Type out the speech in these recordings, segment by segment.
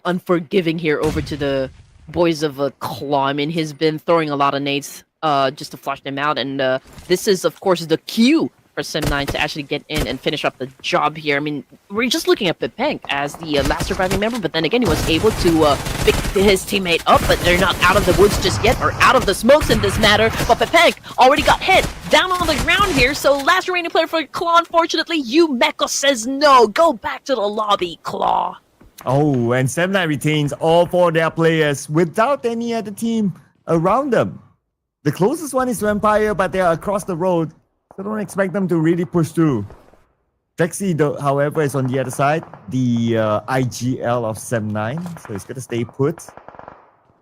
unforgiving here over to the boys of Claw. I mean, he's been throwing a lot of nades just to flush them out, and this is, of course, the cue for Sim9 to actually get in and finish up the job here. I mean, we're just looking at Pubgm as the last surviving member, but then again, he was able to pick his teammate up, but they're not out of the woods just yet, or out of the smokes in this matter. But Pubgm already got hit down on the ground here, so last remaining player for Claw, unfortunately, Umeko says no. Go back to the lobby, Claw. Oh, and Sim9 retains all 4 of their players without any other team around them. The closest one is to Empire, but they are across the road, so don't expect them to really push through. Drexy, however, is on the other side, the IGL of Sim9, so he's going to stay put.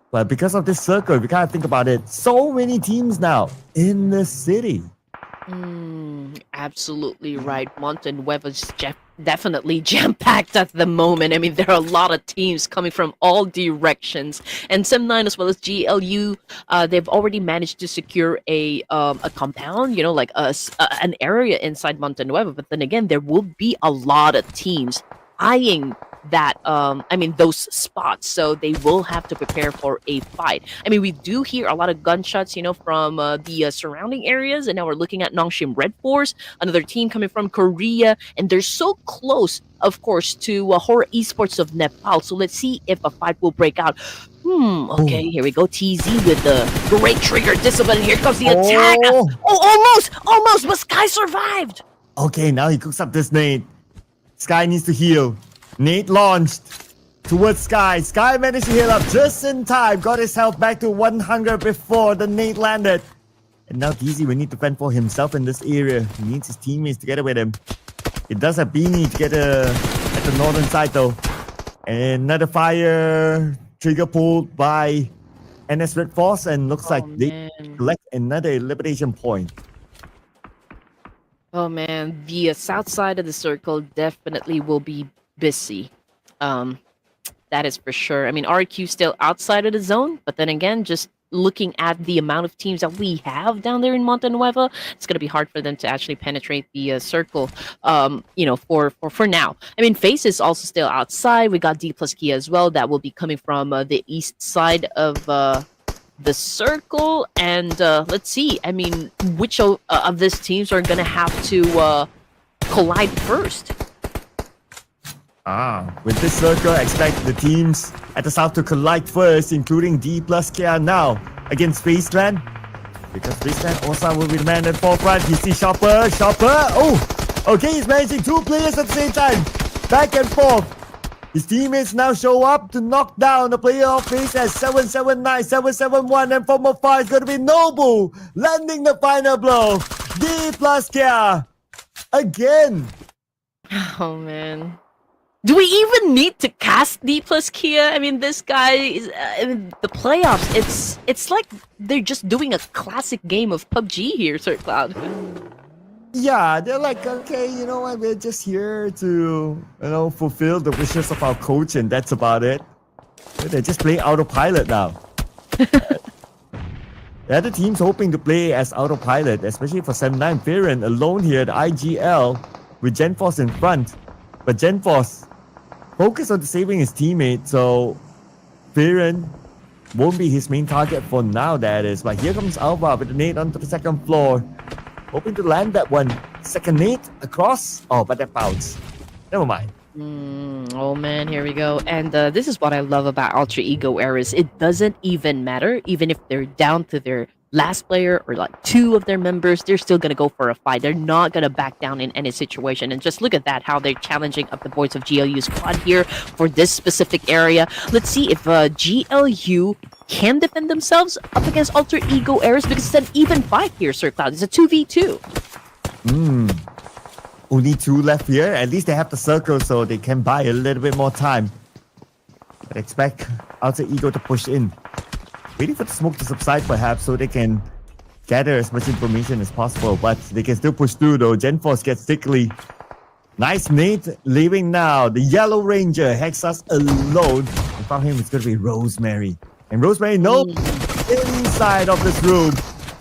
But because of this circle, if you kind of think about it, so many teams now in the city. Absolutely right. Mountain Web is definitely jam-packed at the moment. I mean, there are a lot of teams coming from all directions. And Sim9 as well as GLU, they've already managed to secure a compound, you know, like an area inside Mountain Web. But then again, there will be a lot of teams eyeing that those spots, so they will have to prepare for a fight. I mean, we do hear a lot of gunshots, you know, from the surrounding areas, and now we're looking at Nongshim Red Force, another team coming from Korea, and they're so close, of course, to Horror Esports of Nepal. So let's see if a fight will break out. Okay, here we go. TZ with the great trigger discipline. Here comes the attack. Almost, but Sky survived. Okay, now he cooks up this nade. Sky needs to heal. Nade launched towards Sky. Sky managed to heal up just in time. Got his health back to 100 before the nade landed. And now TZ will need to fend for himself in this area. He needs his teammates together with him. He does have Beanie together at the northern side though. And another fire trigger pulled by NS Red Force, and looks like they collect another elimination point. Oh man, the south side of the circle definitely will be busy. That is for sure. I mean, RQ still outside of the zone, but then again, just looking at the amount of teams that we have down there in Monte Nueva, it's going to be hard for them to actually penetrate the circle, for now. I mean, FaZe is also still outside. We got D plus Kia as well. That will be coming from the east side of the circle. And let's see. I mean, which of these teams are going to have to collide first? With this circle, expect the teams at the south to collide first, including D plus Kia now against Faceland. Because Faceland also will be the man at forefront. You see Chopper. Okay, he's managing 2 players at the same time. Back and forth. His teammates now show up to knock down the player of Face as 779, 771, and from afar is going to be Nobu landing the final blow. D plus Kia again. Oh man. Do we even need to cast D plus Kia? I mean, this guy is the playoffs. It's like they're just doing a classic game of PUBG here, Sir Cloud. Yeah, they're like, okay, you know what? We're just here to, fulfill the wishes of our coach, and that's about it. They're just playing autopilot now. The other team's hoping to play as autopilot, especially for 79. Viren alone here at IGL with GenForce in front, but GenForce focus on saving his teammate, so Viren won't be his main target for now, that is. But here comes Alva with the nade onto the second floor, hoping to land that one. Second nade across. Oh, but that bounced. Never mind. Oh man, here we go. And this is what I love about Alter Ego Eras. It doesn't even matter, even if they're down to their last player or like 2 of their members, they're still going to go for a fight. They're not going to back down in any situation. And just look at that, how they're challenging up the boys of GLU's squad here for this specific area. Let's see if GLU can defend themselves up against Alter Ego Eras, because it's an even fight here, Sir Cloud. It's a 2v2. Only 2 left here. At least they have the circle, so they can buy a little bit more time. But expect Alter Ego to push in. Waiting for the smoke to subside perhaps, so they can gather as much information as possible. But they can still push through though. GenForce gets tickly. Nice nade leaving now. The Yellow Ranger Hexas alone. In front of him it's going to be Rosemary. And Rosemary, nope. Inside of this room.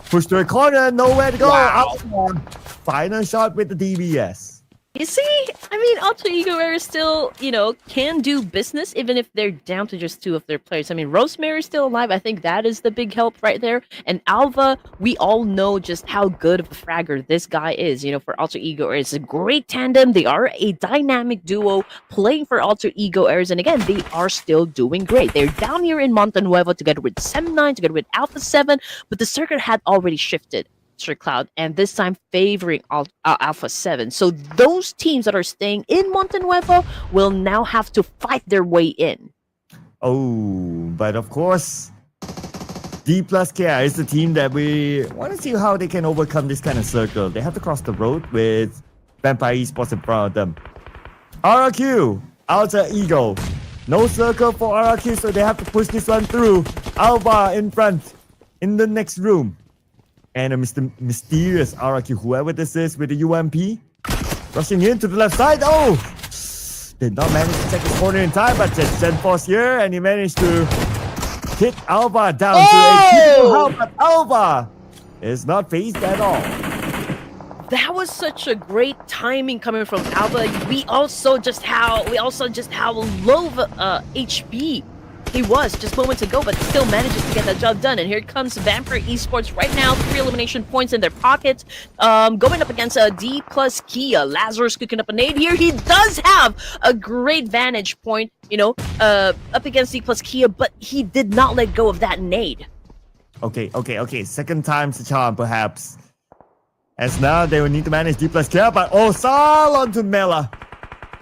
Push to a corner, nowhere to go. Wow. Out. Final shot with the DBS. You see, I mean, Alter Ego Era still, can do business even if they're down to just two of their players. I mean, Rosemary's still alive. I think that is the big help right there. And Alva, we all know just how good of a fragger this guy is, for Alter Ego Era. It's a great tandem. They are a dynamic duo playing for Alter Ego Eras. And again, they are still doing great. They're down here in Montenuevo together with Sem9, together with Alpha 7, but the circuit had already shifted. Cloud, and this time favoring Alpha 7. So those teams that are staying in Montenuevo will now have to fight their way in. Oh, but of course, D plus Care is the team that we want to see how they can overcome this kind of circle. They have to cross the road with Vampire Esports in front of them. RRQ, Alter Ego. No circle for RRQ, so they have to push this one through. Alba in front, in the next room. And a mysterious RRQ, whoever this is with the UMP, rushing in to the left side. Oh! Did not manage to check his corner in time, but just Zenforce here, and he managed to hit Alba down to a critical help, but Alba is not phased at all. That was such a great timing coming from Alba. We also just how low HP he was just moments ago, but still manages to get that job done. And here comes Vampire Esports right now, 3 elimination points in their pockets, going up against a D plus Kia. Lazarus cooking up a nade here. He does have a great vantage point, up against D plus Kia, but he did not let go of that nade. Okay. Second time's the charm, perhaps. As now they will need to manage D plus Kia, but Osal onto Mela.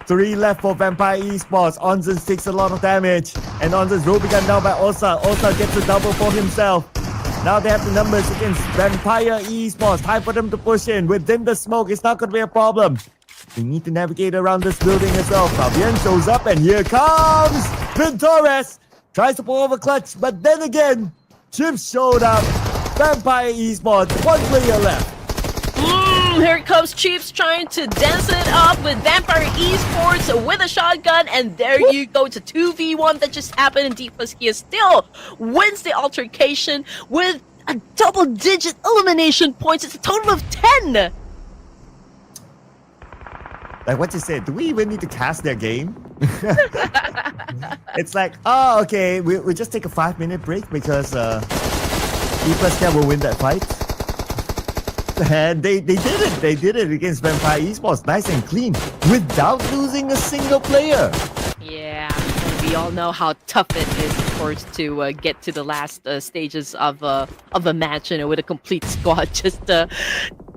3 left for Vampire Esports. Onzen takes a lot of damage. And Onzen's will be gunned down by Osa. Osa gets a double for himself. Now they have the numbers against Vampire Esports. Time for them to push in. Within the smoke, it's not going to be a problem. They need to navigate around this building as well. Fabian shows up and here comes Vintores. Tries to pull over clutch, but then again, Chips showed up. Vampire Esports, 1 player left. Here comes Chiefs trying to dance it up with Vampire Esports with a shotgun, and there you go. It's a 2v1 that just happened, and D plus Kia still wins the altercation with a double-digit elimination points. It's a total of 10. Like what you said, do we even need to cast their game? It's like, oh, okay, we'll just take a 5-minute break because D plus Kia will win that fight. And they did it. They did it against Vampire Esports, nice and clean, without losing a single player. Yeah, we all know how tough it is, of course, to get to the last stages of a match, with a complete squad. Just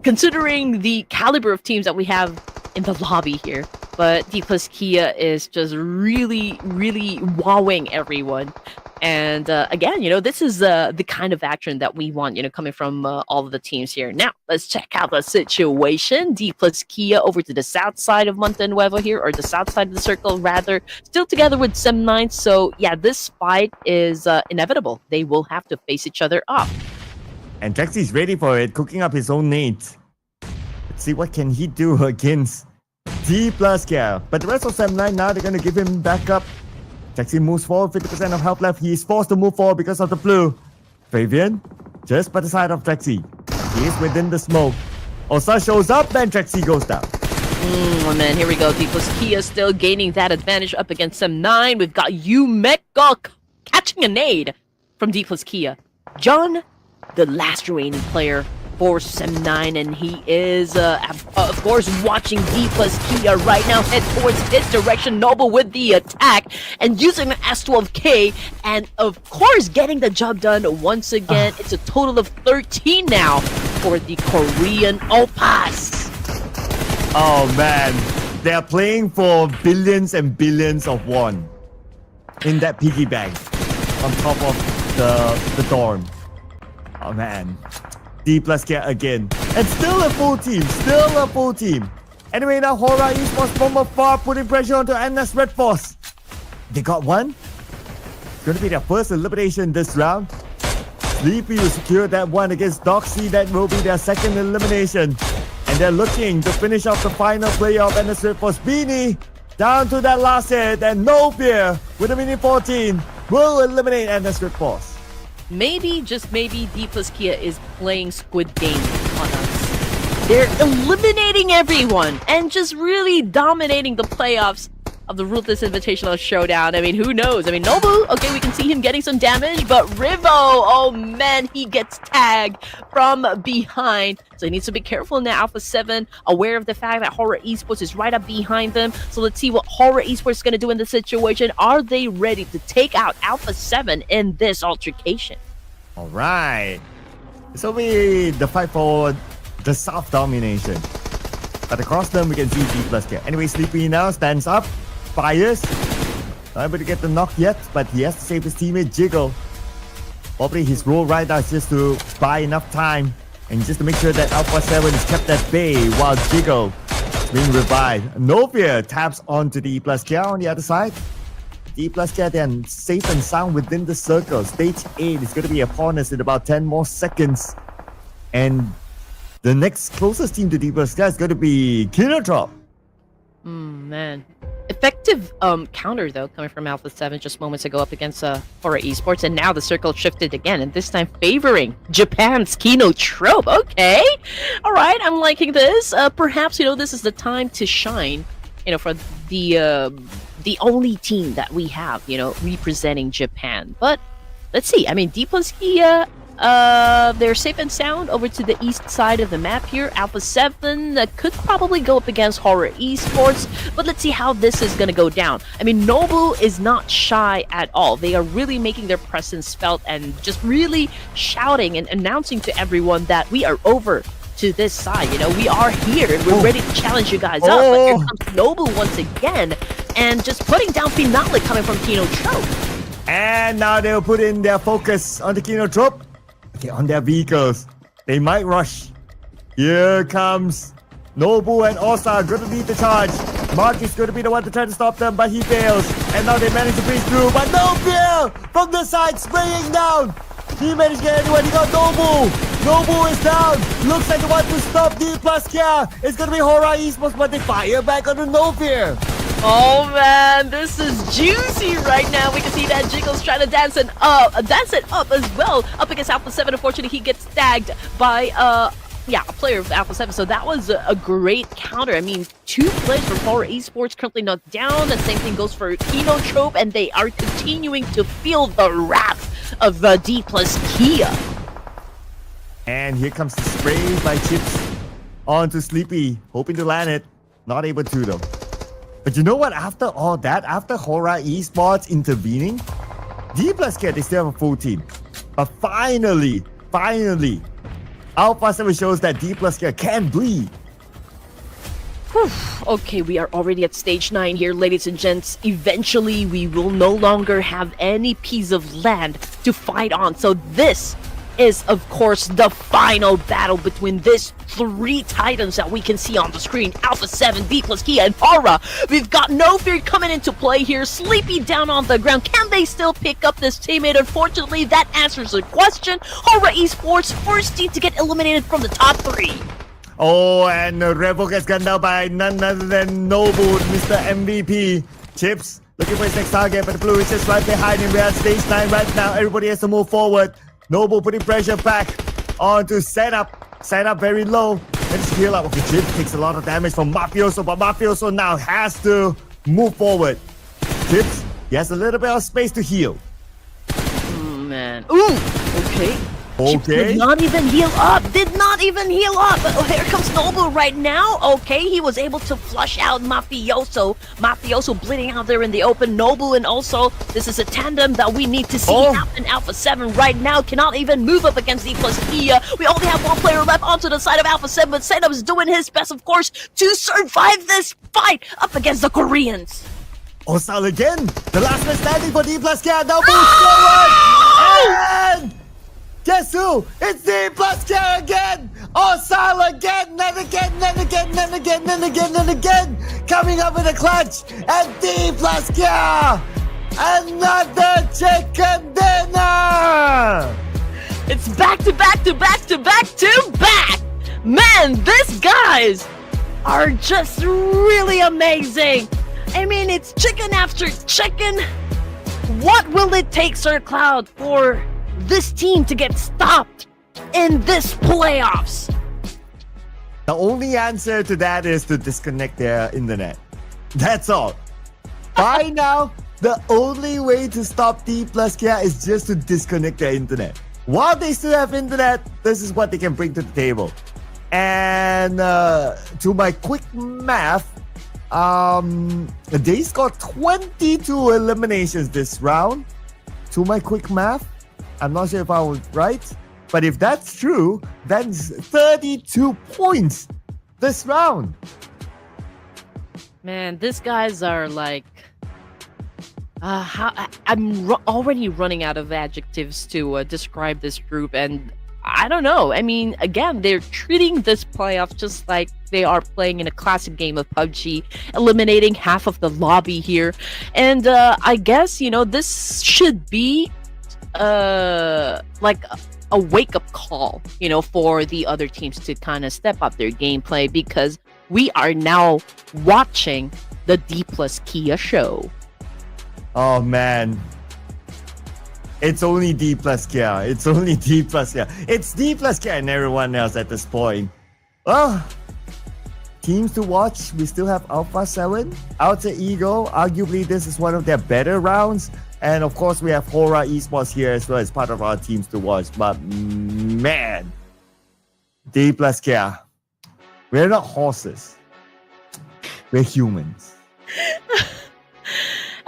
considering the caliber of teams that we have in the lobby here, but D plus Kia is just really, really wowing everyone. And again, this is the kind of action that we want, coming from all of the teams here. Now, let's check out the situation. D plus Kia over to the south side of Montenuevo here, or the south side of the circle, rather. Still together with Sem9. So, yeah, this fight is inevitable. They will have to face each other up. And Jaxie's ready for it, cooking up his own nades. Let's see what can he do against D plus Kia. But the rest of Sem9 now, they're going to give him back up. Jaxie moves forward, 50% of health left. He is forced to move forward because of the blue. Fabian, just by the side of Jaxie. He is within the smoke. Osa shows up, and Jaxie goes down. Oh man, here we go. D plus Kia still gaining that advantage up against Sem9. We've got Yumeko catching a nade from D plus Kia. John, the last remaining player for Sem9, and he is, of course, watching D plus Kia right now head towards his direction. Noble with the attack and using an S12K, and of course getting the job done once again. It's a total of 13 now for the Korean Oppas. Oh man, they are playing for billions and billions of won in that piggy bank on top of the dorm. Oh man. D plus Kia again. And still a full team. Anyway, now Hora Esports from afar putting pressure onto NS Red Force. They got one. It's going to be their first elimination this round. Sleepy will secure that one against Doxy. That will be their second elimination. And they're looking to finish off the final player of NS Red Force. Beanie down to that last hit, and No Fear with a mini 14 will eliminate NS Red Force. Maybe, just maybe, D plus Kia is playing Squid Game on us. They're eliminating everyone and just really dominating the playoffs of the Ruthless Invitational Showdown. I mean, who knows? I mean, Nobu, okay, we can see him getting some damage, but Rivo, oh man, he gets tagged from behind. So he needs to be careful now. Alpha 7, aware of the fact that Horror Esports is right up behind them. So let's see what Horror Esports is going to do in this situation. Are they ready to take out Alpha 7 in this altercation? All right. This will be the fight for the South domination. But across them, we can see D+K. Anyway, Sleepy now stands up, fires. Not able to get the knock yet, but he has to save his teammate Jiggle. Probably his role right now is just to buy enough time and just to make sure that Alpha 7 is kept at bay while Jiggle is being revived. Novia taps onto D+K on the other side. D+K then safe and sound within the circle. Stage 8 is going to be upon us in about 10 more seconds. And the next closest team to D+K is going to be Kinodrop. Man. Effective counter, though, coming from Alpha 7 just moments ago up against Horror Esports. And now the circle shifted again, and this time favoring Japan's Kino Trope. Okay. All right, I'm liking this. Perhaps, this is the time to shine, for the only team that we have, representing Japan. But let's see. I mean, D+K, they're safe and sound over to the east side of the map here. Alpha 7 could probably go up against Horror Esports, but let's see how this is going to go down. I mean, Nobu is not shy at all. They are really making their presence felt and just really shouting and announcing to everyone that we are over to this side. We are here and we're ready to challenge you guys up. But here comes Nobu once again and just putting down Finale coming from Kino Trope. And now they'll put in their focus on the Kino Trope. Okay, on their vehicles. They might rush. Here comes Nobu and Osa going to lead the charge. Mark is going to be the one to try to stop them, but he fails. And now they manage to breeze through, but no fear! From the side, spraying down. He managed to get anyone. He got Nobu. Nobu is down. Looks like the one to stop D+K. It's going to be Horror Esports, but they fire back on the No Fear. Oh man, this is juicy right now. We can see that Jiggle's trying to dance it up as well. Up against Alpha 7, unfortunately he gets tagged by a player of Alpha 7. So that was a great counter. I mean, 2 players from Horror Esports currently knocked down. The same thing goes for Kino Trope, and they are continuing to feel the wrath of D+K. And here comes the spray by Chips onto Sleepy, hoping to land it. Not able to though. But you know what? After all that, after Horror Esports intervening, D+K, they still have a full team. But finally, Alpha 7 shows that D+K can bleed. Whew. Okay, we are already at stage 9 here, ladies and gents. Eventually, we will no longer have any piece of land to fight on. So this is, of course, the final battle between these 3 titans that we can see on the screen. Alpha 7, D+K, and Horror. We've got No Fear coming into play here. Sleepy down on the ground. Can they still pick up this teammate? Unfortunately, that answers the question. Horror Esports, first team to get eliminated from the top 3. Oh, and Revo gets gunned down by none other than Nobu, Mr. MVP. Chips looking for his next target, but the blue is just right behind him. We're at stage 9 right now. Everybody has to move forward. Nobu putting pressure back onto setup. Setup very low. Let's heal up. Okay, Chips takes a lot of damage from Mafioso, but Mafioso now has to move forward. Chips, he has a little bit of space to heal. Man. Ooh, okay. Chips did not even heal up. But here comes Nobu right now. Okay, he was able to flush out Mafioso. Mafioso bleeding out there in the open. Nobu, and also this is a tandem that we need to see happen. Alpha 7 right now cannot even move up against D+K. We only have 1 player left onto the side of Alpha 7, but Setup is doing his best, of course, to survive this fight up against the Koreans. Osal again. The last man standing for D+K. Now moves forward. And guess who? It's D+K again! Osal again and again and again and again and again and again! Coming up in a clutch! And D+K! Another chicken dinner! It's back to back to back to back to back! Man, these guys are just really amazing! I mean, it's chicken after chicken. What will it take, Sir Cloud, for this team to get stopped in this playoffs? The only answer to that is to disconnect their internet. That's all. By now, the only way to stop D plus Kia is just to disconnect their internet. While they still have internet, this is what they can bring to the table. And to my quick math, they scored 22 eliminations this round. To my quick math, I'm not sure if I was right, but if that's true, that's 32 points this round. Man, these guys are like... already running out of adjectives to describe this group, and I don't know. I mean, again, they're treating this playoff just like they are playing in a classic game of PUBG, eliminating half of the lobby here. And I guess, this should be like a wake-up call, for the other teams to kind of step up their gameplay, because we are now watching the D plus Kia show. Oh man, it's only D plus Kia. It's only D plus Kia. It's D plus Kia and everyone else at this point. Well, teams to watch, we still have Alpha 7, Alter Ego. Arguably, this is one of their better rounds. And of course, we have Hora Esports here as well as part of our teams to watch. But man, D plus Kia, we're not horses. We're humans.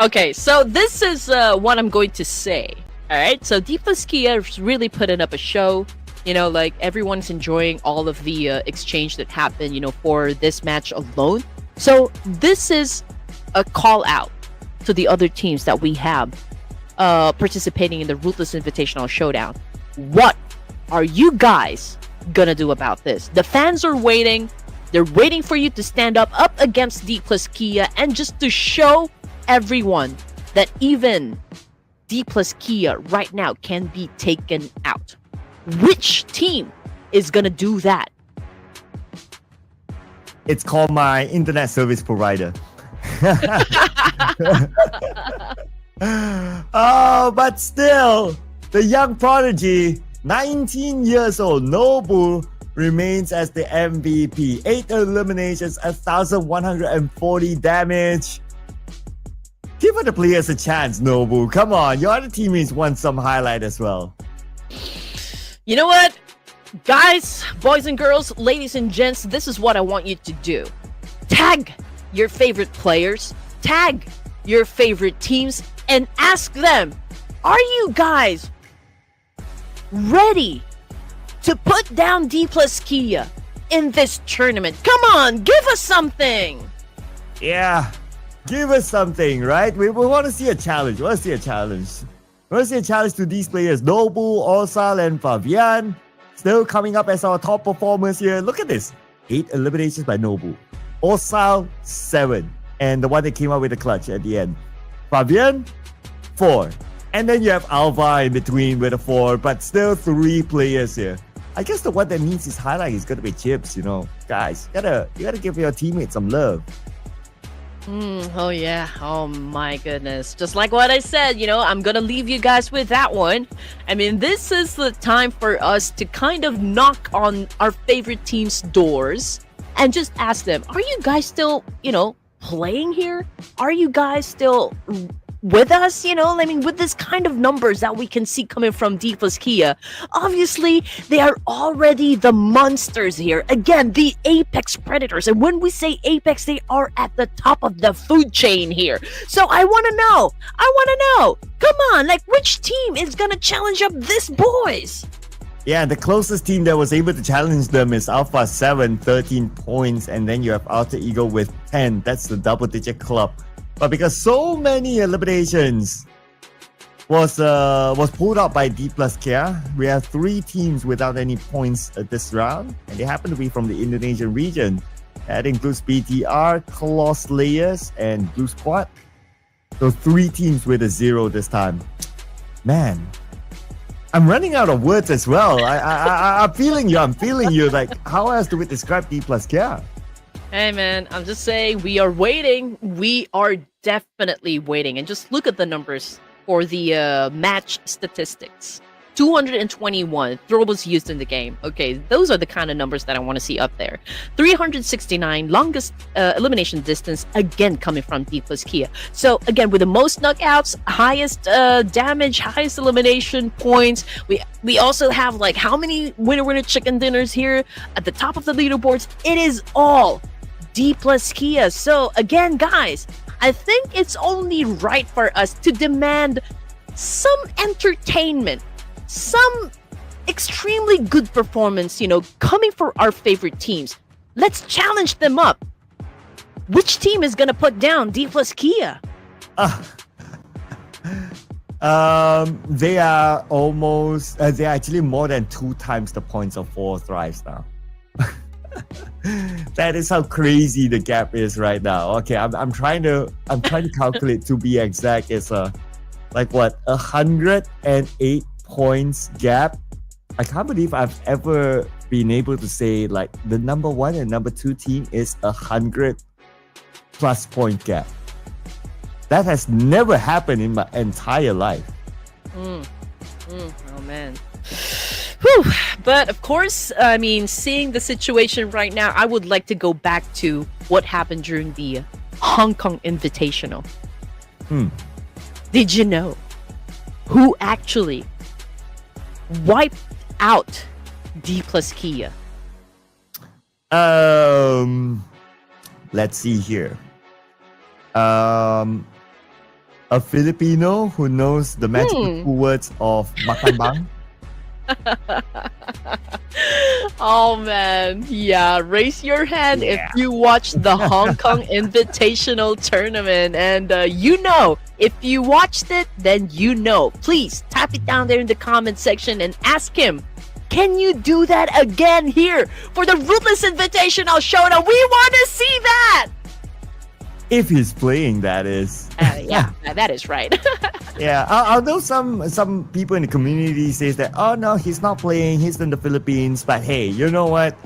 Okay, so this is what I'm going to say. All right, so D plus Kia is really putting up a show. Like everyone's enjoying all of the exchange that happened, for this match alone. So this is a call out to the other teams that we have participating in the Ruthless Invitational Showdown. What are you guys gonna do about this? The fans are waiting. They're waiting for you to stand up against D plus Kia and just to show everyone that even D plus Kia right now can be taken out. Which team is gonna do that? It's called my internet service provider. Oh, but still, the young prodigy, 19 years old, Nobar, remains as the MVP. 8 eliminations, 1,140 damage. Give other players a chance, Nobu. Come on, your other teammates want some highlight as well. You know what? Guys, boys and girls, ladies and gents, this is what I want you to do. Tag your favorite players, tag your favorite teams, and ask them, are you guys ready to put down D plus Kia in this tournament? Come on, give us something! Yeah. Give us something, right? We want to see a challenge. We want to see a challenge. We want to see a challenge to these players. Nobu, Orsal, and Fabian. Still coming up as our top performers here. Look at this. 8 eliminations by Nobu. Orsal, 7. And the one that came out with the clutch at the end. Fabian, 4. And then you have Alva in between with a 4. But still 3 players here. I guess the one that needs his highlight is going to be Chips, Guys, you gotta give your teammates some love. Oh yeah, oh my goodness. Just like what I said, I'm gonna leave you guys with that one. I mean, this is the time for us to kind of knock on our favorite team's doors and just ask them, are you guys still, playing here? Are you guys still with us? I mean, with this kind of numbers that we can see coming from D plus Kia, obviously they are already the monsters here. Again, the apex predators. And when we say apex, they are at the top of the food chain here. So I want to know. Come on, like which team is going to challenge up this boys? Yeah, the closest team that was able to challenge them is Alpha 7, 13 points. And then you have Alter Ego with 10. That's the double-digit club. But because so many eliminations was pulled out by D plus Kia, we have 3 teams without any points at this round, and they happen to be from the Indonesian region. That includes BTR, Claw Slayers, and Blue Squad. So 3 teams with a 0 this time. Man, I'm running out of words as well. I'm feeling you. Like, how else do we describe D plus Kia? Hey man, I'm just saying we are waiting. We are definitely waiting. And just look at the numbers for the match statistics. 221 throwables used in the game. Okay, those are the kind of numbers that I want to see up there. 369 longest elimination distance, again coming from D plus Kia. So again, with the most knockouts, highest damage, highest elimination points. We also have like how many winner chicken dinners here at the top of the leaderboards. It is all D plus Kia. So again, guys, I think it's only right for us to demand some entertainment, some extremely good performance, coming for our favorite teams. Let's challenge them up. Which team is gonna put down D plus Kia? They are almost. They are actually more than 2 times the points of 4 thrives now. That is how crazy the gap is right now. Okay, I'm trying to calculate to be exact. It's like what, 108 points gap. I can't believe I've ever been able to say like the number 1 and number 2 team is 100 plus point gap. That has never happened in my entire life. Oh man. Whew. But of course, I mean, seeing the situation right now, I would like to go back to what happened during the Hong Kong Invitational. Did you know who actually wiped out D plus Kia? Let's see here. A Filipino who knows the magical 2 words of makan bang. Oh man, yeah, raise your hand if you watched the Hong Kong Invitational Tournament, and if you watched it, then please type it down there in the comment section and ask him, can you do that again here for the Ruthless Invitational Showdown? We want to see that! If he's playing, that is. Yeah, that is right. Yeah, although some people in the community says that, oh no, he's not playing, he's in the Philippines, but hey, you know what?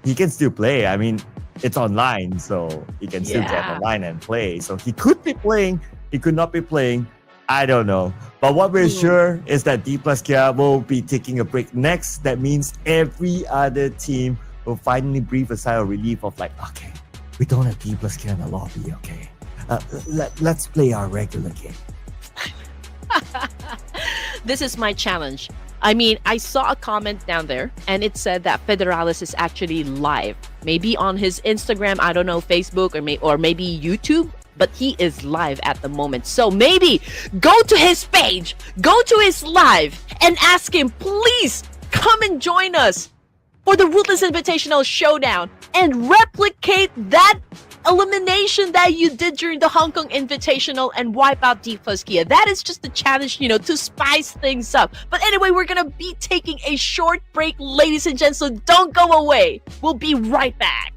He can still play. I mean, it's online, so he can still get online and play. So he could be playing, he could not be playing. I don't know. But what we're sure is that D plus Kia will be taking a break next. That means every other team will finally breathe a sigh of relief of like, okay, we don't have D plus Kia in the lobby, okay? Let's play our regular game. This is my challenge. I mean, I saw a comment down there and it said that Federalis is actually live. Maybe on his Instagram, I don't know, Facebook or maybe YouTube, but he is live at the moment. So maybe go to his page, go to his live and ask him, please come and join us for the Ruthless Invitational Showdown and replicate that elimination that you did during the Hong Kong Invitational and wipe out D plus Kia. That is just a challenge, to spice things up. But anyway, we're gonna be taking a short break, ladies and gents, so don't go away. We'll be right back.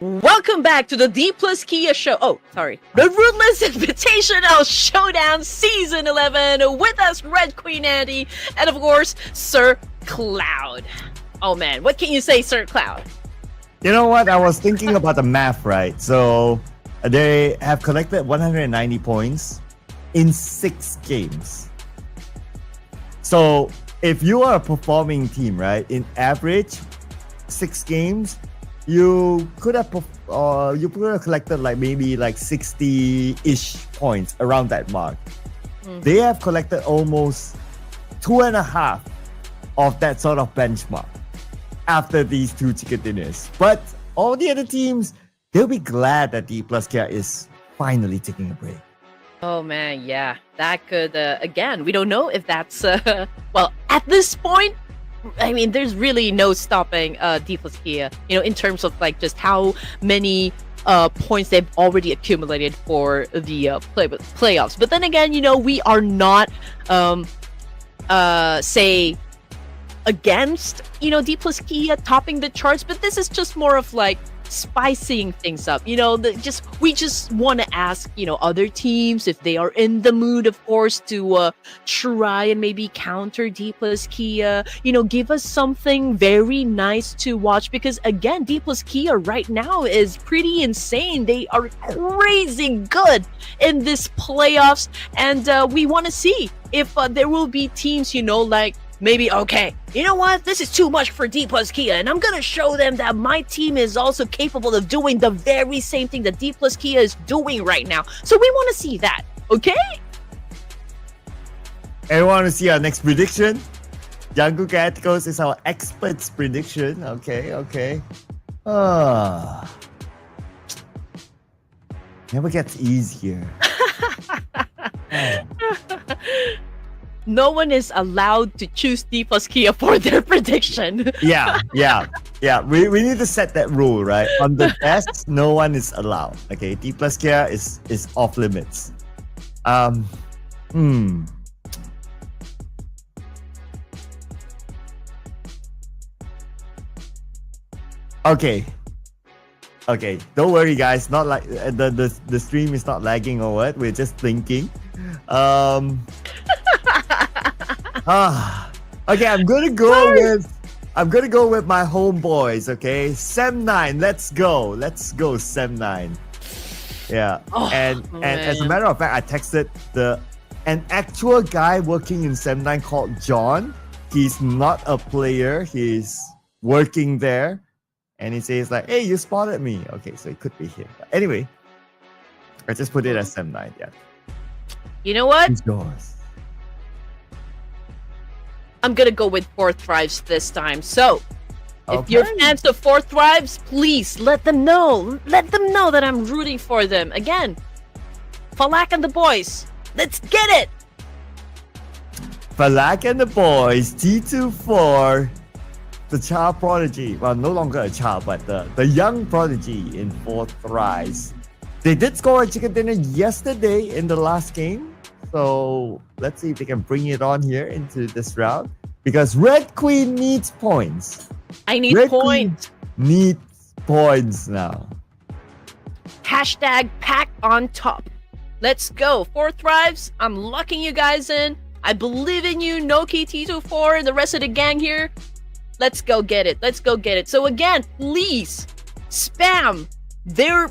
Welcome back to the D plus Kia show. Oh, sorry. The Ruthless Invitational Showdown Season 11 with us, Red Queen Andy, and of course, Sir Cloud. Oh man, what can you say, Sir Cloud? You know what? I was thinking about the math, right? So they have collected 190 points in 6 games. So if you are a performing team, right, in average 6 games, you could have collected like maybe like 60-ish points around that mark. They have collected almost 2.5 of that sort of benchmark after these 2 chicken dinners. But all the other teams, they'll be glad that D plus Kia is finally taking a break. Oh man, yeah, that could again. We don't know if that's well at this point. I mean, there's really no stopping D plus Kia, in terms of like just how many points they've already accumulated for the playoffs. But then again, we are not say against D plus Kia topping the charts, but this is just more of like spicing things up. We just want to ask other teams if they are in the mood, of course, to try and maybe counter D plus Kia. Give us something very nice to watch, because again, D plus Kia right now is pretty insane. They are crazy good in this playoffs, and we want to see if there will be teams like maybe, okay, you know what? This is too much for D plus Kia, and I'm going to show them that my team is also capable of doing the very same thing that D plus Kia is doing right now. So we want to see that, okay? Everyone want to see our next prediction? Jungle Galacticos is our expert's prediction. Okay. Never gets easier. No one is allowed to choose D plus Kia for their prediction. Yeah. We need to set that rule, right? On the best, no one is allowed. Okay, D plus Kia is off limits. Okay. Don't worry, guys. Not like the stream is not lagging or what. We're just thinking. Okay, I'm gonna go with my homeboys. Okay, Sem9. Let's go, Sem9. Yeah, and as a matter of fact, I texted an actual guy working in Sem9 called John. He's not a player. He's working there, and he says like, "Hey, you spotted me." Okay, so it could be him. But anyway, I just put it as Sem9. Yeah. You know what? It's yours. I'm gonna go with Fourth Thrives this time. So, if you're fans of Fourth Thrives, please let them know. Let them know that I'm rooting for them. Again, Falak and the boys. Let's get it! Falak and the boys, T24, the child prodigy. Well, no longer a child, but the young prodigy in Fourth Thrives. They did score a chicken dinner yesterday in the last game. So let's see if they can bring it on here into this round, because Red Queen needs points. I need points. Needs points now. Hashtag pack on top. Let's go. Fourth Thrives, I'm locking you guys in. I believe in you, Noki, T24, and the rest of the gang here. Let's go get it. So again, please spam their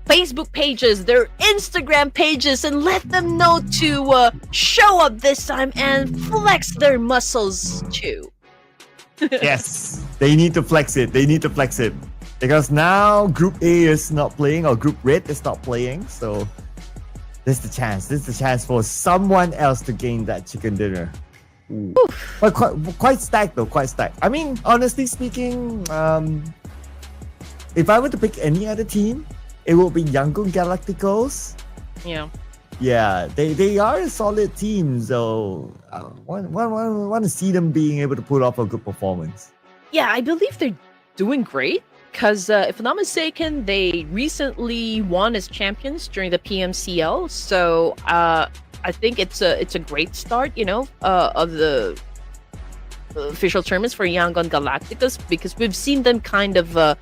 Facebook pages, their Instagram pages, and let them know to show up this time and flex their muscles too. Yes, they need to flex it. Because now Group A is not playing, or Group Red is not playing. So this is the chance for someone else to gain that chicken dinner. But quite stacked though, I mean, honestly speaking, if I were to pick any other team, it will be Yangon Galacticos. Yeah, they are a solid team, so I want to see them being able to pull off a good performance. Yeah, I believe they're doing great, because if I'm not mistaken, they recently won as champions during the PMCL. So I think it's a great start, of the official tournaments for Yangon Galacticos, because we've seen them kind of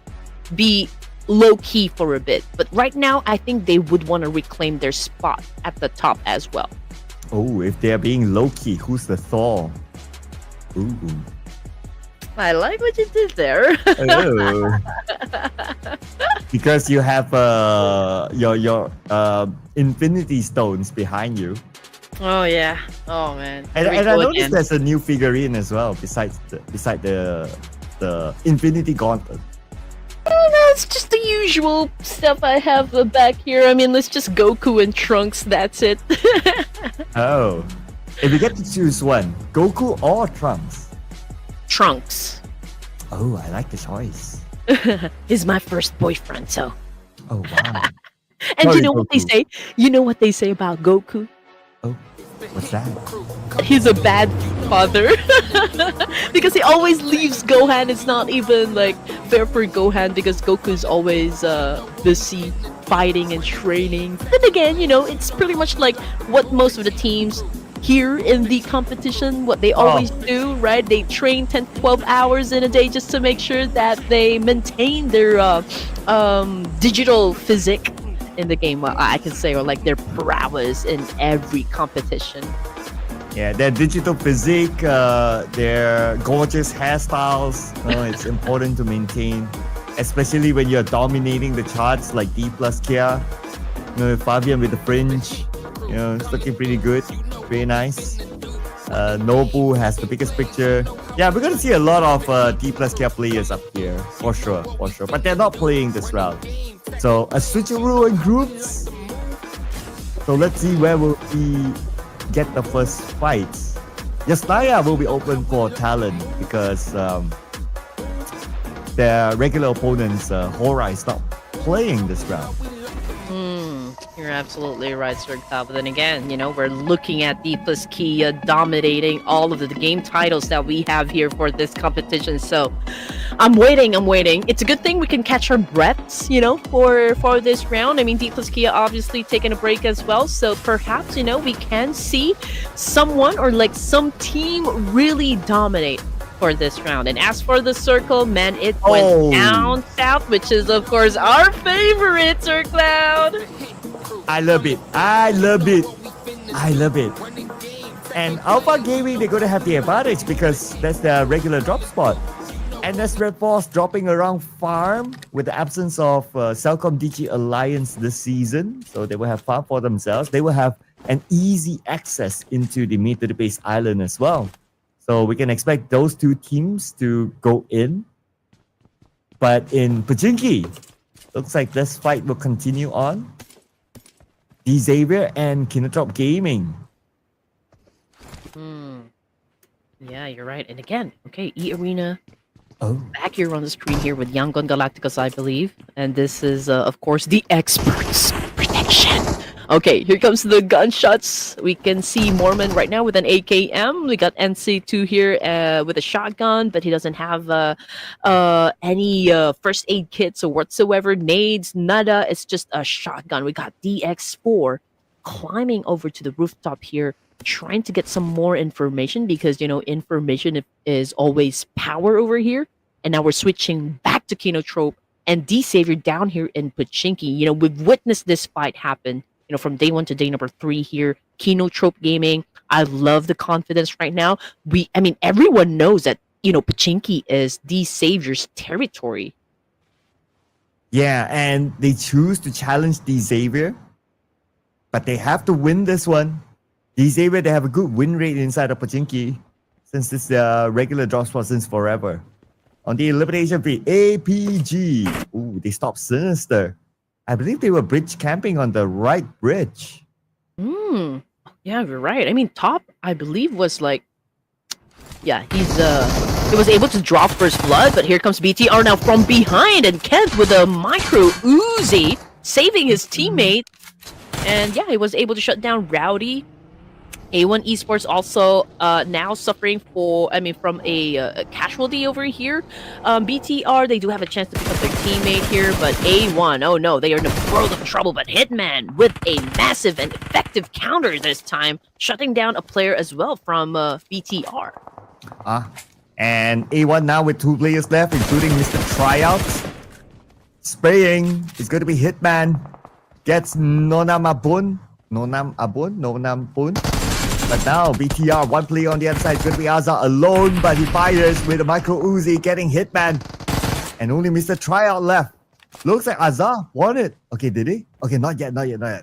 be low key for a bit. But right now, I think they would want to reclaim their spot at the top as well. Oh, if they're being low key, who's the Thor? Ooh. I like what you did there. Oh. Because you have your Infinity Stones behind you. Oh yeah. Oh man. And Here we I go noticed again. there's a new figurine as well beside the Infinity Gauntlet. No, it's just the usual stuff I have back here. I mean, it's just Goku and Trunks. That's it. Oh. If you get to choose one, Goku or Trunks? Trunks Oh, I like the choice. is my first boyfriend. So, Oh wow. and you Sorry, know what they Goku. say? You know what they say about Goku? Oh, what's that? He's a bad father because he always leaves Gohan. It's not even like fair for Gohan because Goku's always busy fighting and training. Then again, you know, it's pretty much like what most of the teams here in the competition, what they always do, right? They train 10 to 12 hours in a day just to make sure that they maintain their digital physique in the game, well, I can say, or like their prowess in every competition. Yeah, their digital physique, their gorgeous hairstyles. It's important to maintain, especially when you're dominating the charts like D plus Kia. Pubgm with the fringe. It's looking pretty good, very nice. Nobu has the biggest picture. Yeah, we're gonna see a lot of D plus Kia players up here, for sure. But they're not playing this round. So a switcheroo in groups. So let's see where will we get the first fights. Yasnaya will be open for talent because their regular opponents, Hora, is not playing this round. You're absolutely right, Sir Kyle. But then again, you know, we're looking at D plus Kia dominating all of the game titles that we have here for this competition. So I'm waiting. It's a good thing we can catch our breaths, you know, for this round. I mean, D plus Kia obviously taking a break as well. So perhaps, you know, we can see someone or like some team really dominate for this round. And as for the circle, man, it went down south, which is of course our favorite, Sir Cloud. I love it. And Alpha Gaming, they're going to have the advantage because that's their regular drop spot. And that's Red Force dropping around farm with the absence of Cellcom DG Alliance this season. So they will have farm for themselves. They will have an easy access into the mid to the base island as well. So we can expect those two teams to go in. But in Pachinki, looks like this fight will continue on. D Xavier and Kinotrop Gaming. Yeah, you're right. And again, okay, E Arena Oh, back here on the screen here with Yangon Galacticus, I believe. And this is, of course, the experts prediction. Okay, here comes the gunshots. We can see Mormon right now with an AKM. We got NC2 here with a shotgun, but he doesn't have any first aid kits or whatsoever. Nades, nada. It's just a shotgun. We got DX4 climbing over to the rooftop here, trying to get some more information because, you know, information is always power over here. And now we're switching back to Kinotrope and D Savior down here in Pachinki. You know, we've witnessed this fight happen, you know, from day 1 to day number 3 here. Kinotrope Gaming, I love the confidence right now. I mean, everyone knows that, you know, Pachinki is D Savior's territory. yeah, and they choose to challenge D Xavier, but they have to win this one. D Xavier, they have a good win rate inside of Pachinki since it's their regular drop spot since forever. On the elimination feed, APG. Ooh, they stopped Sinister. I believe they were bridge camping on the right bridge. Yeah, you're right. I mean, Top, I believe, was like, yeah, he was able to draw first blood, but here comes BTR now from behind, and Kent with a micro Uzi saving his teammate. And yeah, he was able to shut down Rowdy. A1 Esports also now suffering from a casualty over here. BTR, they do have a chance to pick up their teammate here, but A1, oh no, they are in a world of trouble. But Hitman with a massive and effective counter this time, shutting down a player as well from BTR. And A1 now with 2 players left, including Mr. Tryouts. Spraying. It's going to be Hitman. Gets Nonam Abun. But now BTR, one player on the other side. It's going to be Azar alone, but he fires with a micro Uzi, getting Hitman. And only Mr. Tryout left. Looks like Azar won it. Okay, did he? Okay, not yet.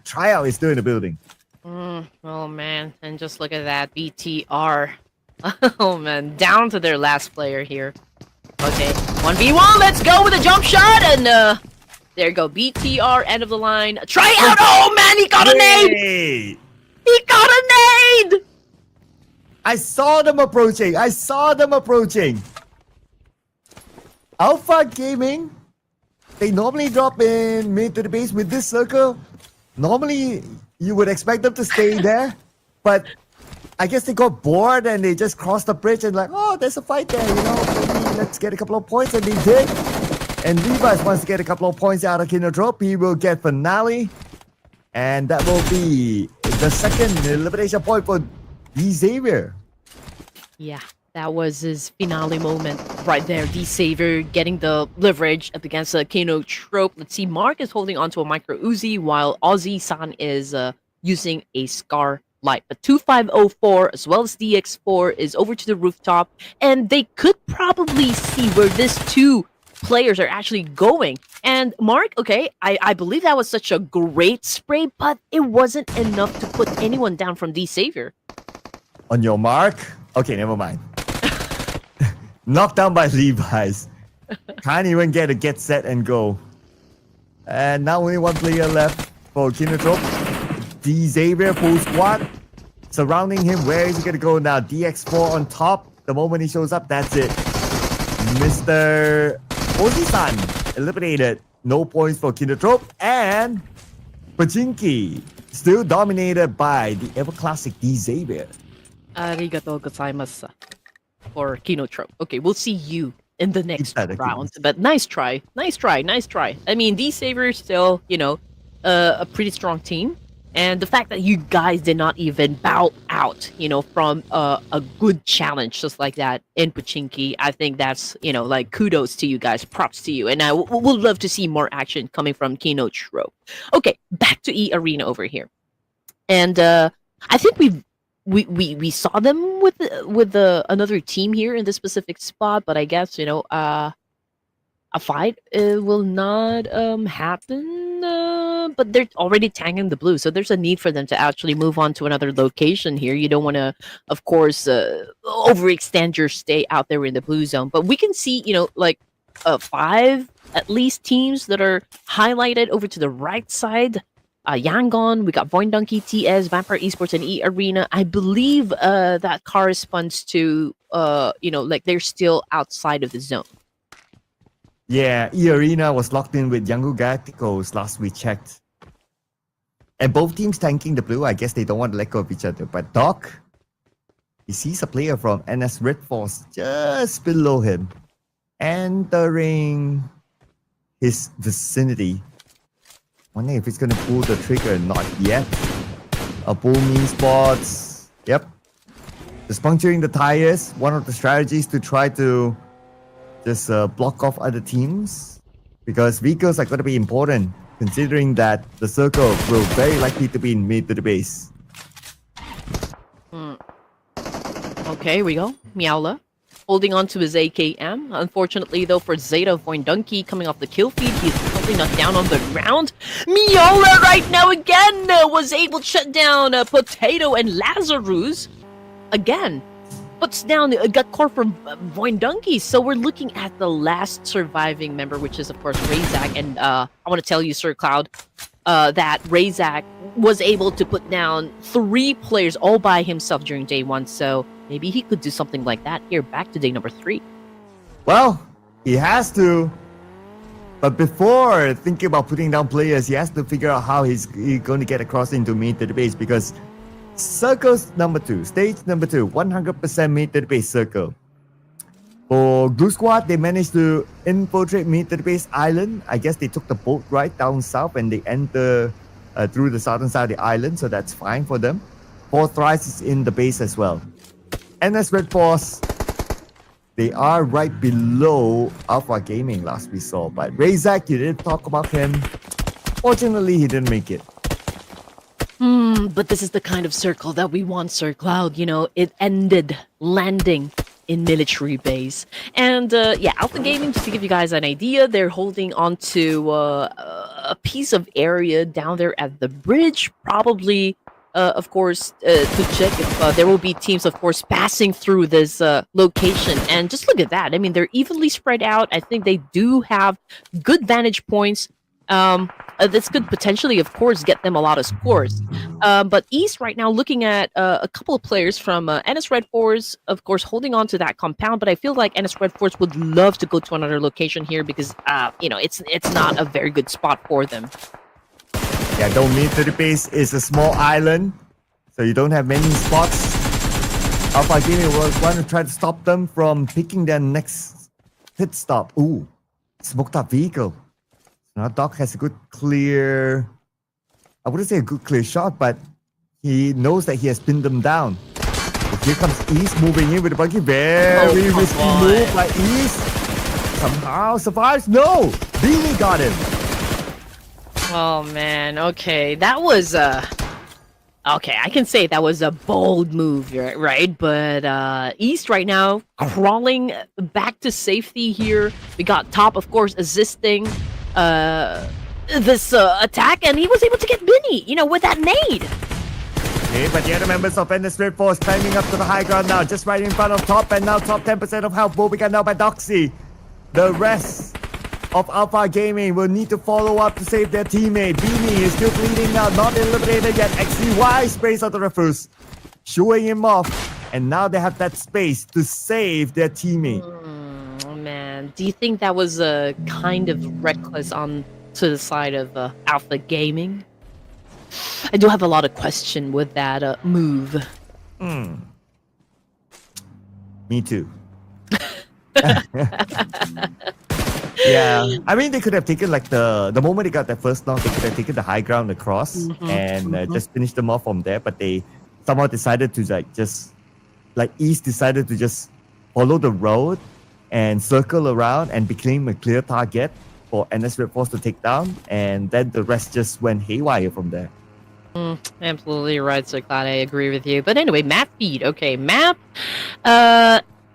Tryout is still in the building. Oh man, and just look at that BTR. Oh man, down to their last player here. Okay, 1v1, let's go with a jump shot, and there you go, BTR, end of the line. Try out, oh man, he got a nade! Hey! He got a nade! I saw them approaching. Alpha Gaming, they normally drop in mid to the base with this circle. Normally, you would expect them to stay there, but I guess they got bored and they just crossed the bridge and like, oh, there's a fight there, maybe let's get a couple of points, and they did. And Levi's wants to get a couple of points out of Kinodrop. He will get finale, and that will be the second elimination point for D Xavier. Yeah, that was his finale moment right there. D Savior getting the leverage up against the Kano trope. Let's see, Mark is holding onto a micro Uzi while Ozzy-san is using a Scar Light. But 2504 as well as DX4 is over to the rooftop, and they could probably see where these two players are actually going. And Mark, okay, I believe that was such a great spray, but it wasn't enough to put anyone down from D Savior. On your mark. Okay, never mind. Knocked down by Levi's. Can't even get set and go. And now only one player left for Kinotrope. D Xavier full squad surrounding him. Where is he gonna go now? DX4 on top. The moment he shows up, that's it. Mr. Ozi-san eliminated. No points for Kinotrope. And Pachinki still dominated by the ever classic D Xavier. Arigatou gozaimasu for Kinotrope. Okay, we'll see you in the next round. But nice try. I mean, D Savior is still, a pretty strong team. And the fact that you guys did not even bow out, from a good challenge just like that in Pachinki, I think that's, like kudos to you guys, props to you. And I would love to see more action coming from Kinotrope. Okay, back to E Arena over here. And I think we saw them with another team here in this specific spot, but I guess a fight will not happen. But they're already tanking the blue, so there's a need for them to actually move on to another location here. You don't want to, of course, overextend your stay out there in the blue zone. But we can see, like 5 at least teams that are highlighted over to the right side. Yangon, we got Voin Donkey, TS, Vampire Esports, and E Arena. I believe that corresponds to, like they're still outside of the zone. Yeah, E Arena was locked in with Yangu Galacticos last we checked. And both teams tanking the blue. I guess they don't want to let go of each other. But Doc, he sees a player from NS Red Force just below him, entering his vicinity. Wonder if he's gonna pull the trigger. Not yet. A booming spots. Yep. Just puncturing the tires. One of the strategies to try to just block off other teams, because vehicles are going to be important, considering that the circle will very likely to be in mid to the base. Okay, we go. Meowla holding on to his AKM. Unfortunately, though, for Zeta, Voin Donkey coming off the kill feed, he's probably not down on the ground. Meowla right now again was able to shut down Potato and Lazarus again. Puts down a gut core from Voin Donkey. So we're looking at the last surviving member, which is, of course, Razak. And I want to tell you, Sir Cloud, that Razak was able to put down 3 players all by himself during day 1. So maybe he could do something like that here back to day number 3. Well, he has to. But before thinking about putting down players, he has to figure out how he's going to get across into mid to the base, because circles number 2, stage number 2, 100% mid to the base circle. For Glue Squad, they managed to infiltrate mid to the base island. I guess they took the boat ride down south and they enter through the southern side of the island, so that's fine for them. 4th Rise is in the base as well. NS Red Force, They are right below Alpha Gaming last we saw. But Razak, you didn't talk about him. Fortunately, he didn't make it. But this is the kind of circle that we want, Sir Cloud. You know, it ended landing in military base. And yeah, Alpha Gaming, just to give you guys an idea, they're holding on to a piece of area down there at the bridge, probably. Of course, to check if there will be teams, of course, passing through this location. And just look at that. I mean, they're evenly spread out. I think they do have good vantage points. This could potentially, of course, get them a lot of scores. But East right now looking at a couple of players from NS Red Force, of course, holding on to that compound. But I feel like NS Red Force would love to go to another location here because, you know, it's not a very good spot for them. Yeah, don't mean to the base is a small island, so you don't have many spots. Alpha Gaming will want to try to stop them from picking their next pit stop. Ooh, smoked up vehicle. Now Doc has a good clear, I wouldn't say a good clear shot, but he knows that he has pinned them down. But here comes East moving in with the buggy. Very risky move by East. Somehow survives. No! Beanie got him. Oh man, okay. That was okay, I can say that was a bold move, right? But East right now crawling back to safety here. We got Top, of course, assisting this attack, and he was able to get Binny, you know, with that nade. Okay, but the other members of NS Red Force climbing up to the high ground now, just right in front of Top, and now Top 10% of health will be got now by Doxy. The rest of Alpha Gaming will need to follow up to save their teammate. Beanie is still bleeding now, not eliminated yet. XCY sprays out the refuse, shooing him off. And now they have that space to save their teammate. Oh man, do you think that was kind of reckless on to the side of Alpha Gaming? I do have a lot of question with that move. Me too. Yeah, I mean they could have taken like the moment they got their first knock, they could have taken the high ground across and just finished them off from there. But they somehow decided to East decided to just follow the road and circle around and became a clear target for NS Red Force to take down, and then the rest just went haywire from there. Absolutely right, Sir Cloud. I agree with you. But anyway, map feed. Okay, map.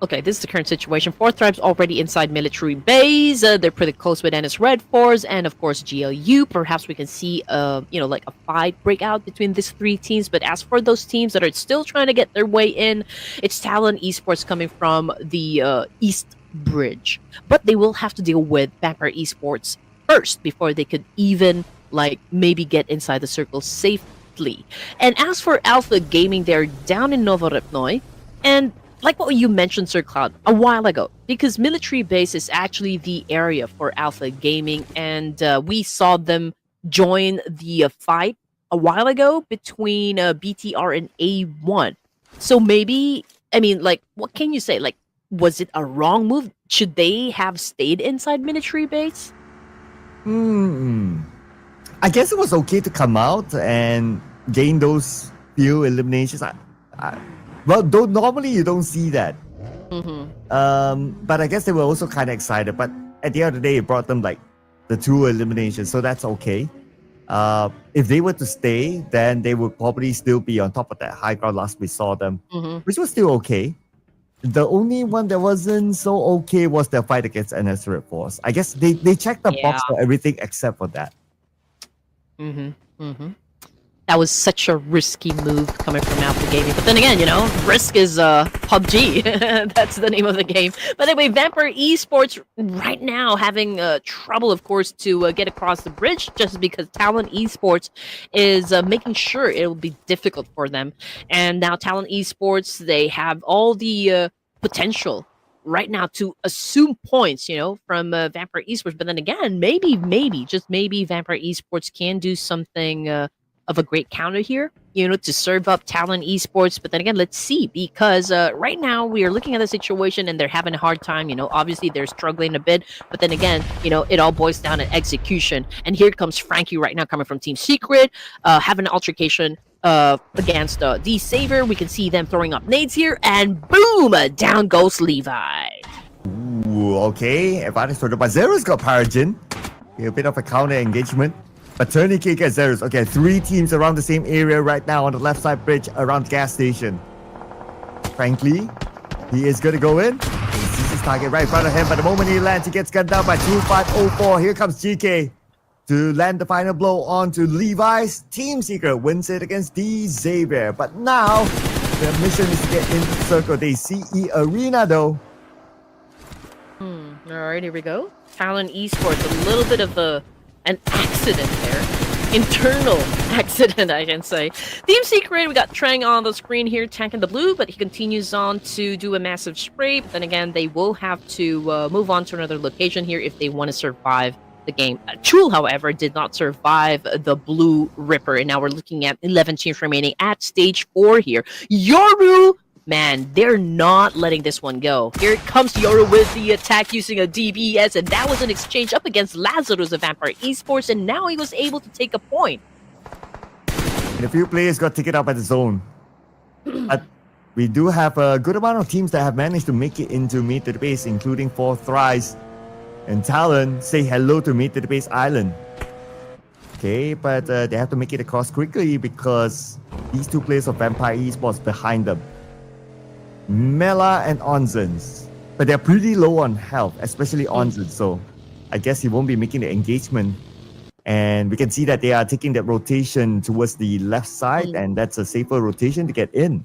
Okay, this is the current situation. Fourth Tribe's already inside military base. They're pretty close with NS Red Force and, of course, GLU. Perhaps we can see, you know, like a fight break out between these three teams. But as for those teams that are still trying to get their way in, it's Talon Esports coming from the East Bridge. But they will have to deal with Vampire Esports first before they could even, like, maybe get inside the circle safely. And as for Alpha Gaming, they're down in Novorepnoi. And like what you mentioned, Sir Cloud, a while ago, because military base is actually the area for Alpha Gaming, and we saw them join the fight a while ago between BTR and A1. So maybe, I mean, like, what can you say? Like, was it a wrong move? Should they have stayed inside military base? I guess it was okay to come out and gain those few eliminations. Well, normally you don't see that. But I guess they were also kind of excited. But at the end of the day, it brought them like the 2 eliminations, so that's okay. If they were to stay, then they would probably still be on top of that high ground last we saw them, which was still okay. The only one that wasn't so okay was their fight against NS Red Force. I guess they checked the box for everything except for that. That was such a risky move coming from Alpha Gaming. But then again, you know, risk is PUBG. That's the name of the game. But anyway, Vampire Esports right now having trouble, of course, to get across the bridge just because Talon Esports is making sure it will be difficult for them. And now Talon Esports, they have all the potential right now to assume points, you know, from Vampire Esports. But then again, maybe, just maybe Vampire Esports can do something of a great counter here, you know, to serve up Talon Esports. But then again, let's see, because right now we are looking at the situation and they're having a hard time. You know, obviously they're struggling a bit, but then again, you know, it all boils down to execution. And here comes Frankie right now coming from Team Secret, having an altercation against the Saver. We can see them throwing up nades here, and boom! Down goes Levi. Ooh, okay. Advantage for the but Zero's got Paragen. A bit of a counter engagement. But turning kick at Zeros. Okay, 3 teams around the same area right now on the left side bridge around the gas station. Frankly, he is going to go in. He sees his target right in front of him. But the moment he lands, he gets gunned down by 2504. Here comes GK to land the final blow onto Levi's. Team Secret wins it against D Xavier. But now, their mission is to get into the circle. They see E Arena though. Alright, here we go. Talon Esports, a little bit of an accident there. Internal accident, I can say. Team Secret, we got Trang on the screen here, tanking the blue, but he continues on to do a massive spray. But then again, they will have to move on to another location here if they want to survive the game. Chul, however, did not survive the blue Ripper, and now we're looking at 11 teams remaining at stage 4 here. Yoru! Man, they're not letting this one go. Here comes Yoru with the attack using a DBS, and that was an exchange up against Lazarus of Vampire Esports, and now he was able to take a point. And a few players got taken out by the zone. But we do have a good amount of teams that have managed to make it into Meet to the Base, including 4 Thrice and Talon. Say hello to Meet to the Base Island. Okay, but they have to make it across quickly because these 2 players of Vampire Esports behind them. Mela and Onzens, but they're pretty low on health, especially Onzens, so I guess he won't be making the engagement. And we can see that they are taking that rotation towards the left side, and that's a safer rotation to get in.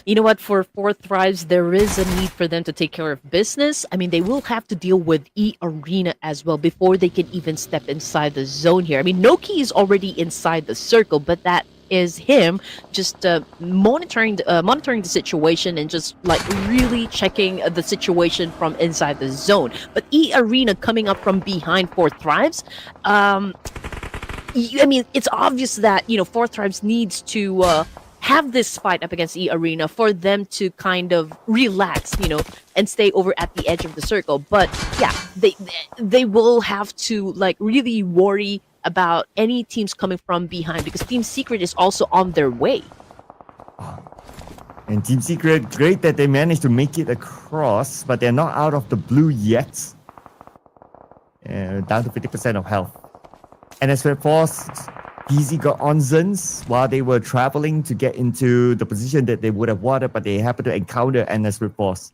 You know what, for 4 Thrives, there is a need for them to take care of business. I mean, they will have to deal with E Arena as well before they can even step inside the zone here. I mean, Noki is already inside the circle, but that is him just monitoring the situation and just like really checking the situation from inside the zone. But E Arena coming up from behind 4 Thrives, I mean, it's obvious that 4 Thrives needs to have this fight up against E Arena for them to kind of relax, and stay over at the edge of the circle. But yeah, they will have to like really worry about any teams coming from behind because Team Secret is also on their way. And Team Secret, great that they managed to make it across, but they're not out of the blue yet. Down to 50% of health. And as for Force, PZ got Onzens while they were traveling to get into the position that they would have wanted, but they happened to encounter NS Force.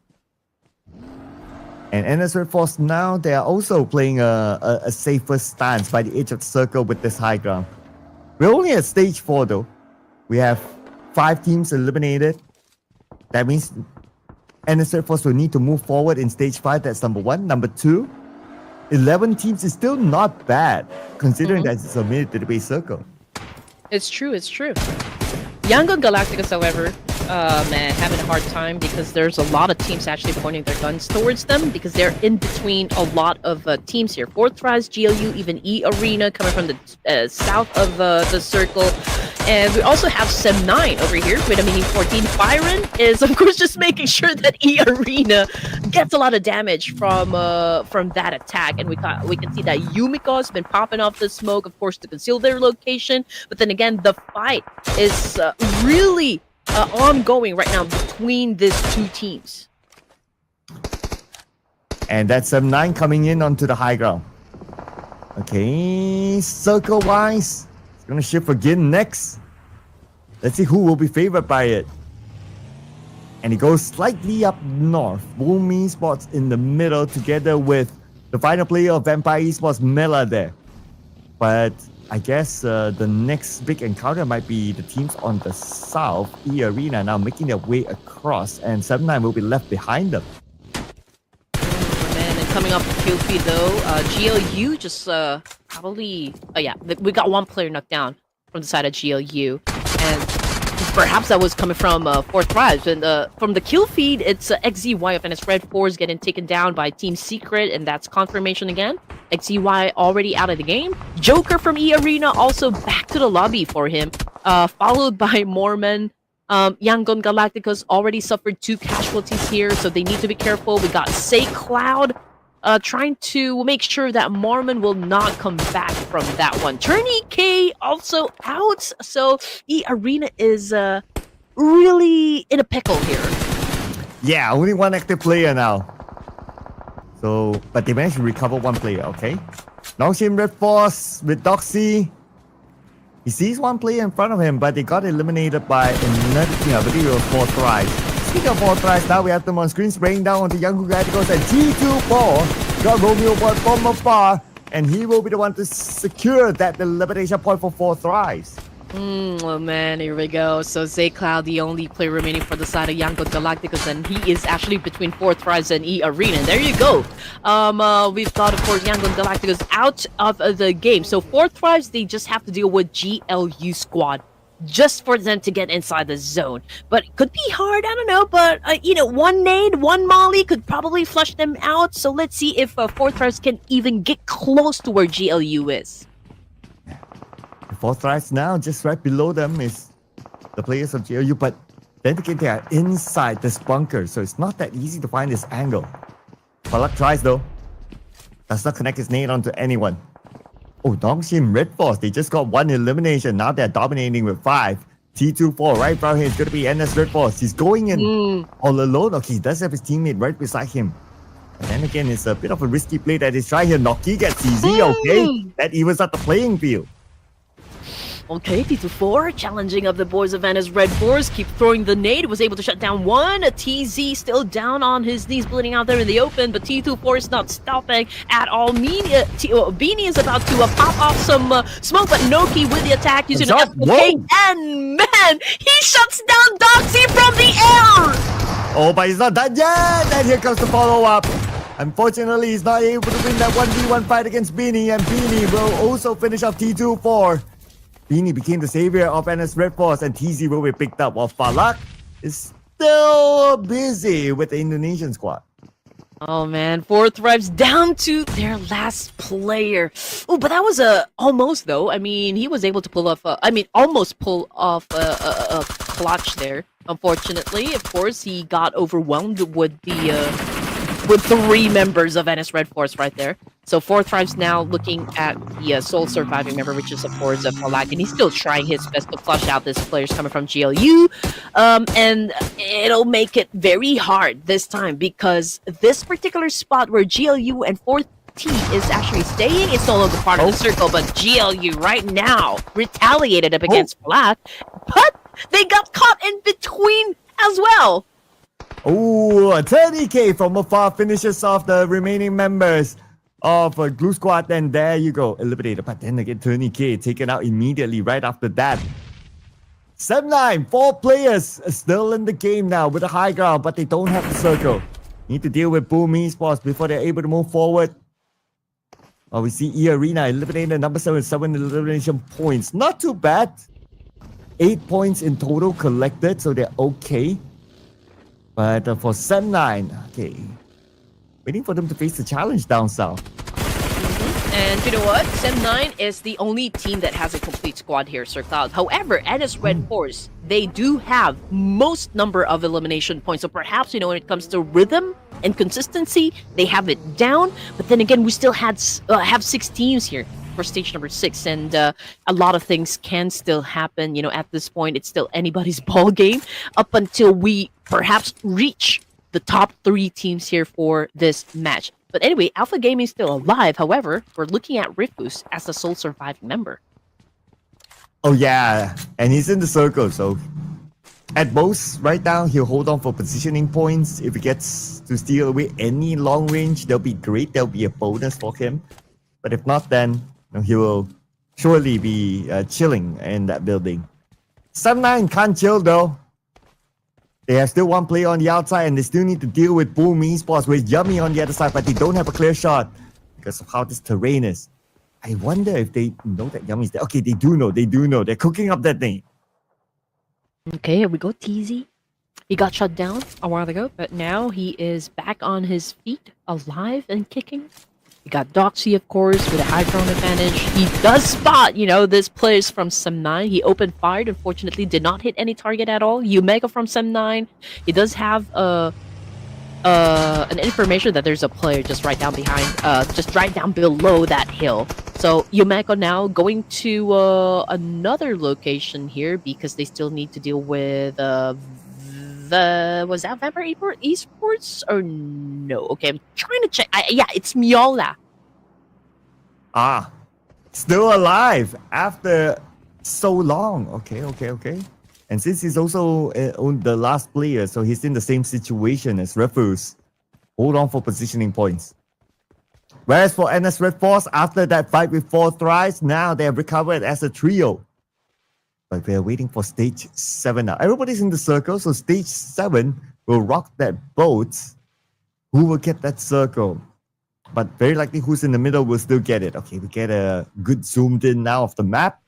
And NS Force now, they are also playing a safer stance by the edge of the circle with this high ground. We're only at stage 4 though. We have 5 teams eliminated. That means NS Force will need to move forward in stage 5. That's number 1. Number 2, 11 teams is still not bad, considering that it's a Meet to the Base circle. It's true, it's true. Yangon Galacticus, however, man, having a hard time because there's a lot of teams actually pointing their guns towards them because they're in between a lot of teams here. 4 Thrives, GLU, even E Arena coming from the south of the circle. And we also have Sem9 over here with a Mini 14. Byron is, of course, just making sure that E Arena gets a lot of damage from that attack. And we can see that Yumiko has been popping off the smoke, of course, to conceal their location. But then again, the fight is really ongoing right now between these 2 teams. And that's Sem9 coming in onto the high ground. Okay, circle-wise, it's gonna shift again next. Let's see who will be favored by it. And it goes slightly up north. Boom Esports in the middle together with the final player of Vampire Esports, Mela there. But I guess the next big encounter might be the teams on the south, E Arena, now making their way across, and 7-9 will be left behind them. Man, and coming off the kill feed though, GLU just probably... Oh yeah, we got 1 player knocked down from the side of GLU, and perhaps that was coming from 4 Thrives. And from the kill feed, it's XZY of NS Red 4 is getting taken down by Team Secret, and that's confirmation again. XZY already out of the game. Joker from E Arena also back to the lobby for him, followed by Mormon. Yangon Galacticus already suffered 2 casualties here, so they need to be careful. We got Say Cloud trying to make sure that Marmon will not come back from that one. Tourney K also out, so E Arena is really in a pickle here. Yeah, only one active player now. So, but they managed to recover one player, okay? Nongshim Red Force with Doxy. He sees one player in front of him, but they got eliminated by another team. I believe it was 4 tries. Speaking of 4 tries, now we have them on screen spraying down onto Young Radicals and G24 got Romeo Boy from afar, and he will be the one to secure that elimination point for 4 tries. Oh man, here we go. So Cloud, the only player remaining for the side of Yangon Galacticos, and he is actually between 4 tries and E Arena. And there you go. We've got, of course, Yangon Galacticos out of the game. So 4 tries, they just have to deal with GLU squad just for them to get inside the zone. But it could be hard, I don't know. But, one nade, one molly could probably flush them out. So let's see if 4 tries can even get close to where GLU is. The 4 tries now, just right below them is the players of GLU, but then again, they are inside this bunker, so it's not that easy to find this angle. Palak tries though. Does not connect his nade onto anyone. Oh, Dongshim Red Force, they just got 1 elimination. Now they're dominating with 5. T24 right from here is going to be NS Red Force. He's going in all alone. Okay, he does have his teammate right beside him. But then again, it's a bit of a risky play that he's trying here. Noki gets easy, okay? That evens out the playing field. Okay, T24 challenging of the boys of Venice Red Force, keep throwing the nade, was able to shut down one. TZ still down on his knees, bleeding out there in the open, but T24 is not stopping at all. Beanie is about to pop off some smoke, but Noki with the attack using an FK, and man, he shuts down Doxy from the air! Oh, but he's not done yet, and here comes the follow-up. Unfortunately, he's not able to win that 1v1 fight against Beanie, and Beanie will also finish off T24. Beanie became the savior of NS Red Force, and TZ will be picked up, while Falak is still busy with the Indonesian squad. Oh man, 4 thrives down to their last player. Oh, but that was almost though. I mean, he was able to pull off. Almost pull off a clutch there. Unfortunately, of course, he got overwhelmed with with 3 members of NS Red Force right there. So 4 thrives now looking at the sole surviving member, which is of course Polak, and he's still trying his best to flush out this players coming from GLU, and it'll make it very hard this time because this particular spot where GLU and 4T is actually staying, it's no longer part of the circle, but GLU right now retaliated up against Polak, but they got caught in between as well. Oh, a 30k from afar finishes off the remaining members of Glue Squad, and there you go, eliminated. But then again, 30k taken out immediately right after that. 7-9, 4 players still in the game now with a high ground, but they don't have the circle. Need to deal with Boom Esports before they're able to move forward. Oh, we see E Arena eliminated number 7 elimination points. Not too bad. 8 points in total collected, so they're okay. But for 7-9, okay. Waiting for them to face the challenge down south. And you know what? 7-9 is the only team that has a complete squad here, Sir Cloud. However, NS Red Force, they do have most number of elimination points. So perhaps, when it comes to rhythm and consistency, they have it down. But then again, we still have 6 teams here for stage number 6, and a lot of things can still happen. At this point, it's still anybody's ball game up until we perhaps reach the top 3 teams here for this match. But anyway, Alpha Gaming is still alive. However, we're looking at Rifus as the sole surviving member. Oh yeah, and he's in the circle, so at most, right now, he'll hold on for positioning points. If he gets to steal away any long range, that'll be great. That'll be a bonus for him. But if not, then he will surely be chilling in that building. 7-9 can't chill though. They have still 1 player on the outside, and they still need to deal with Boom Esports with Yummy on the other side, but they don't have a clear shot because of how this terrain is. I wonder if they know that Yummy's there. Okay, they do know. They're cooking up that thing. Okay, here we go. TZ. He got shut down a while ago, but now he is back on his feet, alive and kicking. We got Doxy, of course, with a high ground advantage. He does spot, this players from Sem9. He opened fire, unfortunately, did not hit any target at all. Umega from Sem9. He does have an information that there's a player just right down behind, just right down below that hill. So Yumeko now going to another location here because they still need to deal with was that Vampire Esports or no? Okay, I'm trying to check. Yeah, it's Miola. Ah, still alive after so long. Okay. And since he's also the last player, so he's in the same situation as Ruthless. Hold on for positioning points. Whereas for NS Red Force, after that fight with 4 tries, now they have recovered as a trio. But we're waiting for stage 7 now. Everybody's in the circle, so stage 7 will rock that boat. Who will get that circle? But very likely who's in the middle will still get it. Okay, we get a good zoomed in now of the map.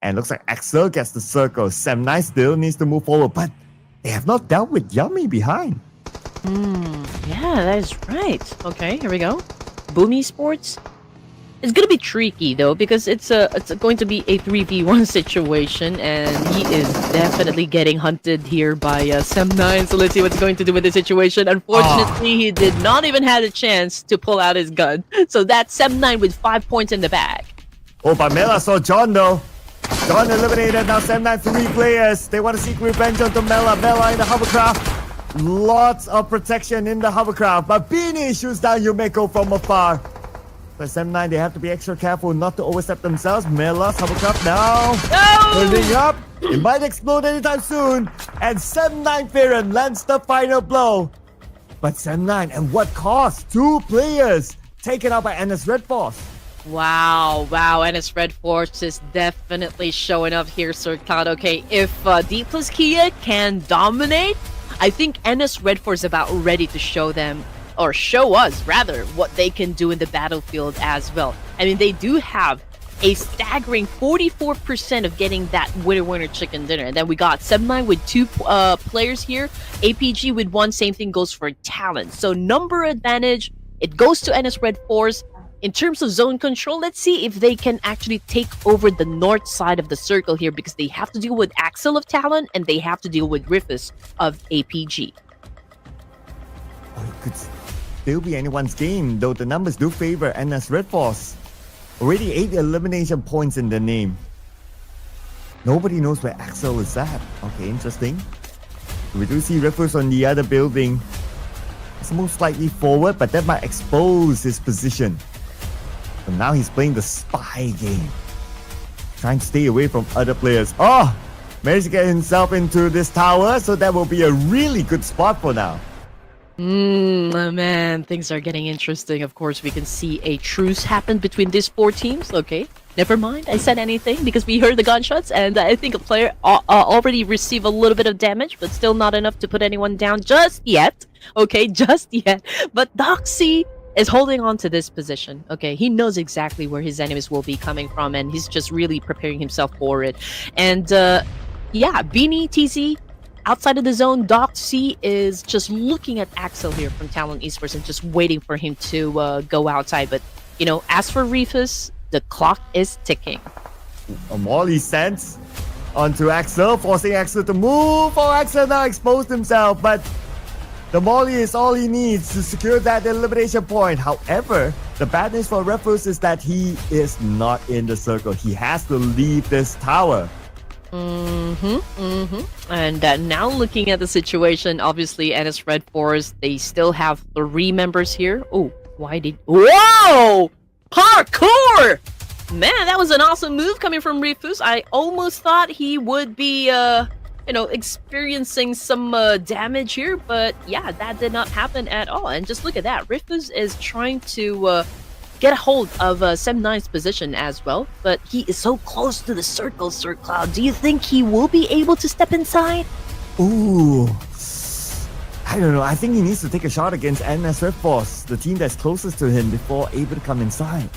And looks like Axel gets the circle. Sam9 still needs to move forward, but they have not dealt with Yummy behind. Yeah, that is right. Okay, here we go. Boom Esports. It's gonna be tricky though because it's going to be a 3v1 situation, and he is definitely getting hunted here by Sam9. So let's see what's going to do with the situation. Unfortunately, he did not even have a chance to pull out his gun. So that's Sam9 with 5 points in the bag. Oh, but Mela saw John though. John eliminated. Now Sam9 3 players. They want to seek revenge onto Mela. Mela in the hovercraft. Lots of protection in the hovercraft, but Beanie shoots down Yumeko from afar. For Sam9, they have to be extra careful not to overstep themselves. Mela's hovercraft now building up. It might explode anytime soon. And Sam9 Farron lands the final blow. But Sam9, and what cost? 2 players taken out by NS Red Force. Wow, NS Red Force is definitely showing up here, Sir Cloud. Okay, if D plus Kia can dominate, I think NS Red Force is about ready to show them, or show us rather, what they can do in the battlefield as well. I mean, they do have a staggering 44% of getting that winner chicken dinner. And then we got Sam9 with 2 players here, APG with 1, same thing goes for talent. So number advantage, it goes to NS Red Force. In terms of zone control, let's see if they can actually take over the north side of the circle here, because they have to deal with Axel of Talon and they have to deal with Ruthless of APG. Oh, it could still be anyone's game, though the numbers do favor NS Red Force. Already 8 elimination points in the name. Nobody knows where Axel is at. Okay, interesting. We do see Ruthless on the other building. It's most likely forward, but that might expose his position. So now he's playing the spy game, trying to stay away from other players. Oh, managed to get himself into this tower, so that will be a really good spot for now. Oh man, things are getting interesting. Of course, we can see a truce happen between these 4 teams. Okay, never mind, I said anything because we heard the gunshots, and I think a player already received a little bit of damage, but still not enough to put anyone down just yet. Okay, just yet. But Doxy is holding on to this position. Okay, he knows exactly where his enemies will be coming from, and he's just really preparing himself for it. And yeah, Beanie, TZ, outside of the zone, Doxy is just looking at Axel here from Talon Esports and just waiting for him to go outside. But, you know, as for Rufus, the clock is ticking. A Molly sends onto Axel, forcing Axel to move. Oh, Axel now exposed himself, but the Molly is all he needs to secure that elimination point. However, the bad news for Ruthless is that he is not in the circle. He has to leave this tower. And now looking at the situation, obviously NS Red Force, they still have 3 members here. Oh, why did... Whoa! Parkour! Man, that was an awesome move coming from Rufus. I almost thought he would be, you know, experiencing some damage here, but yeah, that did not happen at all. And just look at that. Rufus is trying to get a hold of Sam9's position as well, but he is so close to the circle, Sir Cloud. Do you think he will be able to step inside? Ooh, I don't know. I think he needs to take a shot against NS Red Force, the team that's closest to him, before able to come inside.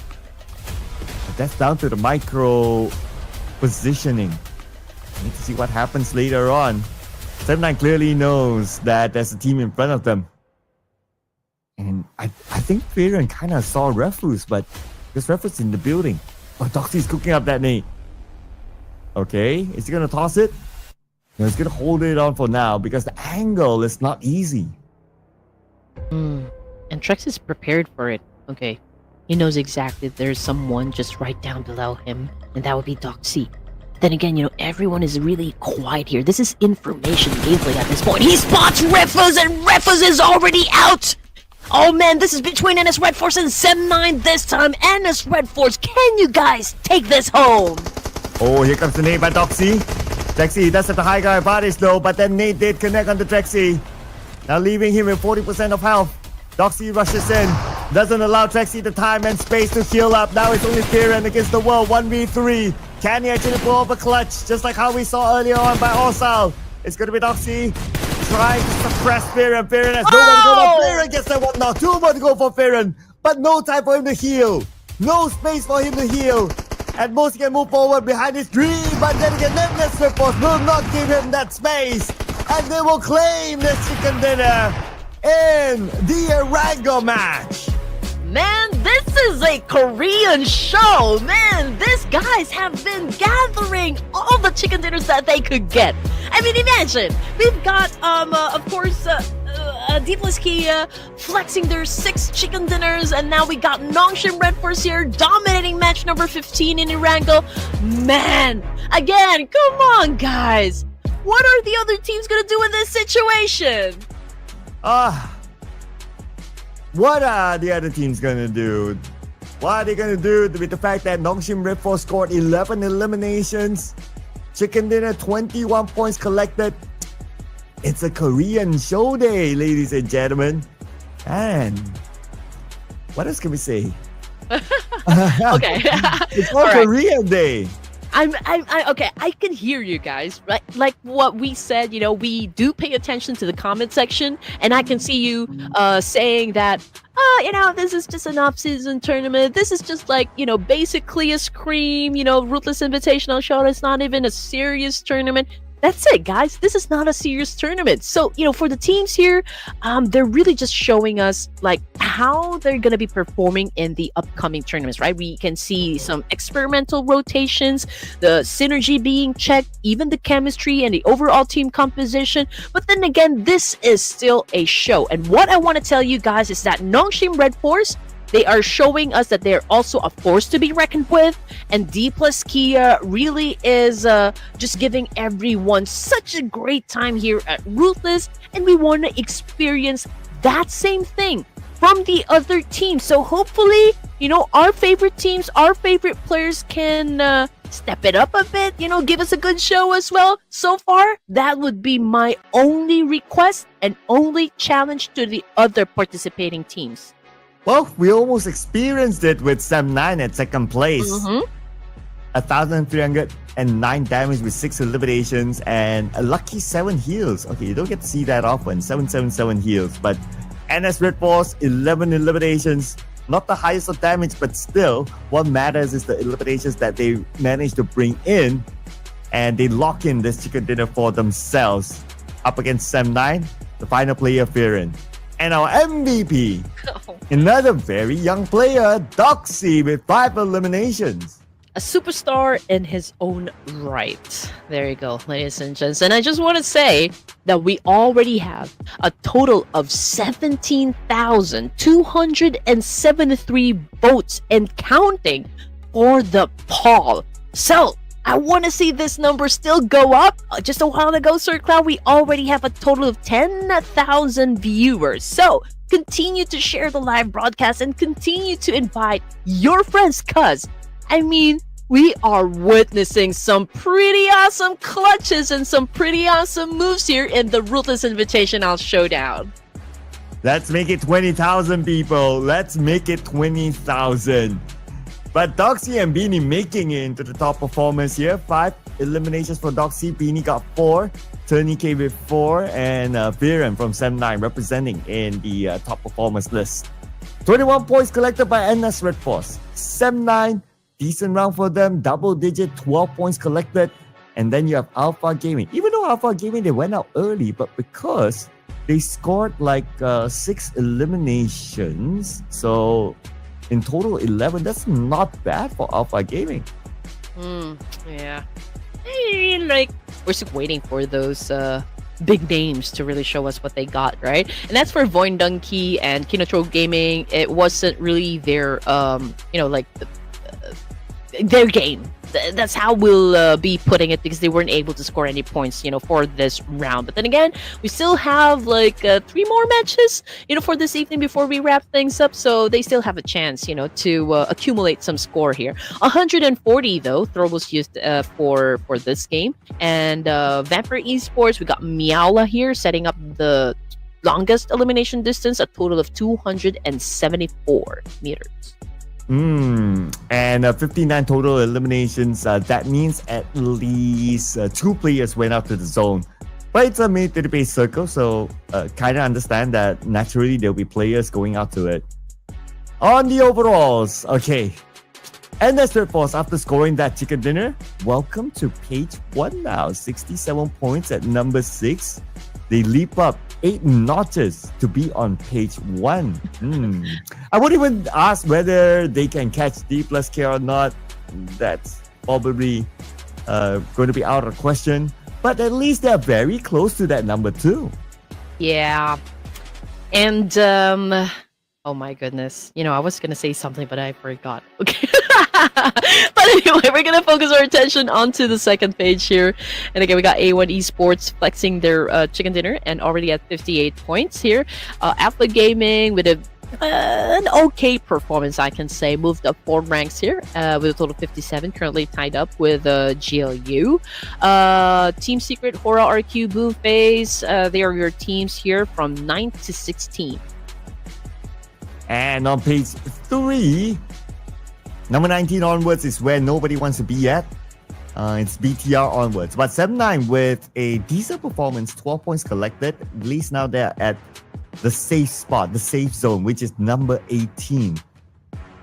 But that's down to the micro positioning. I need to see what happens later on. Sam9 clearly knows that there's a team in front of them. And I think Farron kind of saw Ruthless, but there's Ruthless in the building. Oh, Doxy's cooking up that nade. Okay, is he going to toss it? No, he's going to hold it on for now because the angle is not easy. And Trex is prepared for it. Okay. He knows exactly there's someone just right down below him, and that would be Doc C. Then again, everyone is really quiet here. This is information gameplay at this point. He spots Ruthless, and Ruthless is already out! Oh man, this is between NS Red Force and Sem9 this time. NS Red Force, can you guys take this home? Oh, here comes the nade by Doxy. Drexy does have the high guy advantage though, but then nade did connect on the Drexy. Now leaving him with 40% of health. Doxy rushes in, doesn't allow Drexy the time and space to heal up. Now it's only Firen against the world, 1v3. Can he actually pull off a clutch, just like how we saw earlier on by Orsal? It's gonna be Doxy trying to suppress Firen. Firen has no one to go for. Firen gets that one now. 2 more to go for Firen, but no time for him to heal. No space for him to heal. At most he can move forward behind his tree, but then again, Nemnes Ripples will not give him that space. And they will claim the chicken dinner in the Arango match. Man, this is a Korean show. Man, these guys have been gathering all the chicken dinners that they could get. I mean, imagine. We've got, of course, Deepless Kia flexing their 6 chicken dinners, and now we got Nongshim Red Force here dominating match number 15 in Irango. Man, again, come on, guys. What are the other teams gonna do in this situation? What are the other teams gonna do? What are they gonna do with the fact that Nongshim Red Force scored 11 eliminations? Chicken dinner, 21 points collected. It's a Korean show day, ladies and gentlemen. And what else can we say? Okay. It's all Korean day. Okay, I can hear you guys, right? Like what we said, we do pay attention to the comment section, and I can see you saying that, this is just an off-season tournament. This is just like, basically a scream, Ruthless Invitational show. It's not even a serious tournament. That's it, guys. This is not a serious tournament. So, for the teams here, they're really just showing us like how they're going to be performing in the upcoming tournaments, right? We can see some experimental rotations, the synergy being checked, even the chemistry and the overall team composition. But then again, this is still a show. And what I want to tell you guys is that Nongshim Red Force, they are showing us that they're also a force to be reckoned with, and D plus Kia really is just giving everyone such a great time here at Ruthless, and we want to experience that same thing from the other teams. So hopefully, our favorite teams, our favorite players can step it up a bit, give us a good show as well. So far, that would be my only request and only challenge to the other participating teams. Well, we almost experienced it with Sem9 at second place. 1,309 damage with 6 eliminations and a lucky 7 heals. Okay, you don't get to see that often. 777 heals. But NS Red Force, 11 eliminations. Not the highest of damage, but still, what matters is the eliminations that they managed to bring in. And they lock in this chicken dinner for themselves. Up against Sem9, the final player, Firen. And our MVP, another very young player, Doxy, with 5 eliminations. A superstar in his own right. There you go, ladies and gents. And I just want to say that we already have a total of 17,273 votes and counting for the poll. So, I want to see this number still go up. Just a while ago, Sir Cloud, we already have a total of 10,000 viewers. So continue to share the live broadcast and continue to invite your friends, cuz, we are witnessing some pretty awesome clutches and some pretty awesome moves here in the Ruthless Invitational Showdown. Let's make it 20,000 people. Let's make it 20,000. But Doxy and Beanie making it into the top performers here. 5 eliminations for Doxy. Beanie got 4. Turney came with 4. And Firen from Sem9 representing in the top performers list. 21 points collected by NS Red Force. Sem9, decent round for them. Double digit, 12 points collected. And then you have Alpha Gaming. Even though Alpha Gaming, they went out early. But because they scored like 6 eliminations. So in total, 11. That's not bad for Alpha Gaming. Yeah. I mean, we're still waiting for those big names to really show us what they got, right? And that's for Voin Donkey and Kinotro Gaming. It wasn't really their their game. That's how we'll be putting it, because they weren't able to score any points, for this round. But then again, we still have like 3 more matches, for this evening before we wrap things up. So they still have a chance, to accumulate some score here. 140 though, throw was used for this game. And Vampire Esports, we got Miaula here setting up the longest elimination distance, a total of 274 meters. And 59 total eliminations. That means at least 2 players went out to the zone. But it's a military-based circle, so kind of understand that naturally there'll be players going out to it. On the overalls, okay. And that's third force after scoring that chicken dinner. Welcome to page 1 now. 67 points at number 6. They leap up 8 notches to be on page 1. I won't even ask whether they can catch D plus K or not. That's probably going to be out of question. But at least they're very close to that number 2. Yeah. And, oh my goodness. I was going to say something, but I forgot. Okay. But anyway, we're going to focus our attention onto the second page here. And again, we got A1 Esports flexing their chicken dinner and already at 58 points here. Alpha Gaming with an okay performance, I can say. Moved up 4 ranks here with a total of 57. Currently tied up with GLU. Team Secret, Hora, RQ, Boomface. They are your teams here from 9 to 16. And on page 3... number 19 onwards is where nobody wants to be at. It's BTR onwards. But 7-9 with a decent performance, 12 points collected. At least now they're at the safe spot, the safe zone, which is number 18.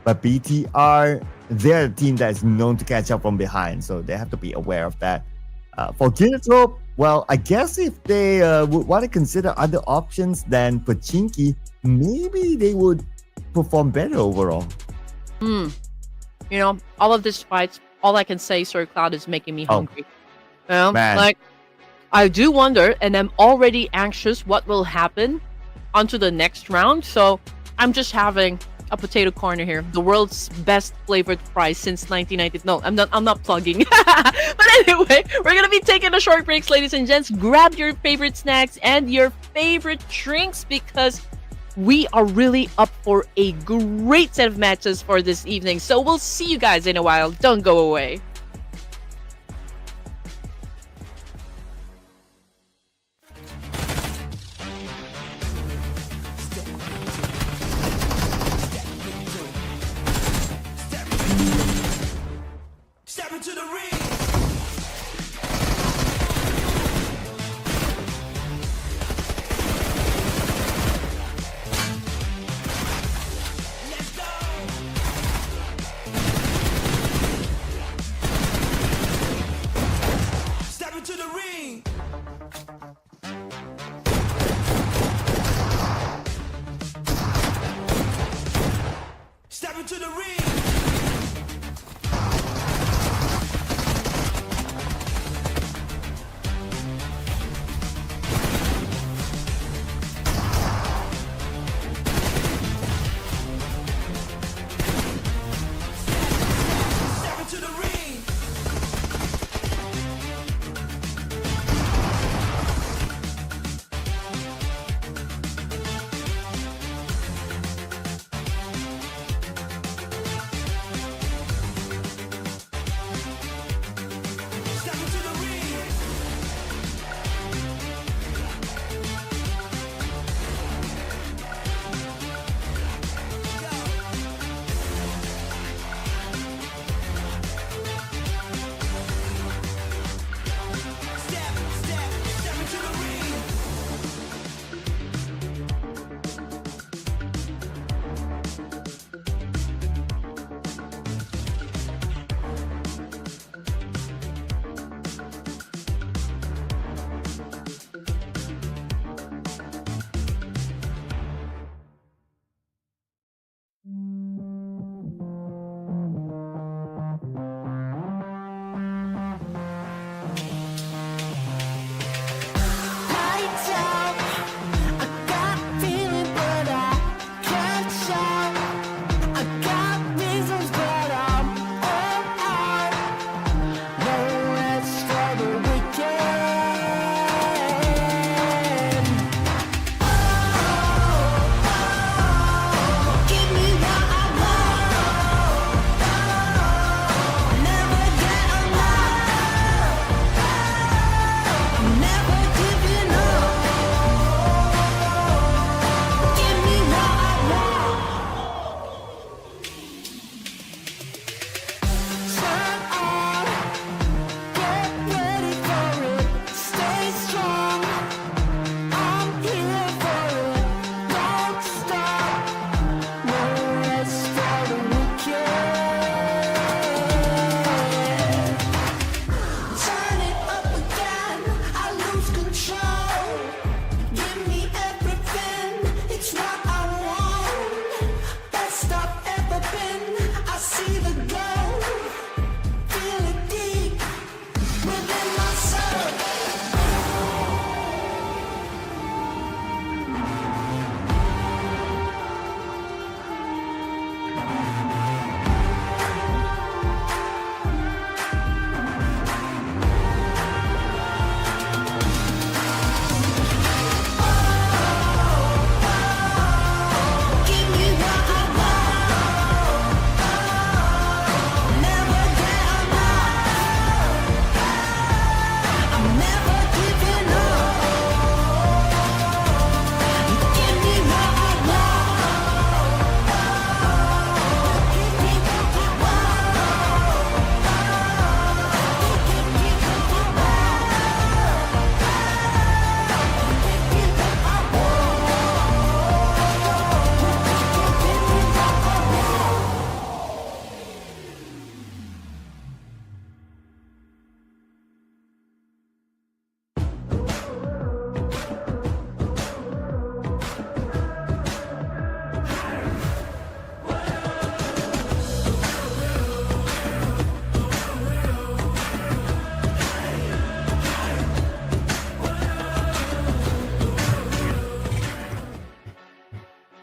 But BTR, they're a team that is known to catch up from behind, so they have to be aware of that. For Kinetro, well, I guess if they would want to consider other options than Pachinki, maybe they would perform better overall. All of these fights, all I can say, Sir Cloud, is making me hungry. Man. Like, I do wonder, and I'm already anxious what will happen onto the next round. So I'm just having a potato corner here, the world's best flavored fries since 1990. No, I'm not plugging. But anyway, we're gonna be taking a short break, ladies and gents. Grab your favorite snacks and your favorite drinks, because we are really up for a great set of matches for this evening. So we'll see you guys in a while. Don't go away. Step into the ring. Step into the ring.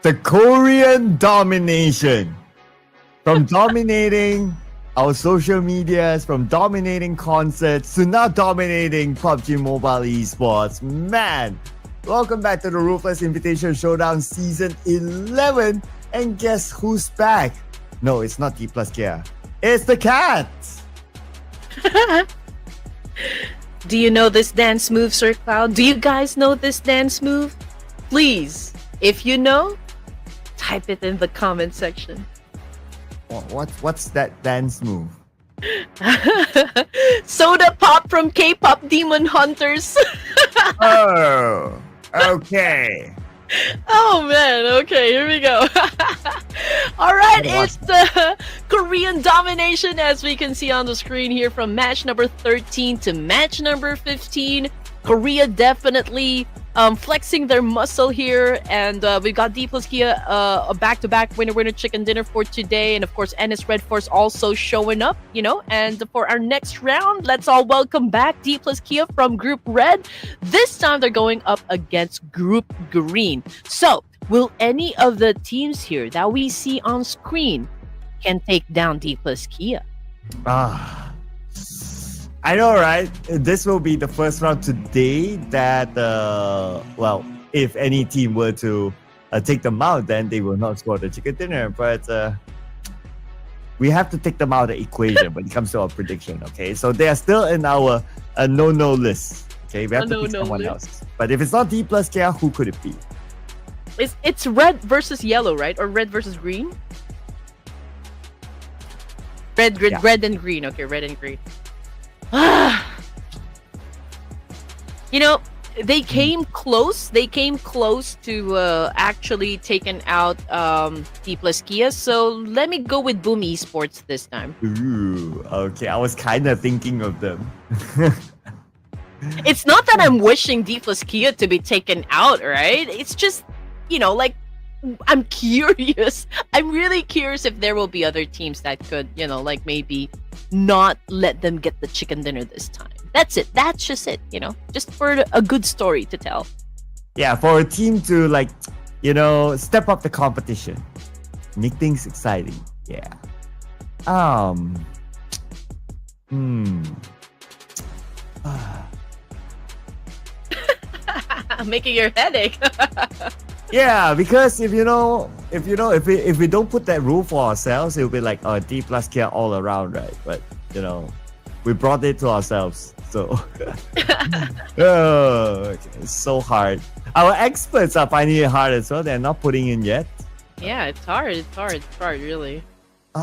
the Korean domination. From dominating our social medias, from dominating concerts to now dominating PUBG Mobile esports. Man, welcome back to the Ruthless Invitational Showdown Season 11. And guess who's back? No, it's not D plus Kia. It's the cat. Do you know this dance move, Sir Cloud? Do you guys know this dance move? Please, if you know, type it in the comment section. What's that dance move? Soda pop from K-pop Demon Hunters. Oh, okay. Oh man, okay, here we go. All right, it's the Korean domination as we can see on the screen here from match number 13 to match number 15. Korea definitely flexing their muscle here, and we've got D plus Kia a back-to-back winner chicken dinner for today, and of course NS Red Force also showing up, you know. And for our next round, let's all welcome back D plus Kia from Group Red. This time they're going up against Group Green. So will any of the teams here that we see on screen can take down D plus Kia? I know, right? This will be the first round today that, well, if any team were to take them out, then they will not score the chicken dinner. But we have to take them out of the equation when it comes to our prediction, okay? So they are still in our no-no list, okay? We have to pick someone else. But if it's not D plus Kia, who could it be? It's red versus yellow, right? Or red versus green? Red and green. Okay, red and green. You know, they came close. They came close to actually taking out D plus Kia. So let me go with Boom Esports this time. Ooh, okay. I was kind of thinking of them. It's not that I'm wishing D plus Kia to be taken out, right? It's just, you know, like, I'm curious. I'm really curious if there will be other teams that could, you know, like maybe not let them get the chicken dinner this time. That's it. That's just it, you know, just for a good story to tell. Yeah, for a team to, like, you know, step up the competition, make things exciting. Yeah. Making your headache. Yeah, because if we don't put that rule for ourselves, it'll be like D plus Kia all around, right? But you know, we brought it to ourselves, so oh, okay. It's so hard. Our experts are finding it hard as well. They're not putting in yet. Yeah, it's hard. It's hard, really. Who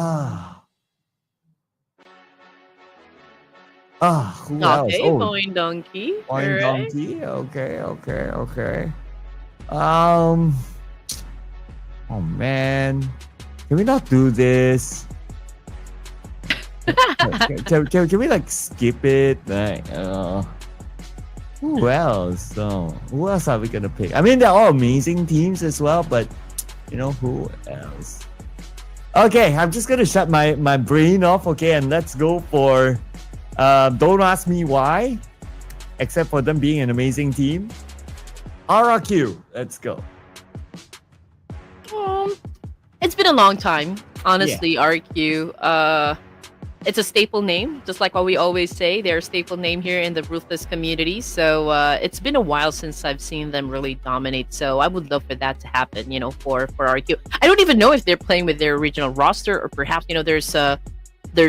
else? Okay, Boing Donkey. Boing Alright. Donkey. Okay. Oh man, can we not do this? can we like skip it? Like, who else? Who else are we gonna pick? I mean, they're all amazing teams as well, but you know, who else? Okay, I'm just gonna shut my brain off. Okay, and let's go for. Don't ask me why, except for them being an amazing team. RRQ, let's go. It's been a long time, honestly. Yeah. RQ. It's a staple name, just like what we always say. They're a staple name here in the Ruthless community. So it's been a while since I've seen them really dominate. So I would love for that to happen, you know, for RQ. I don't even know if they're playing with their original roster, or perhaps, you know, there's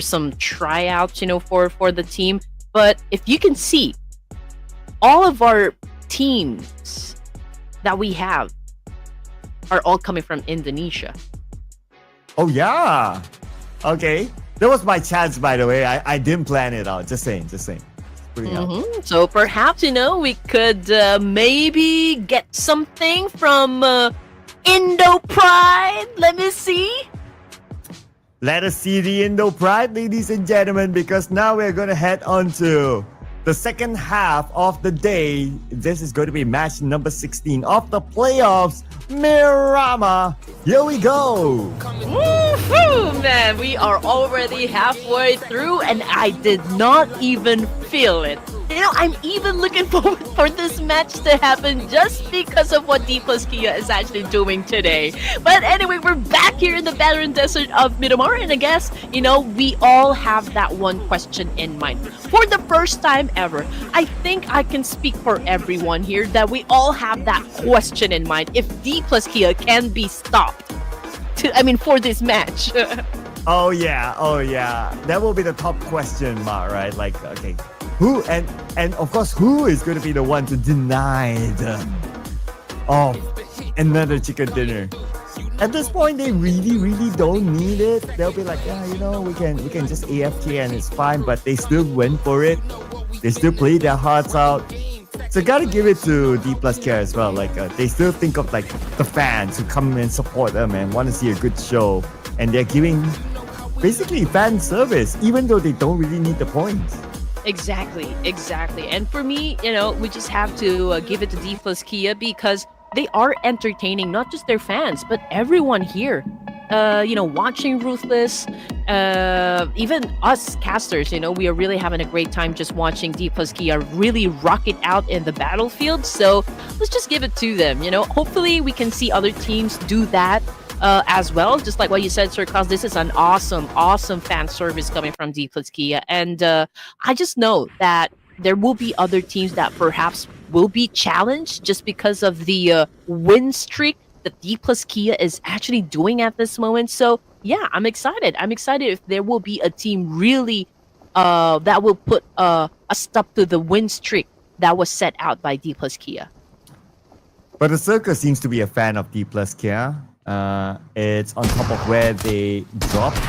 some tryouts, you know, for the team. But if you can see, all of our teams that we have are all coming from Indonesia. Oh yeah. Okay. That was my chance, by the way. I didn't plan it out. Just saying. So perhaps, you know, we could maybe get something from Indo Pride. Let me see. Let us see the Indo Pride, ladies and gentlemen, because now we're going to head on to the second half of the day. This is going to be match number 16 of the playoffs. Miramar, here we go. Woohoo, man, we are already halfway through and I did not even feel it. I'm even looking forward for this match to happen just because of what D plus Kia is actually doing today. But anyway, we're back here in the barren desert of Miramar, and I guess, we all have that one question in mind. For the first time ever, I think I can speak for everyone here that we all have that question in mind. If D plus Kia can be stopped, for this match. Oh yeah. That will be the top question mark, right? Like, okay, who and of course, who is going to be the one to deny them of another chicken dinner? At this point, they really don't need it. They'll be like, yeah, we can just AFK and it's fine. But they still went for it. They still play their hearts out. So gotta give it to D plus Care as well. Like they still think of like the fans who come and support them and want to see a good show, and they're giving basically fan service, even though they don't really need the points. Exactly. And for me, we just have to give it to D plus Kia because they are entertaining not just their fans, but everyone here. Watching Ruthless, even us casters, we are really having a great time just watching D plus Kia really rock it out in the battlefield. So let's just give it to them. Hopefully we can see other teams do that as well. Just like what you said, Sir Cos, this is an awesome fan service coming from D plus Kia. And I just know that there will be other teams that perhaps will be challenged just because of the win streak that D plus Kia is actually doing at this moment. So yeah, I'm excited. I'm excited if there will be a team really that will put a stop to the win streak that was set out by D plus Kia. But the Circus seems to be a fan of D plus Care. It's on top of where they dropped.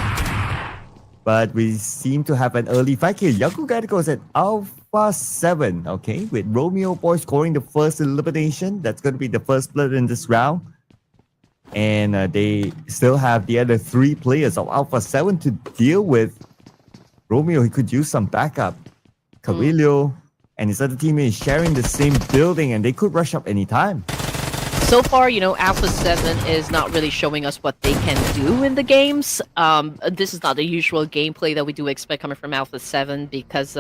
But we seem to have an early fight here. Yaku Gaticos at Alpha 7, okay? With Romeo Boy scoring the first elimination. That's going to be the first blood in this round. And they still have the other 3 players of Alpha 7 to deal with. Romeo, he could use some backup. Carillo and his other teammate is sharing the same building and they could rush up anytime. So far, Alpha 7 is not really showing us what they can do in the games. This is not the usual gameplay that we do expect coming from Alpha 7 because,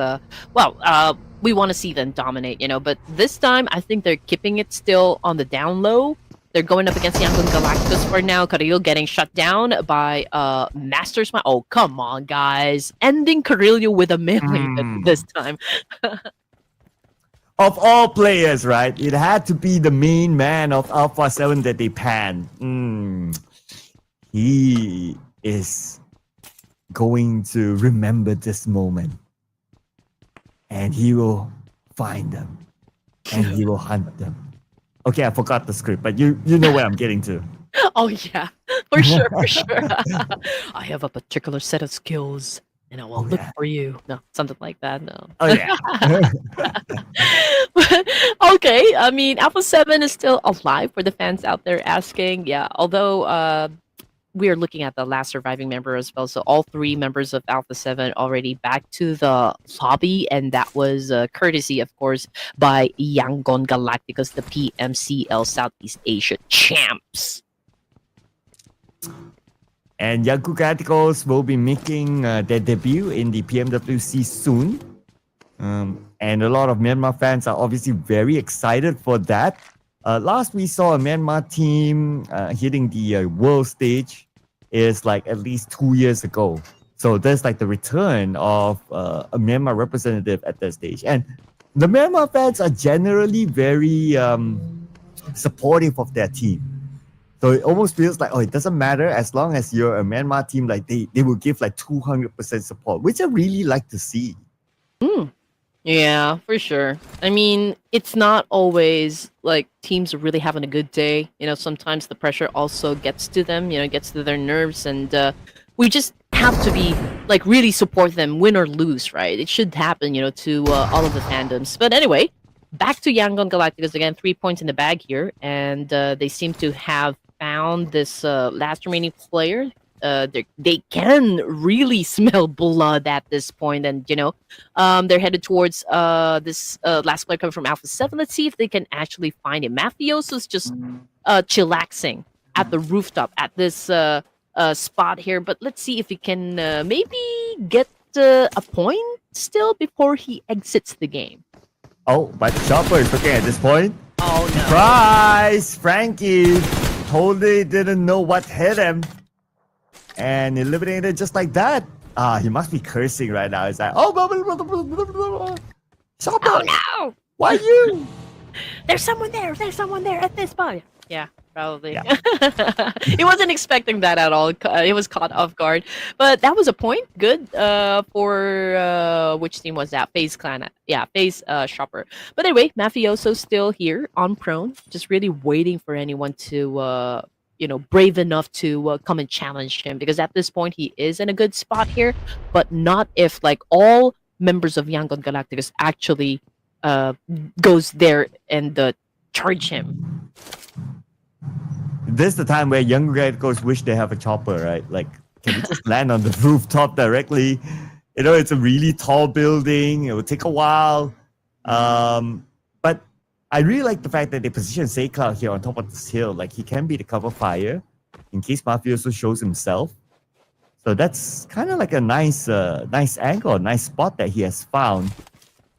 we want to see them dominate, But this time, I think they're keeping it still on the down low. They're going up against Yangon Galactus for now. Carrillo getting shut down by Master Smile. Oh, come on, guys. Ending Carrillo with a melee this time. Of all players, right? It had to be the main man of Alpha 7 that they panned. He is going to remember this moment. And he will find them. And he will hunt them. Okay, I forgot the script, but you know where I'm getting to. Oh, yeah. For sure. I have a particular set of skills. And I will look for you. No, something like that. No. Oh, yeah. Okay. Alpha 7 is still alive for the fans out there asking. Yeah, although we are looking at the last surviving member as well. So all 3 members of Alpha 7 already back to the lobby. And that was courtesy, of course, by Yangon Galacticus, the PMCL Southeast Asia champs. And Yaku Galacticos will be making their debut in the PMWC soon. And a lot of Myanmar fans are obviously very excited for that. Last we saw a Myanmar team hitting the world stage is like at least 2 years ago. So there's like the return of a Myanmar representative at that stage. And the Myanmar fans are generally very supportive of their team. So it almost feels like, it doesn't matter as long as you're a Myanmar team, like they will give like 200% support, which I really like to see. Yeah, for sure. It's not always like teams are really having a good day. Sometimes the pressure also gets to them, gets to their nerves. And we just have to be like really support them, win or lose, right? It should happen, to all of the fandoms. But anyway, back to Yangon Galacticus again, 3 points in the bag here. And they seem to have found this last remaining player. They can really smell blood at this point, and they're headed towards this last player coming from Alpha 7. Let's see if they can actually find him. Mafioso's just chillaxing at the rooftop at this spot here, but let's see if he can maybe get a point still before he exits the game. Oh, but Chopper is looking at this point. Oh no. Surprise! Frankie totally didn't know what hit him. And eliminated just like that. Ah, he must be cursing right now. He's like, oh, blah, blah, blah, blah, blah, blah, blah. Chopper, Oh no! why you? There's someone there. There's someone there at this spot. Yeah, probably. Yeah. He wasn't expecting that at all. He was caught off guard. But that was a point. Good. For which team was that? FaZe Clan. Yeah, FaZe Shopper. But anyway, Mafioso still here on prone, just really waiting for anyone to brave enough to come and challenge him, because at this point he is in a good spot here, but not if like all members of Yangon Galacticus actually goes there and charge him. This is the time where young radicals wish they have a chopper, right? Like, can we just land on the rooftop directly? You know, it's a really tall building. It will take a while. But I really like the fact that they position Saycloud here on top of this hill. Like, he can be the cover fire in case Mafioso shows himself. So that's kind of like a nice angle, nice spot that he has found,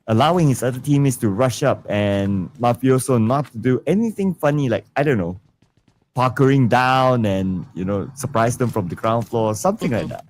allowing his other teammates to rush up and Mafioso not to do anything funny, like, I don't know, parkering down and, surprise them from the ground floor, something like that.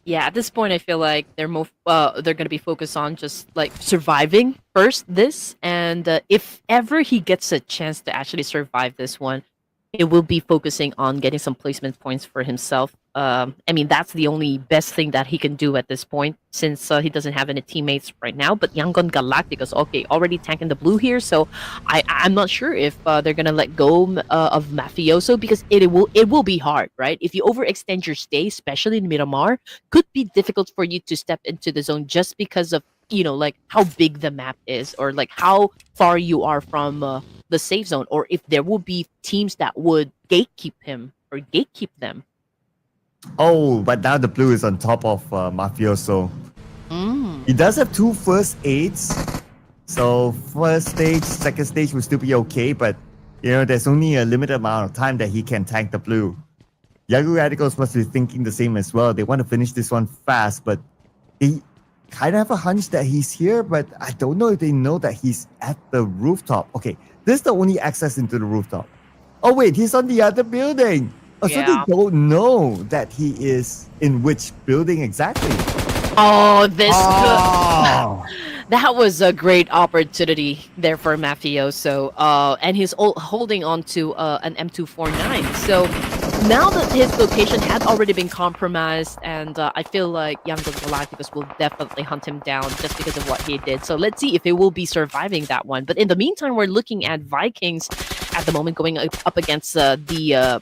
Yeah, at this point, I feel like they're going to be focused on just like surviving first this, and if ever he gets a chance to actually survive this one, it will be focusing on getting some placement points for himself. I mean, that's the only best thing that he can do at this point, since he doesn't have any teammates right now. But Yangon Galacticus, okay, already tanking the blue here, so I'm not sure if they're gonna let go of Mafioso, because it will be hard, right? If you overextend your stay, especially in Miramar, could be difficult for you to step into the zone just because of like how big the map is, or like how far you are from the safe zone, or if there will be teams that would gatekeep him or gatekeep them. Oh, but now the blue is on top of Mafioso. He does have 2 first aids. So first stage, second stage will still be okay, but there's only a limited amount of time that he can tank the blue. Yagu Radicals must be thinking the same as well. They want to finish this one fast, but they kind of have a hunch that he's here, but I don't know if they know that he's at the rooftop. Okay, this is the only access into the rooftop. Oh wait, he's on the other building. Oh, Yeah. so they don't know that he is in which building exactly. Oh, this Oh. that was a great opportunity there for Mafioso, and he's holding on to an M249. So now that his location had already been compromised, and I feel like Yangon Galacticus will definitely hunt him down just because of what he did. So let's see if he will be surviving that one. But in the meantime, we're looking at Vikings at the moment going up against the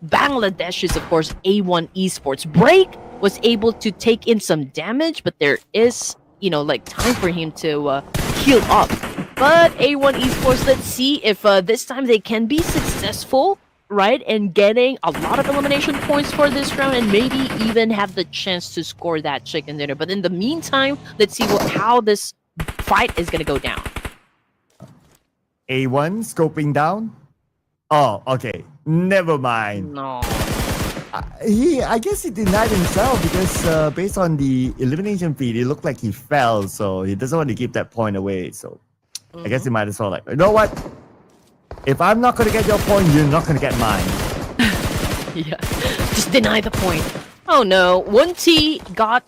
Bangladesh is, of course, A1 Esports. Break was able to take in some damage, but there is, time for him to heal up. But A1 Esports, let's see if this time they can be successful, right? And getting a lot of elimination points for this round, and maybe even have the chance to score that chicken dinner. But in the meantime, let's see how this fight is going to go down. A1 scoping down. Oh, okay. Never mind. No. I guess he denied himself because based on the elimination feed, it looked like he fell, so he doesn't want to give that point away. So I guess he might as well like, you know what? If I'm not gonna get your point, you're not gonna get mine. Yeah, just deny the point. Oh no, 1T got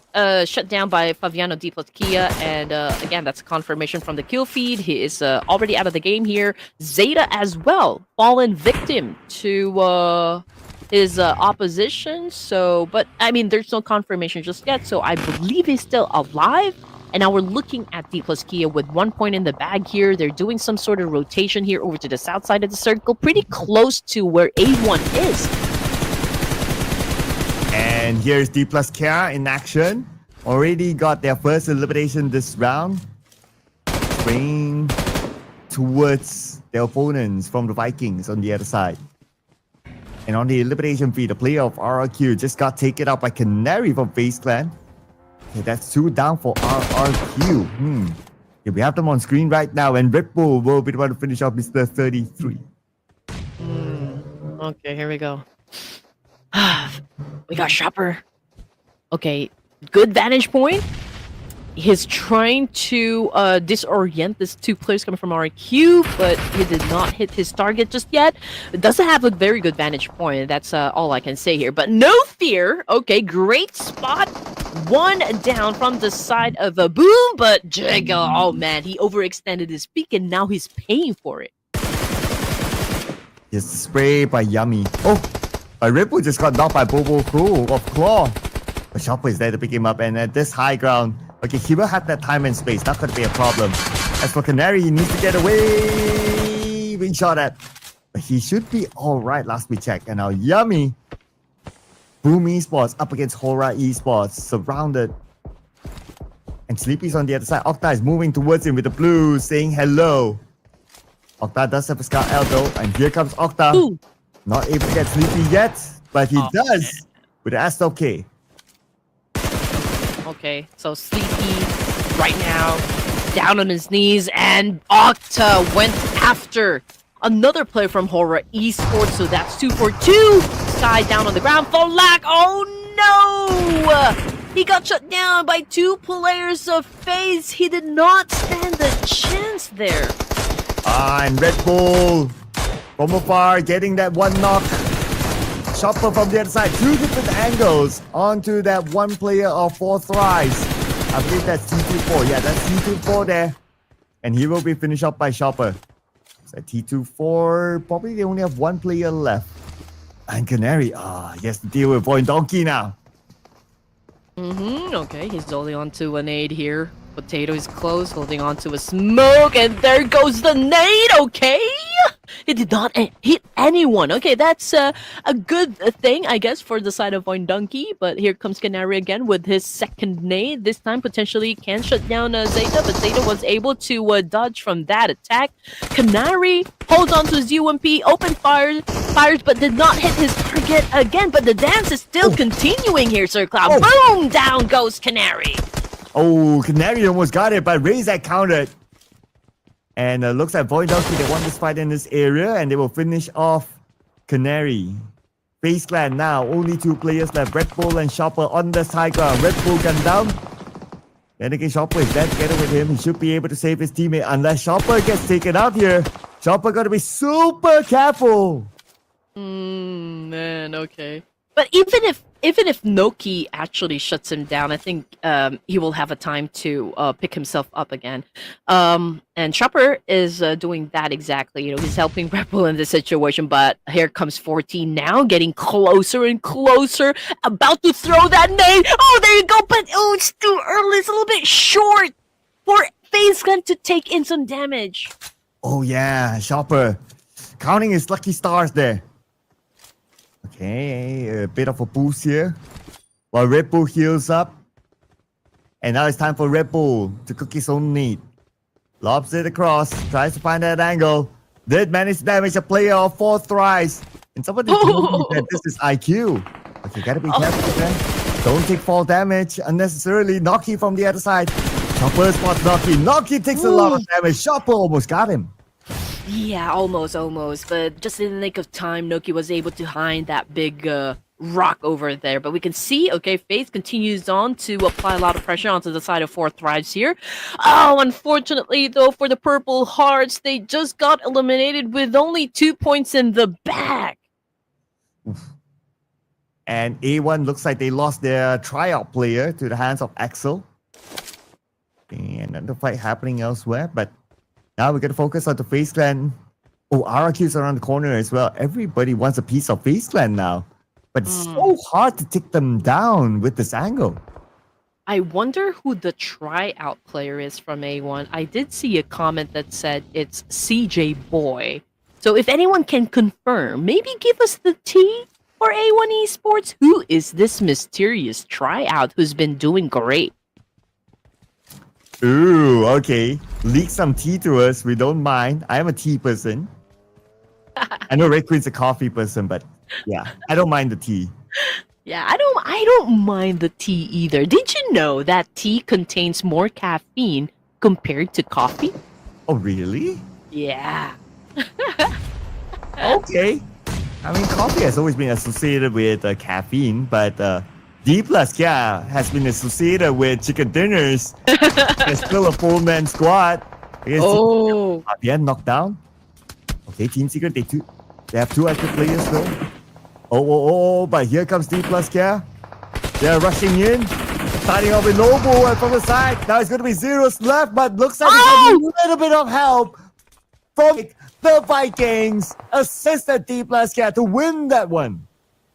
shut down by Fabiano Di Kia, and again, that's a confirmation from the kill feed. He is already out of the game here. Zeta as well, fallen victim to his opposition. So, but I mean, there's no confirmation just yet, so I believe he's still alive. And now we're looking at Di Kia with 1 point in the bag here. They're doing some sort of rotation here over to the south side of the circle, pretty close to where A1 is. And here's D plus Kia in action. Already got their first elimination this round. Swing towards their opponents from the Vikings on the other side. And on the elimination feed, the player of RRQ just got taken out by Canary from FaZe Clan. Okay, that's 2 down for RRQ. Yeah, we have them on screen right now, and Red Bull will be the one to finish off Mr. 33. Okay, here we go. We got Shopper. Okay, good vantage point. He's trying to disorient these two players coming from RQ, but he did not hit his target just yet. It doesn't have a very good vantage point. That's all I can say here. But no fear. Okay, great spot. One down from the side of a boom, but Jigga, oh man, he overextended his peak and now he's paying for it. Just spray by Yummy. Oh, a Ripple just got knocked by Bobo Crew of Claw. The Chopper is there to pick him up, and at this high ground, okay, he will have that time and space. Not going to be a problem. As for Canary, he needs to get away. Being shot at. But he should be alright last we checked. And now Yummy. Boom Esports up against Hora Esports. Surrounded. And Sleepy's on the other side. Octa is moving towards him with the blue, saying hello. Octa does have a Scout L though. And here comes Octa. Ooh. Not able to get Sleepy yet. But he does. Man. With the Astro K. Okay, so Sleepy right now down on his knees, and Octa went after another player from Horror Esports, so that's 2 for 2. Sky down on the ground for lack. Oh no! He got shut down by 2 players of FaZe. He did not stand a chance there. And Red Bull from afar getting that one knock. Chopper from the other side, 2 different angles onto that one player of 4 thrives. I believe that's T24. Yeah, that's T24 there. And he will be finished up by Chopper. So T24, probably they only have 1 player left. And Canary, he has to deal with Void Donkey now. Okay, he's holding on to a nade here. Potato is close, holding on to a smoke, and there goes the nade, okay? It did not hit anyone. Okay, that's a good thing, I guess, for the side of Void Donkey. But here comes Canary again with his second nade. This time, potentially can shut down Zeta, but Zeta was able to dodge from that attack. Canary holds on to his UMP, open fires, but did not hit his target again. But the dance is still continuing here, Sir Cloud. Boom! Down goes Canary. Oh, Canary almost got it, but Razak countered. And looks like Void Donkey, they won this fight in this area, and they will finish off Canary. FaZe Clan now, only 2 players left, Red Bull and Chopper on the high ground. Red Bull gun down. Then again, Chopper is there together with him. He should be able to save his teammate unless Chopper gets taken out here. Chopper got to be super careful. Man, okay. But even if Noki actually shuts him down, I think he will have a time to pick himself up again. And Chopper is doing that exactly. You know, he's helping Red Bull in this situation. But here comes 14 now, getting closer and closer, about to throw that nade. Oh, there you go. But oh, it's too early. It's a little bit short for FaZe Clan to take in some damage. Oh yeah, Chopper counting his lucky stars there. Okay, a bit of a boost here. While Red Bull heals up. And now it's time for Red Bull to cook his own meat. Lobs it across, tries to find that angle. Did manage to damage a player of 4 thrives. And somebody told me that this is IQ. Okay, gotta be careful there. Don't take fall damage unnecessarily. Noki from the other side. Chopper spots Noki. Noki takes a lot of damage. Chopper almost got him. Yeah, almost. But just in the nick of time, Noki was able to hide that big rock over there. But we can see, okay, FaZe continues on to apply a lot of pressure onto the side of 4 thrives here. Oh, unfortunately, though, for the Purple Hearts, they just got eliminated with only 2 points in the bag. And A1 looks like they lost their tryout player to the hands of Axel. And another fight happening elsewhere, but now we're going to focus on the FaZe Clan. Oh, RRQ's around the corner as well. Everybody wants a piece of FaZe Clan now. But it's so hard to take them down with this angle. I wonder who the tryout player is from A1. I did see a comment that said it's CJ Boy. So if anyone can confirm, maybe give us the T for A1 Esports. Who is this mysterious tryout who's been doing great? Ooh, okay. Leak some tea to us. We don't mind. I am a tea person. I know Red Queen's a coffee person, but yeah, I don't mind the tea. Yeah, I don't mind the tea either. Did you know that tea contains more caffeine compared to coffee? Oh, really? Yeah. Okay. I mean, coffee has always been associated with caffeine, but D plus, yeah, has been associated with chicken dinners. There's still a four-man squad. Against Oh. Fabian knocked down. Okay, Team Secret, they have two active players though. Oh, but here comes D plus Care. They're rushing in. Starting off with Nobu and from the side. Now it's going to be zeros left, but looks like a little bit of help from the Vikings. Assisted D plus Care to win that one.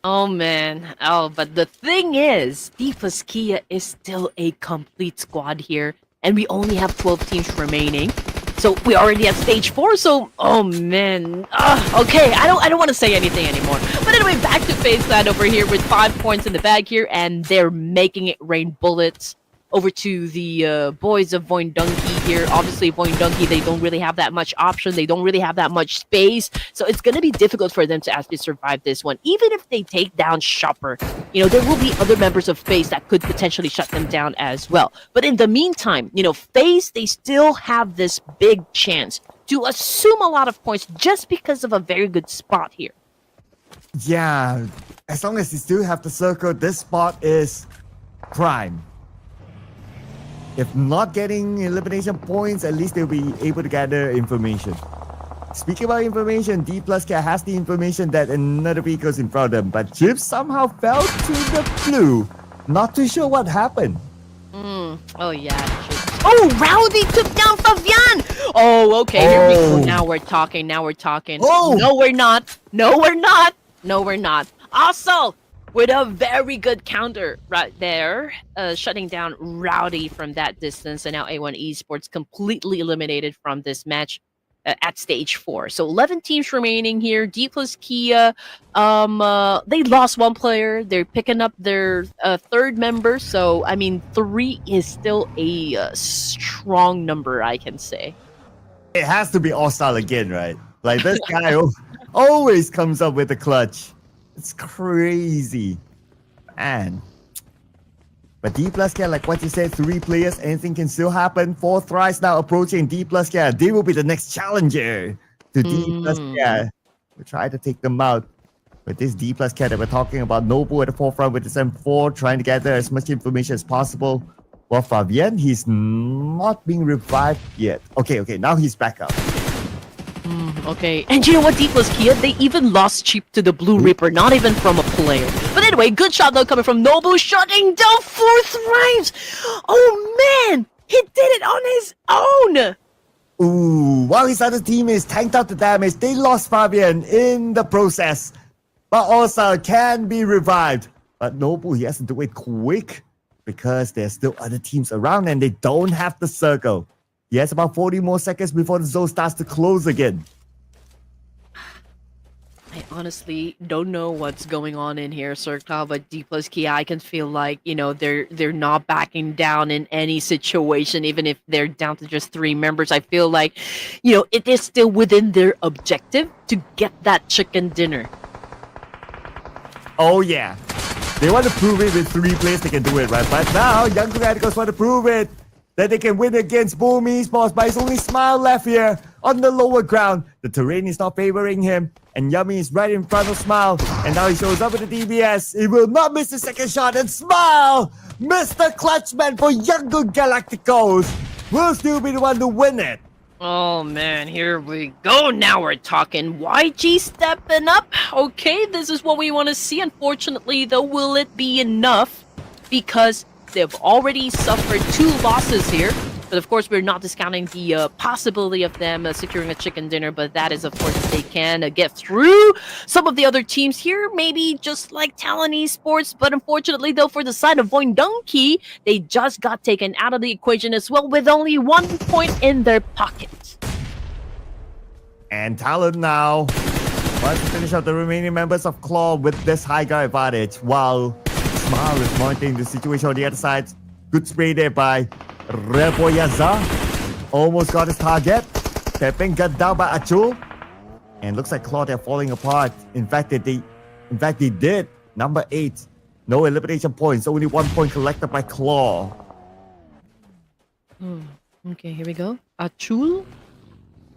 Oh man. Oh, but the thing is, D plus Kia is still a complete squad here, and we only have 12 teams remaining. So we already at stage 4. So oh man. Okay, I don't want to say anything anymore. But anyway, back to FaZe Clan over here with 5 points in the bag here, and they're making it rain bullets over to the boys of Voin Donkey here. Obviously, Voin Donkey, they don't really have that much option. They don't really have that much space. So it's going to be difficult for them to actually survive this one. Even if they take down Shopper, you know, there will be other members of FaZe that could potentially shut them down as well. But in the meantime, you know, FaZe, they still have this big chance to assume a lot of points just because of a very good spot here. Yeah, as long as you still have the circle, this spot is prime. If not getting elimination points, at least they'll be able to gather information. Speaking about information, D plus K has the information that another vehicle's in front of them, but Chip somehow fell to the blue. Not too sure what happened. Oh yeah. Oh, Rowdy took down Fabian. Oh, okay. Here we go. Now we're talking. Oh. No, we're not. No, we're not. Also, with a very good counter right there, shutting down Rowdy from that distance, and now A1 Esports completely eliminated from this match at stage 4. So 11 teams remaining here. D plus Kia, they lost one player. They're picking up their third member. So I mean, 3 is still a strong number, I can say. It has to be All-Star again, right? Like this guy always comes up with a clutch. It's crazy. Man. But D plus K, like what you said, 3 players, anything can still happen. 4 tries now approaching D plus K. They will be the next challenger to D plus K. We'll try to take them out. But this D plus K that we're talking about, Nobu at the forefront with his M4, trying to gather as much information as possible. Well, Fabian, he's not being revived yet. Okay, now he's back up. Okay, and you know what, D plus Kia, they even lost cheap to the Blue Reaper, not even from a player. But anyway, good shot though coming from Nobu, shutting down 4 thrives. Oh man, he did it on his own. Ooh, while his other teammates tanked out the damage, they lost Fabian in the process. But also can be revived. But Nobu, he has to do it quick because there's still other teams around and they don't have the circle. He has about 40 more seconds before the zone starts to close again. I honestly don't know what's going on in here, Circle, but D plus Kia, I can feel like, you know, they're not backing down in any situation, even if they're down to just 3 members. I feel like, you know, it is still within their objective to get that chicken dinner. Oh yeah, they want to prove it with 3 players they can do it, right? But now, Young Radicals want to prove it that they can win against Boom Esports, but it's only Smile left here on the lower ground. The terrain is not favoring him, and Yummy is right in front of Smile, and now he shows up with the DBS. He will not miss the second shot, and Smile, Mr. Clutchman for Younger Galacticos, will still be the one to win it. Oh man, here we go. Now we're talking. YG stepping up. Okay, this is what we want to see. Unfortunately, though, will it be enough? Because they've already suffered 2 losses here. But of course, we're not discounting the possibility of them securing a chicken dinner. But that is, of course, if they can get through some of the other teams here. Maybe just like Talon Esports. But unfortunately, though, for the side of Voin Donkey, they just got taken out of the equation as well with only 1 point in their pocket. And Talon now wants to finish out the remaining members of Claw with this high guard advantage, while Smile is monitoring the situation on the other side. Good spray there by Reboyaza. Almost got his target. Pepin got down by Achul. And looks like Claw, they're falling apart. In fact, they did. Number 8. No elimination points. Only 1 point collected by Claw. Okay, here we go. Achul?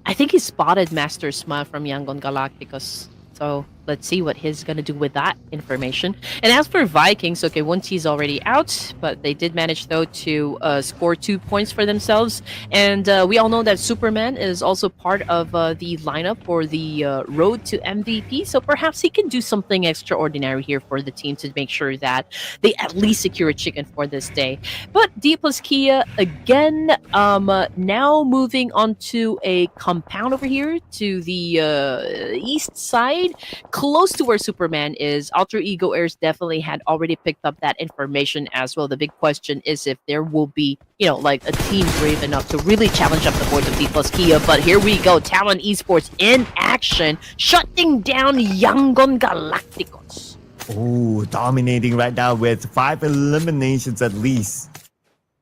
I think he spotted Master Smile from Yangon Galacticos. So Let's see what he's going to do with that information. And as for Vikings, okay, one T's already out, but they did manage, though, to score 2 points for themselves. And we all know that Superman is also part of the lineup for the road to MVP, so perhaps he can do something extraordinary here for the team to make sure that they at least secure a chicken for this day. But D plus Kia, again, now moving on to a compound over here to the east side, close to where Superman is. Alter Ego Airs definitely had already picked up that information as well. The big question is if there will be, like a team brave enough to really challenge up the boards of D plus Kia. But here we go. Talon Esports in action, shutting down Yangon Galacticos. Oh, dominating right now with 5 eliminations at least.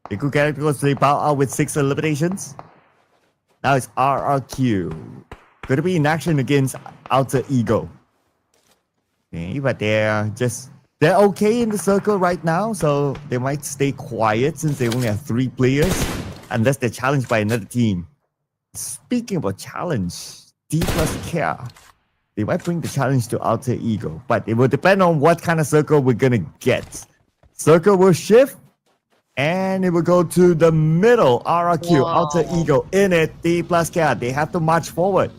Yangon Galacticos, they bow out with 6 eliminations. Now it's RRQ. Going to be in action against Alter Ego. Okay, but they're okay in the circle right now, so they might stay quiet since they only have 3 players, unless they're challenged by another team. Speaking about challenge, D plus Care, they might bring the challenge to Alter Ego, but it will depend on what kind of circle we're gonna get. Circle will shift, and it will go to the middle. RRQ, Wow. Alter Ego in it, D plus Care. They have to march forward.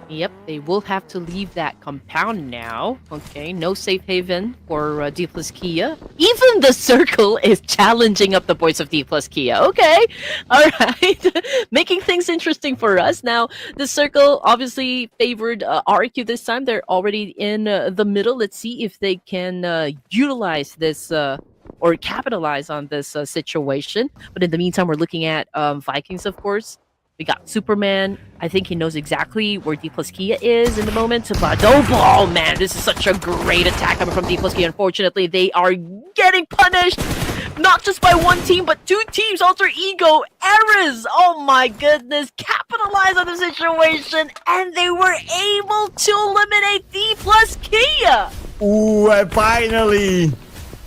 Yep, they will have to leave that compound now. Okay, no safe haven for D plus Kia. Even the circle is challenging up the boys of D plus Kia. Okay, all right. Making things interesting for us. Now, the circle obviously favored RQ this time. They're already in the middle. Let's see if they can utilize this or capitalize on this situation. But in the meantime, we're looking at Vikings, of course. We got Superman. I think he knows exactly where D plus Kia is in the moment. But oh man, this is such a great attack coming from D plus Kia. Unfortunately, they are getting punished. Not just by one team, but 2 teams. Alter Ego, Errors. Oh my goodness. Capitalize on the situation. And they were able to eliminate D plus Kia. Ooh, and finally,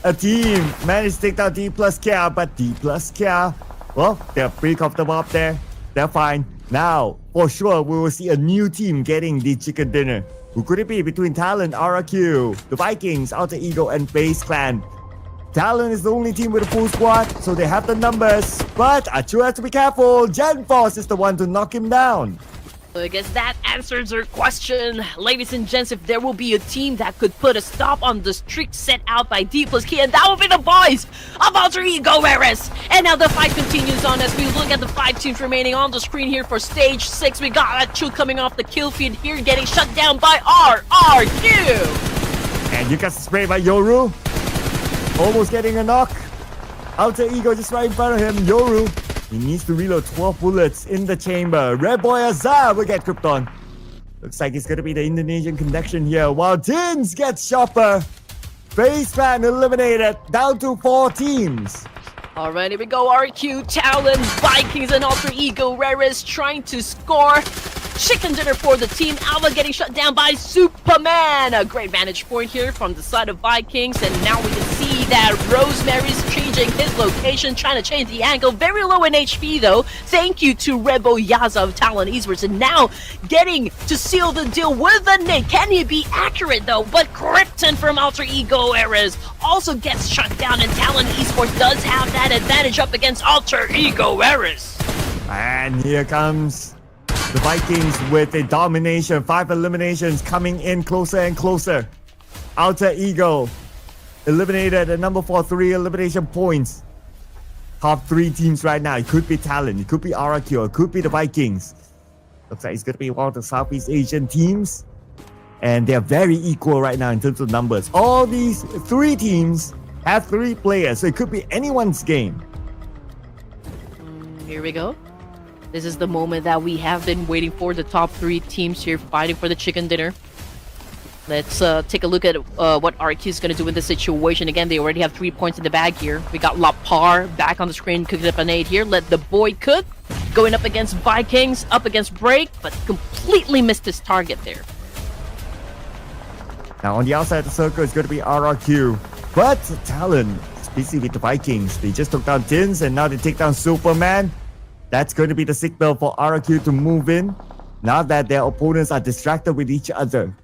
a team managed to take down D plus Kia, but D plus Kia, well, they're pretty comfortable up there. They're fine. Now, for sure, we will see a new team getting the chicken dinner. Who could it be between Talon, RRQ, the Vikings, Alter Ego, and Base Clan? Talon is the only team with a full squad, so they have the numbers. But Achu has to be careful. Gen Force is the one to knock him down. So I guess that answers your question. Ladies and gents, if there will be a team that could put a stop on the streak set out by D plus Kia, and that will be the boys of Alter Ego Eris. And now the fight continues on as we look at the 5 teams remaining on the screen here for stage 6. We got Achu coming off the kill feed here, getting shut down by RRQ. And you got sprayed by Yoru. Almost getting a knock. Alter Ego just right in front of him. Yoru. He needs to reload 12 bullets in the chamber. Red Boy Azar will get Krypton. Looks like it's going to be the Indonesian connection here. While Tins gets Chopper. Face Clan eliminated. Down to 4 teams. Alright, here we go. RQ, Talon, Vikings, and Alter Ego Rares trying to score. Chicken dinner for the team. Alva getting shut down by Superman. A great vantage point here from the side of Vikings. And now we can see that Rosemary's changing his location, trying to change the angle. Very low in HP though. Thank you to Rebo Yaza of Talon Esports. And now getting to seal the deal with a nade. Can he be accurate though? But Krypton from Alter Ego Eras also gets shut down. And Talon Esports does have that advantage up against Alter Ego Eras. And here comes the Vikings with a domination. 5 eliminations coming in closer and closer. Alter Ego eliminated at number 4, 3 elimination points. Top 3 teams right now. It could be Talon, it could be RRQ, it could be the Vikings. Looks like it's going to be one of the Southeast Asian teams. And they're very equal right now in terms of numbers. All these 3 teams have 3 players, so it could be anyone's game. Here we go. This is the moment that we have been waiting for. The top 3 teams here fighting for the chicken dinner. Let's take a look at what RQ is going to do in this situation. Again, they already have 3 points in the bag here. We got La Par back on the screen, cooking up a nade here. Let the boy cook. Going up against Vikings, up against Break, but completely missed his target there. Now on the outside of the circle is going to be RRQ. But Talon is busy with the Vikings. They just took down Tins and now they take down Superman. That's going to be the signal for RRQ to move in now that their opponents are distracted with each other.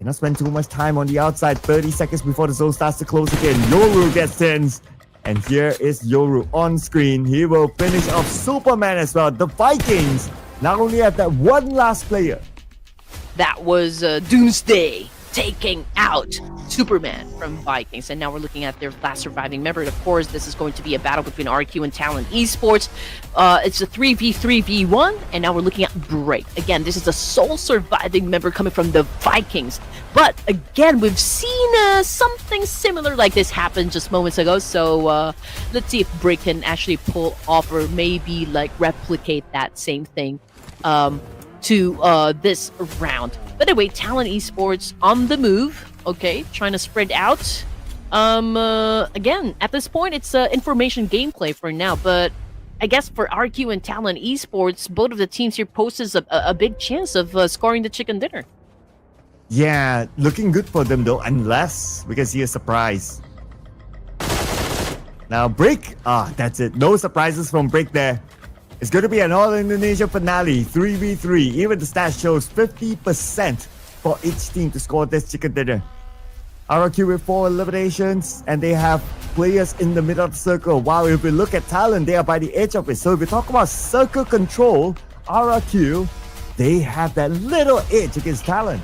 Cannot spend too much time on the outside. 30 seconds before the zone starts to close again. Yoru gets tense. And here is Yoru on screen. He will finish off Superman as well. The Vikings not only have that one last player. That was Doomsday taking out Superman from Vikings. And now we're looking at their last surviving member. And of course, this is going to be a battle between RQ and Talon Esports. It's a 3v3v1. And now we're looking at Break. Again, this is a sole surviving member coming from the Vikings. But again, we've seen something similar like this happen just moments ago. So let's see if Break can actually pull off or maybe like replicate that same thing to this round. But anyway, Talon Esports on the move. Okay, trying to spread out. Again, at this point, it's information gameplay for now. But I guess for RQ and Talon Esports, both of the teams here poses a big chance of scoring the chicken dinner. Yeah, looking good for them though, unless we can see a surprise. Now Break, that's it. No surprises from Break there. It's going to be an all-Indonesia finale, 3v3. Even the stat shows 50% for each team to score this chicken dinner. RRQ with 4 eliminations, and they have players in the middle of the circle. While if we look at Talon, they are by the edge of it. So if we talk about circle control, RRQ, they have that little edge against Talon.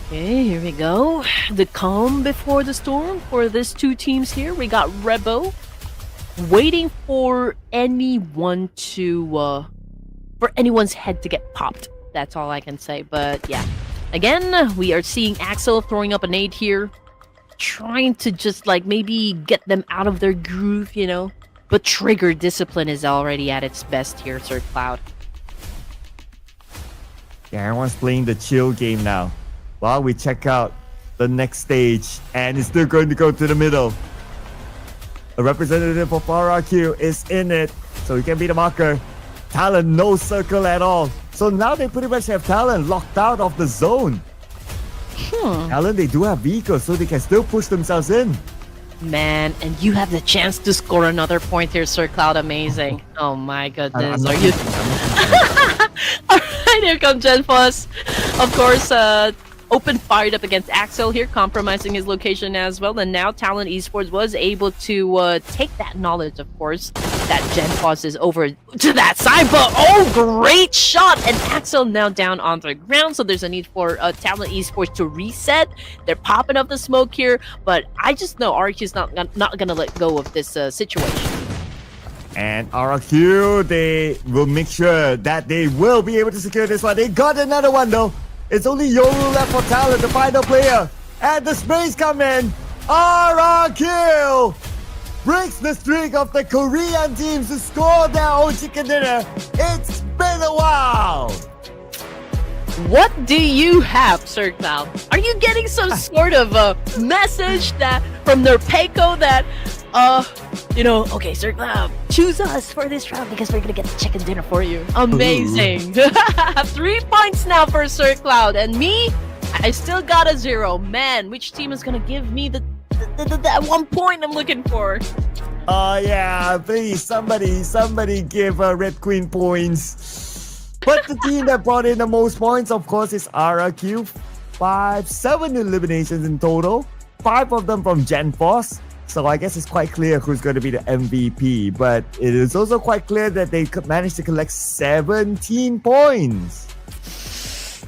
Okay, here we go. The calm before the storm for these two teams here. We got Rebo waiting for anyone to for anyone's head to get popped. That's all I can say. But yeah, again, we are seeing Axel throwing up a nade here, trying to just like maybe get them out of their groove, you know. But trigger discipline is already at its best here, Sir Cloud. Yeah, everyone's playing the chill game now. While we check out the next stage, and it's still going to go to the middle. A representative of RRQ is in it, so he can be the marker. Talon, no circle at all. So now they pretty much have Talon locked out of the zone. Talon, they do have vehicles, so they can still push themselves in. Man, and you have the chance to score another point here, Sir Cloud. Amazing. Oh my goodness. Are you... Alright, here comes Genfos. Of course, open fired up against Axel here, compromising his location as well. And now Talon Esports was able to take that knowledge, of course, that Genfos is over to that side. But oh, great shot! And Axel now down on the ground. So there's a need for Talon Esports to reset. They're popping up the smoke here. But I just know RQ's not going to let go of this situation. And RRQ, they will make sure that they will be able to secure this one. They got another one though. It's only Yoru left for Talon, the final player. And the sprays come in. RRQ breaks the streak of the Korean teams to score their own chicken dinner. It's been a while. What do you have, Sir Cloud? Are you getting some sort of a message that from their Peiko that, okay, Sir Cloud, choose us for this round because we're gonna get the chicken dinner for you. Amazing. 3 points now for Sir Cloud, and me, I still got a 0. Man, which team is gonna give me that 1 point I'm looking for? Oh yeah, please, somebody give Red Queen points. But the team that brought in the most points, of course, is RRQ. 7 eliminations in total. 5 of them from Genfos. So I guess it's quite clear who's going to be the MVP. But it is also quite clear that they could manage to collect 17 points.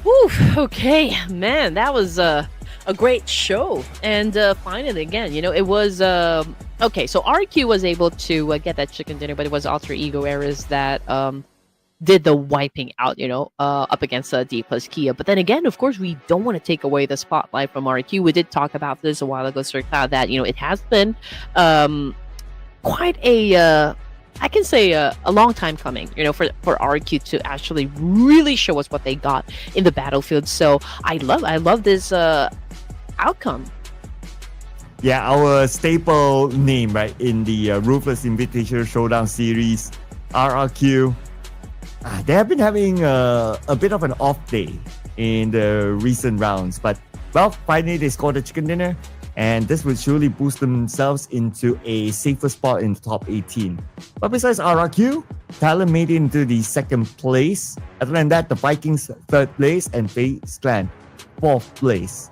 Whew, okay, man, that was a great show. And finally, again, it was... okay, so RQ was able to get that chicken dinner, but it was Alter Ego Errors that... did the wiping out, up against D plus Kia. But then again, of course, we don't want to take away the spotlight from RQ. We did talk about this a while ago, Sir Cloud, that, it has been quite I can say a long time coming, for RQ to actually really show us what they got in the battlefield. So I love this outcome. Yeah, our staple name, right, in the Ruthless Invitational Showdown series, RRQ. They have been having a bit of an off day in the recent rounds, but well, finally they scored a chicken dinner, and this will surely boost themselves into a safer spot in the top 18. But besides RRQ, Talon made it into the 2nd place. Other than that, the Vikings 3rd place and FaZe Clan 4th place.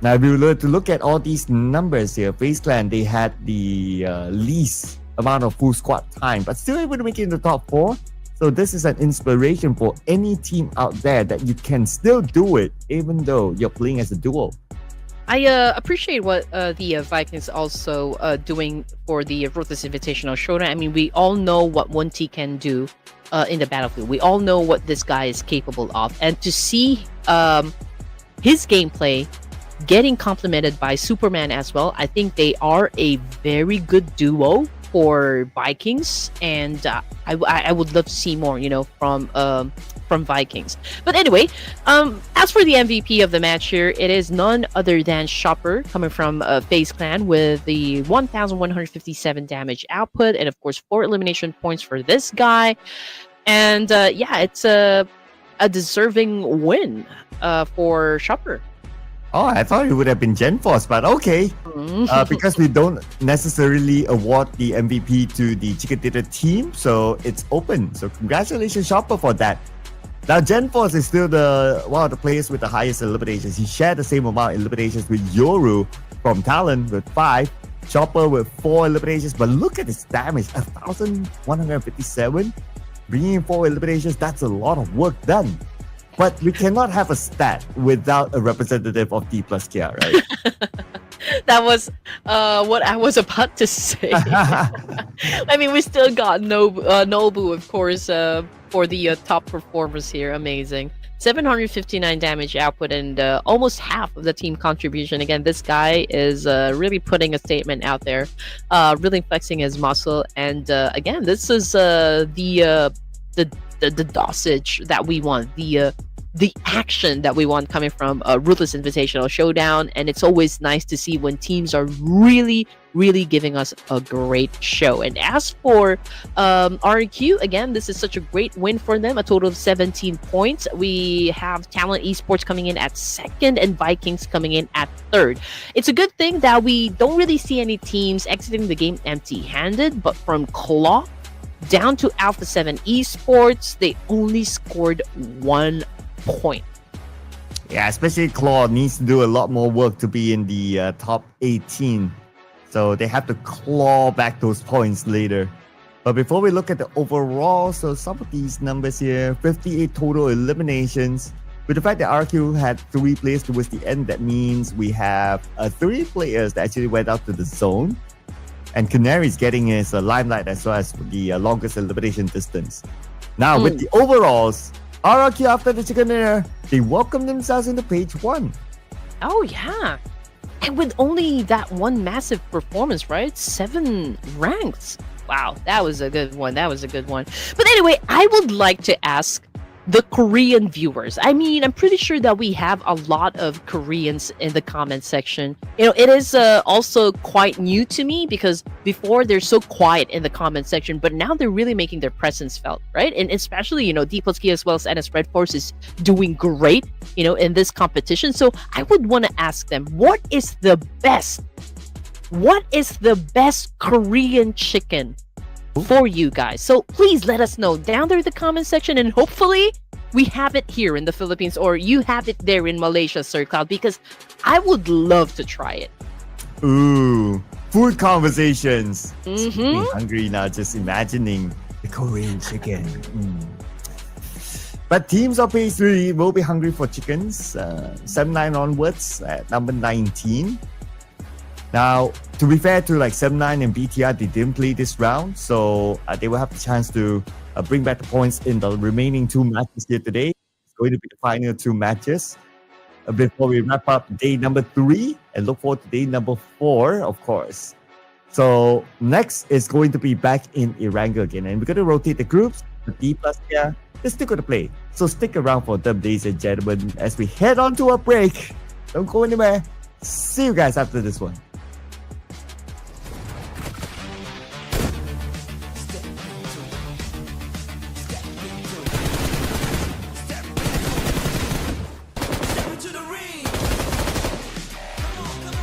Now, if you were to look at all these numbers here, FaZe Clan, they had the least amount of full squad time, but still able to make it in the top 4. So this is an inspiration for any team out there that you can still do it, even though you're playing as a duo. I appreciate what the Vikings also doing for the Ruthless Invitational Showdown. I mean, we all know what 1T can do in the battlefield. We all know what this guy is capable of. And to see his gameplay getting complemented by Superman as well, I think they are a very good duo for Vikings. And I would love to see more, from Vikings. But anyway, as for the MVP of the match here, it is none other than Chopper coming from FaZe Clan with the 1,157 damage output, and of course 4 elimination points for this guy. And it's a deserving win for Chopper. Oh, I thought it would have been GenForce, but okay. Because we don't necessarily award the MVP to the Chicken Dinner team, so it's open. So congratulations, Chopper, for that. Now, GenForce is still one of the players with the highest eliminations. He shared the same amount of eliminations with Yoru from Talon with 5, Chopper with 4 eliminations. But look at his damage, 1,157. Bringing in 4 eliminations, that's a lot of work done. But we cannot have a stat without a representative of D plus Kia, right? That was what I was about to say. I mean, we still got Nobu, of course, for the top performers here. Amazing. 759 damage output and almost half of the team contribution. Again, this guy is really putting a statement out there, really flexing his muscle. And again, this is the dosage that we want, the action that we want coming from a Ruthless Invitational Showdown. And it's always nice to see when teams are really giving us a great show. And as for RQ, again, this is such a great win for them, a total of 17 points. We have Talent Esports coming in at 2nd and Vikings coming in at 3rd. It's a good thing that we don't really see any teams exiting the game empty-handed, but from Claw down to Alpha 7 Esports, they only scored 1 point. Yeah, especially Claw needs to do a lot more work to be in the top 18. So they have to claw back those points later. But before we look at the overall, so some of these numbers here, 58 total eliminations. With the fact that RQ had 3 players towards the end, that means we have 3 players that actually went out to the zone. And Canary's getting his limelight as well as the longest elimination distance. Now, with the overalls, RQ after the chicken dinner, they welcome themselves into page 1. Oh, yeah. And with only that one massive performance, right? 7 ranks. Wow, that was a good one. But anyway, I would like to ask the Korean viewers. I mean, I'm pretty sure that we have a lot of Koreans in the comment section. It is also quite new to me because before they're so quiet in the comment section, but now they're really making their presence felt, right? And especially, D plus K as well as NS Red Force is doing great, in this competition. So I would want to ask them, what is the best Korean chicken for you guys? So please let us know down there in the comment section, and hopefully we have it here in the Philippines or you have it there in Malaysia, Sir Cloud, because I would love to try it. Ooh, food conversations. Mm-hmm. I'm hungry now just imagining the Korean chicken. But teams of page 3 will be hungry for chickens. 7-9 onwards at number 19. Now, to be fair to like 7-9 and BTR, they didn't play this round, so they will have the chance to bring back the points in the remaining 2 matches here today. It's going to be the final 2 matches before we wrap up day number 3 and look forward to day number 4, of course. So next is going to be back in Erangel again, and we're going to rotate the groups. The D plus here, they're still going to play. So stick around for them, ladies and gentlemen, as we head on to a break. Don't go anywhere. See you guys after this one. Step into the ring. Come on.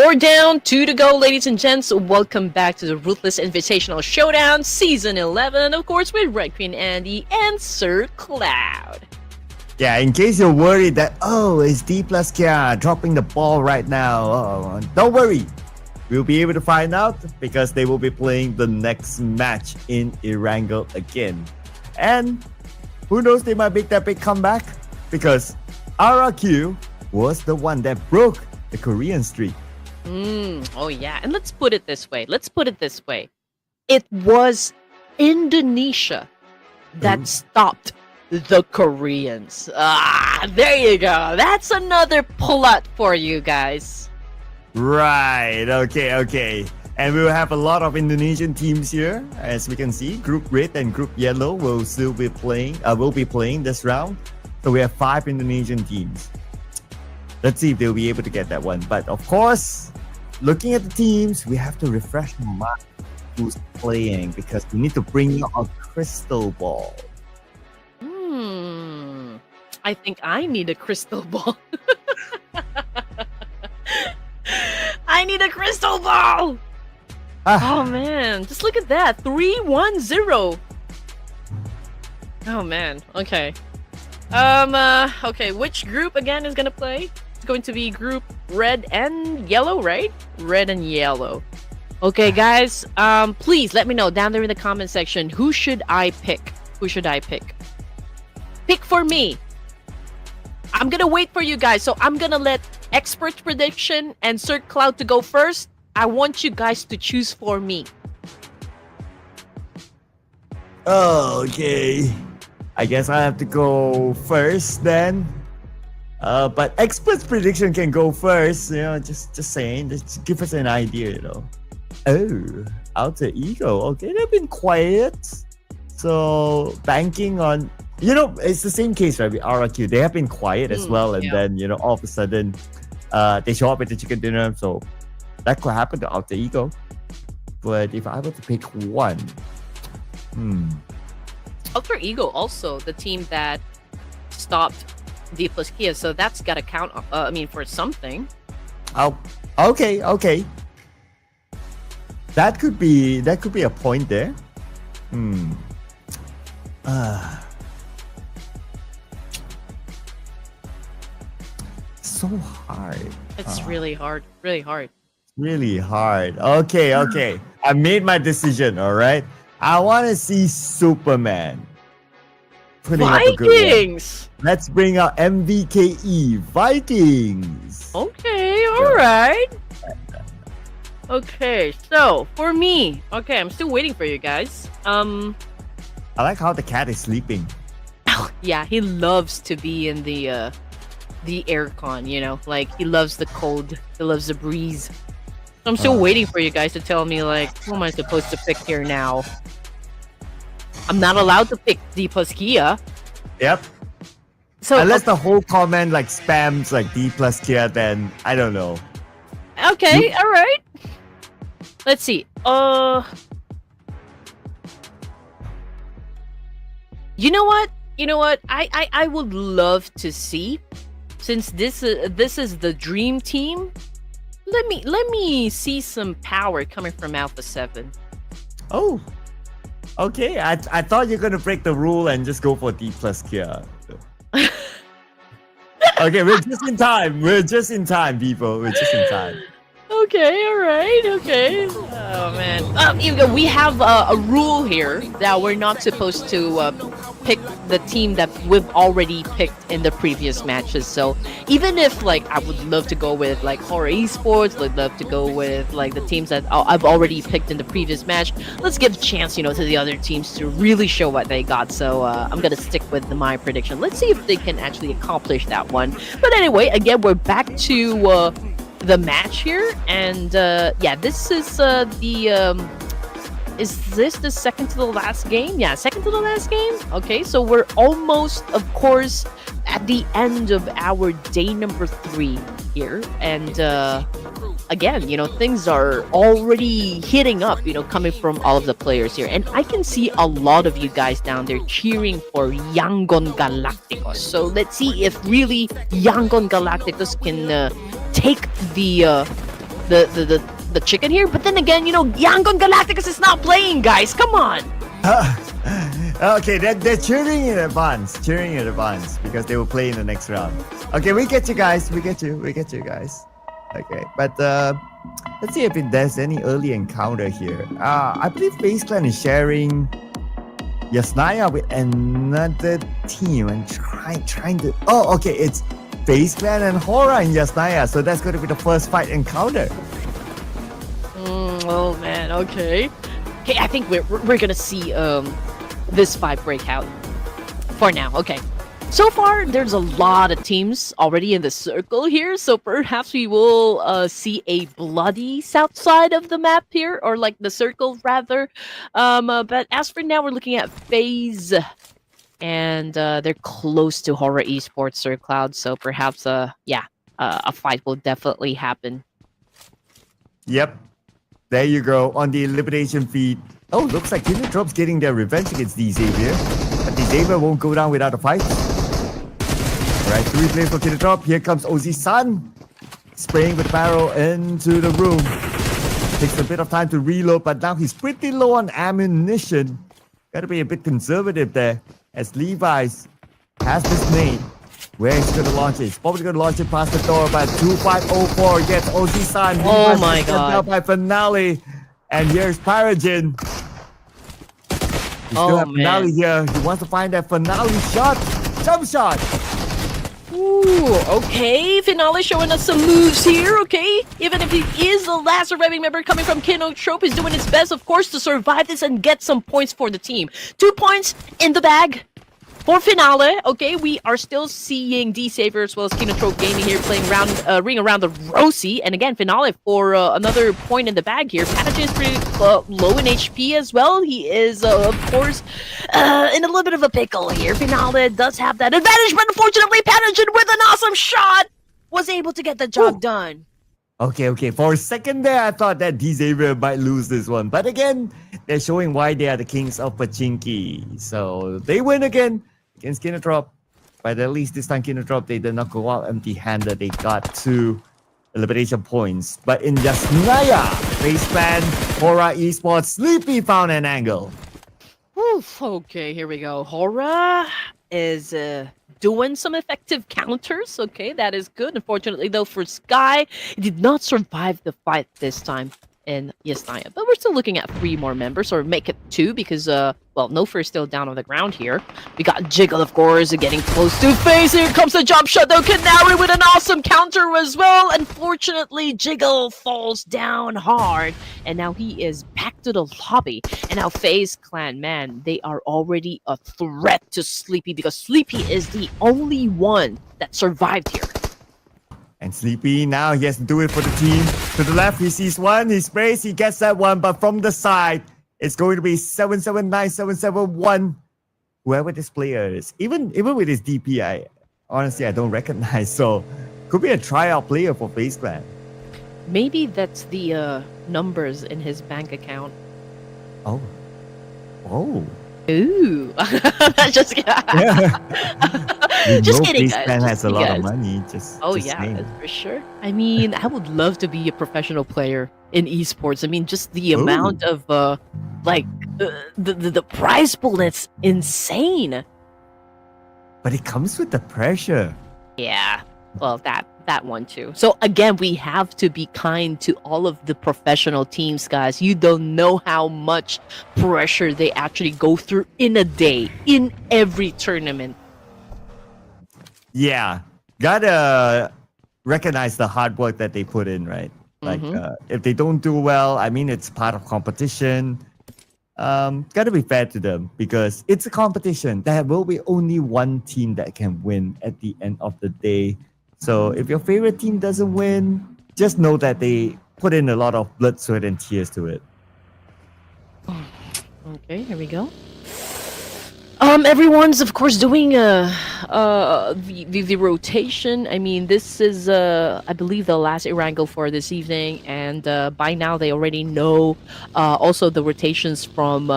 4 down, 2 to go, ladies and gents. Welcome back to the Ruthless Invitational Showdown, Season 11, of course, with Red Queen Andy and Sir Cloud. Yeah, in case you're worried that, oh, is D plus Kia dropping the ball right now? Oh, don't worry. We'll be able to find out because they will be playing the next match in Erangel again. And who knows, they might make that big comeback because RRQ was the one that broke the Korean streak. Oh, yeah. And let's put it this way. It was Indonesia that stopped the Koreans. There you go. That's another pull-out for you guys. Right, okay. And we will have a lot of Indonesian teams here. As we can see, Group Red and Group Yellow will still be playing, this round. So we have 5 Indonesian teams. Let's see if they'll be able to get that one. But of course, looking at the teams, we have to refresh the mind who's playing because we need to bring out a crystal ball. I think I need a crystal ball. I need a crystal ball! Oh man, just look at that. 3-1-0. Oh man, okay. Okay, which group again is gonna play? It's going to be group red and yellow, right? Red and yellow. Okay, guys, please let me know down there in the comment section, who should I pick? Pick for me. I'm gonna wait for you guys, so I'm gonna let Expert Prediction and Sir Cloud to go first. I want you guys to choose for me. Okay. I guess I have to go first then. But Expert's Prediction can go first, just saying, just give us an idea, Oh, Alter Ego. Okay, they've been quiet. So banking on, it's the same case, right, with RRQ. They have been quiet as well, and then, all of a sudden, they show up at the chicken dinner. So that could happen to Alter Ego. But if I were to pick one, Alter Ego also the team that stopped D plus Kia, so that's gotta count. For something. Oh, okay. That could be a point there. So hard. It's really hard. Really hard. Okay. I made my decision, all right? I want to see Superman putting up a good one. Vikings! Let's bring out MVKE Vikings. Okay, alright. Okay, so for me, I'm still waiting for you guys. I like how the cat is sleeping. Yeah, he loves to be in the aircon, like he loves the cold, he loves the breeze. So I'm still waiting for you guys to tell me, like, who am I supposed to pick here now? I'm not allowed to pick D plus Kia. Yep. So unless the whole comment like spams like D plus Kia, then I don't know. Okay, all right. Let's see. You know what? I would love to see, since this is the dream team. Let me see some power coming from Alpha 7. Oh. Okay, I thought you're gonna break the rule and just go for D plus Kia. Okay, we're just in time, people. We're just in time. Okay, alright, okay. Oh man. We have a rule here that we're not supposed to pick the team that we've already picked in the previous matches. So even if I would love to go with Horror Esports, I'd love to go with the teams that I've already picked in the previous match, let's give a chance, to the other teams to really show what they got. So I'm gonna stick with my prediction. Let's see if they can actually accomplish that one. But anyway, again, we're back to the match here, and this is is this the second to the last game? Yeah, second to the last game. Okay, so we're almost, of course, at the end of our day number 3 here, and again, things are already heating up, coming from all of the players here, and I can see a lot of you guys down there cheering for Yangon Galacticos. So let's see if really Yangon Galacticos can take the chicken here. But then again, Yangon Galacticus is not playing, guys. Come on. Okay, they're cheering in advance. Because they will play in the next round. Okay, we get you guys. We get you guys. Okay, but let's see if there's any early encounter here. I believe FaZe Clan is sharing Yasnaya with another team and trying to. Oh, okay, it's FaZe Clan and Hora and Yasnaya. So that's going to be the first fight encounter. Oh man. Okay. Okay, I think we're gonna see this fight break out for now. Okay. So far, there's a lot of teams already in the circle here, so perhaps we will see a bloody south side of the map here, or like the circle rather. But as for now, we're looking at FaZe, and they're close to Horror Esports Sir Cloud, so perhaps a fight will definitely happen. Yep. There you go on the elimination feed. Oh, looks like Drop's getting their revenge against Xavier, but Xavier won't go down without a fight. Alright, 3 plays for Drop. Here comes Ozzy's son. Spraying with barrel into the room. Takes a bit of time to reload, but now he's pretty low on ammunition. Gotta be a bit conservative there. As Levi's has this nade. Where he's gonna launch it? He's probably gonna launch it past the door, but 2504 gets Ozzy's son. Oh my god. By Finale. And here's Pyrogen. He still have Finale here. He wants to find that Finale shot. Jump shot. Ooh, okay. Finale showing us some moves here, okay? Even if he is the last surviving member coming from Kinotrope, he's doing his best, of course, to survive this and get some points for the team. 2 points in the bag for Finale, okay? We are still seeing D-Saver as well as Kinotrope Gaming here playing ring around the Rosie. And again, Finale for another point in the bag here. Patagen is pretty low in HP as well. He is, of course, in a little bit of a pickle here. Finale does have that advantage, but unfortunately, Patagen with an awesome shot was able to get the job done. Okay. For a second there, I thought that D-Xavier might lose this one. But again, they're showing why they are the kings of Pachinki. So they win again against Kinotrop. But at least this time, Kinotrop, they did not go out empty-handed. They got 2 elimination points. But in Yasnaya, FaZe Clan, Hora Esports, Sleepy found an angle. Oof, okay, here we go. Hora is doing some effective counters. Okay, that is good. Unfortunately, though, for Sky, he did not survive the fight this time in Yasnaya. But we're still looking at 3 more members, or make it 2, because, Nofer is still down on the ground here. We got Jiggle, of course, getting close to FaZe. Here comes the jump shot, though. Canary with an awesome counter as well. Unfortunately, Jiggle falls down hard, and now he is back to the lobby. And now FaZe Clan, man, they are already a threat to Sleepy, because Sleepy is the only one that survived here. And Sleepy, now he has to do it for the team. To the left, he sees one, he sprays, he gets that one, but from the side, it's going to be 779, 771. Whoever this player is, even with his DP, honestly, I don't recognize. So, could be a tryout player for FaZe Clan. Maybe that's the numbers in his bank account. Oh. Ooh. Just kidding. Just kidding, FaZe guys. Clan has a lot guys. of money. Just saying. That's for sure. I mean, I would love to be a professional player in esports. I mean, just the amount of the prize pool, that's insane. But it comes with the pressure. Yeah. Well, that one too. So again, we have to be kind to all of the professional teams, guys. You don't know how much pressure they actually go through in a day, in every tournament. Yeah, gotta recognize the hard work that they put in, right? Like, if they don't do well, I mean, it's part of competition. Gotta be fair to them, because it's a competition. There will be only one team that can win at the end of the day. So if your favorite team doesn't win, just know that they put in a lot of blood, sweat, and tears to it. Okay, here we go. Everyone's of course doing the rotation. I mean, this is I believe the last Erangel for this evening, and by now they already know also the rotations from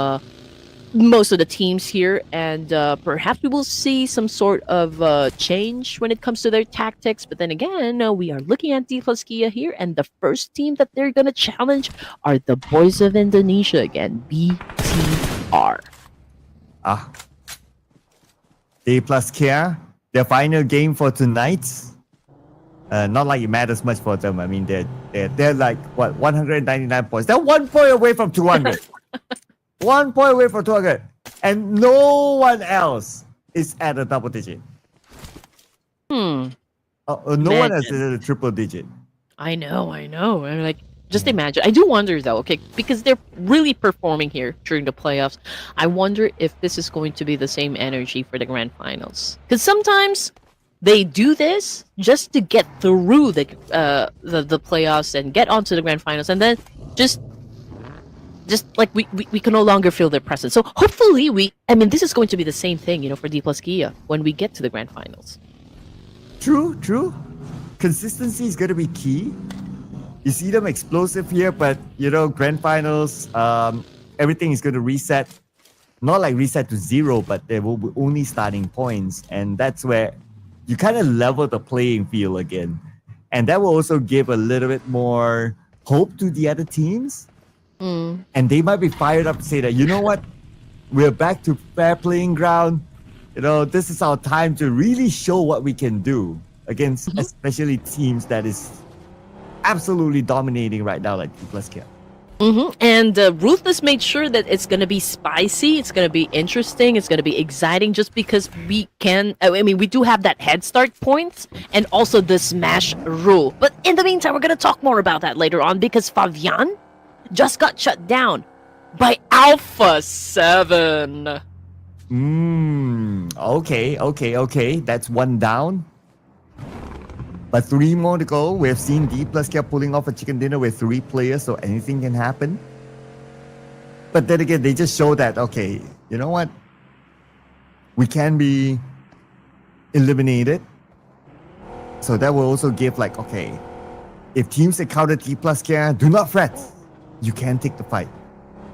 most of the teams here, and perhaps we will see some sort of change when it comes to their tactics. But then again, we are looking at D plus Kia here, and the first team that they're gonna challenge are the boys of Indonesia again, BTR. Ah, D plus Care, their final game for tonight. Not like it matters much for them. I mean, they're like what 199 points. They're 1 point away from 200. 1 point away from 200, and no one else is at a double digit. No one else is at a triple digit. I know. I'm like, just imagine. I do wonder though, okay, because they're really performing here during the playoffs. I wonder if this is going to be the same energy for the grand finals. Because sometimes they do this just to get through the playoffs and get onto the grand finals, and then just like we can no longer feel their presence. So hopefully this is going to be the same thing, for D plus Kia when we get to the grand finals. True. Consistency is going to be key. You see them explosive here, but grand finals, everything is going to reset. Not like reset to zero, but there will be only starting points, and that's where you kind of level the playing field again, and that will also give a little bit more hope to the other teams. And they might be fired up to say that, you know what, we're back to fair playing ground. This is our time to really show what we can do against especially teams that is absolutely dominating right now, like D plus Care. And Ruthless made sure that it's going to be spicy, it's going to be interesting, it's going to be exciting, just because we do have that head start points and also the smash rule. But in the meantime, we're going to talk more about that later on, because Fabian just got shut down by Alpha 7. Okay. That's one down. But 3 more to go. We have seen D plus Care pulling off a chicken dinner with 3 players, so anything can happen. But then again, they just show that, okay, you know what? We can be eliminated. So that will also give like, okay, if teams encounter D plus Care, do not fret. You can take the fight.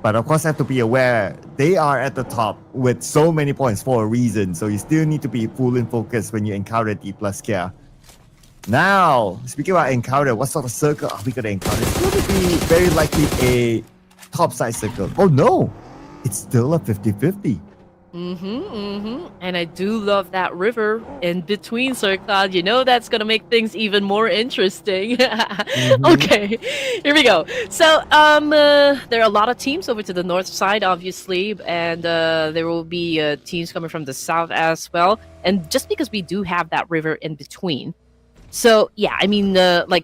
But of course, have to be aware, they are at the top with so many points for a reason. So you still need to be full in focus when you encounter D plus Care. Now, speaking about encounter, what sort of circle are we going to encounter? It's going to be very likely a top-side circle. Oh no, it's still a 50-50. And I do love that river in between, Sir Cloud. That's going to make things even more interesting. Okay, here we go. So, there are a lot of teams over to the north side, obviously, and there will be teams coming from the south as well. And just because we do have that river in between, so yeah,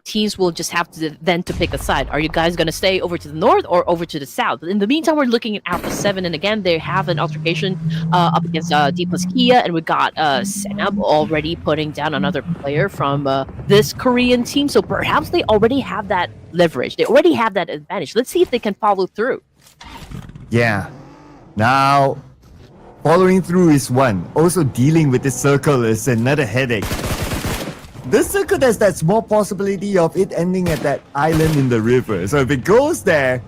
teams will just have to then to pick a side. Are you guys gonna stay over to the north or over to the south? In the meantime, we're looking at Alpha 7, and again, they have an altercation up against D plus Kia, and we got Senab already putting down another player from this Korean team. So perhaps they already have that leverage. They already have that advantage. Let's see if they can follow through. Yeah. Now, following through is one. Also dealing with this circle is another headache. This circle has that small possibility of it ending at that island in the river. So if it goes there,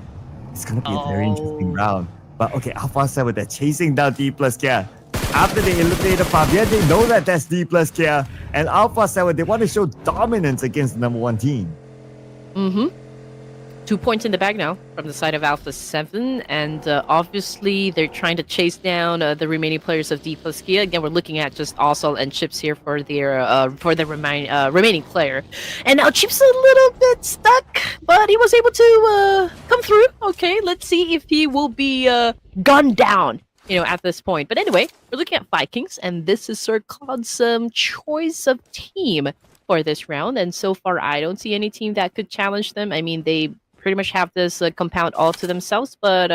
it's going to be a very interesting round. But okay, Alpha 7, they're chasing down D plus Care. After they eliminated Fabian, they know that that's D plus Care. And Alpha 7, they want to show dominance against the number 1 team. 2 points in the bag now from the side of Alpha 7, and obviously they're trying to chase down the remaining players of D plus Kia. Again, we're looking at just Osel and Chips here for the remaining player. And now Chips a little bit stuck, but he was able to come through. Okay, let's see if he will be gunned down, at this point. But anyway, we're looking at Vikings, and this is Sir Claude's choice of team for this round. And so far, I don't see any team that could challenge them. They pretty much have this compound all to themselves, but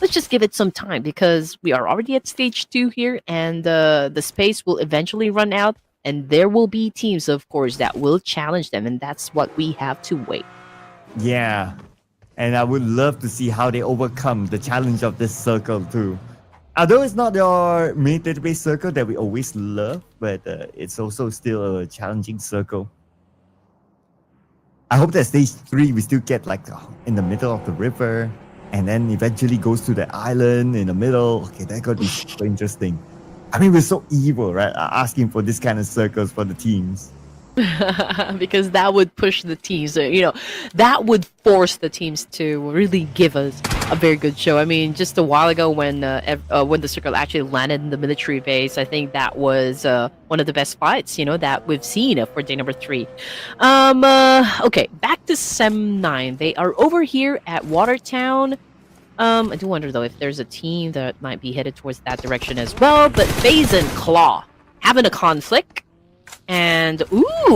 let's just give it some time, because we are already at stage 2 here, and the space will eventually run out, and there will be teams, of course, that will challenge them, and that's what we have to wait. Yeah, and I would love to see how they overcome the challenge of this circle too. Although it's not your main database circle that we always love, but it's also still a challenging circle. I hope that stage 3 we still get in the middle of the river. and then eventually goes to the island in the middle. Okay, that could be so interesting. I mean, we're so evil, right? Asking for this kind of circles for the teams. Because that would push the teams, that would force the teams to really give us a very good show. I mean, just a while ago when the circle actually landed in the military base, I think that was one of the best fights, that we've seen for day number 3. Okay, back to Sem 9. They are over here at Watertown. I do wonder though if there's a team that might be headed towards that direction as well. But FaZe and Claw having a conflict. And,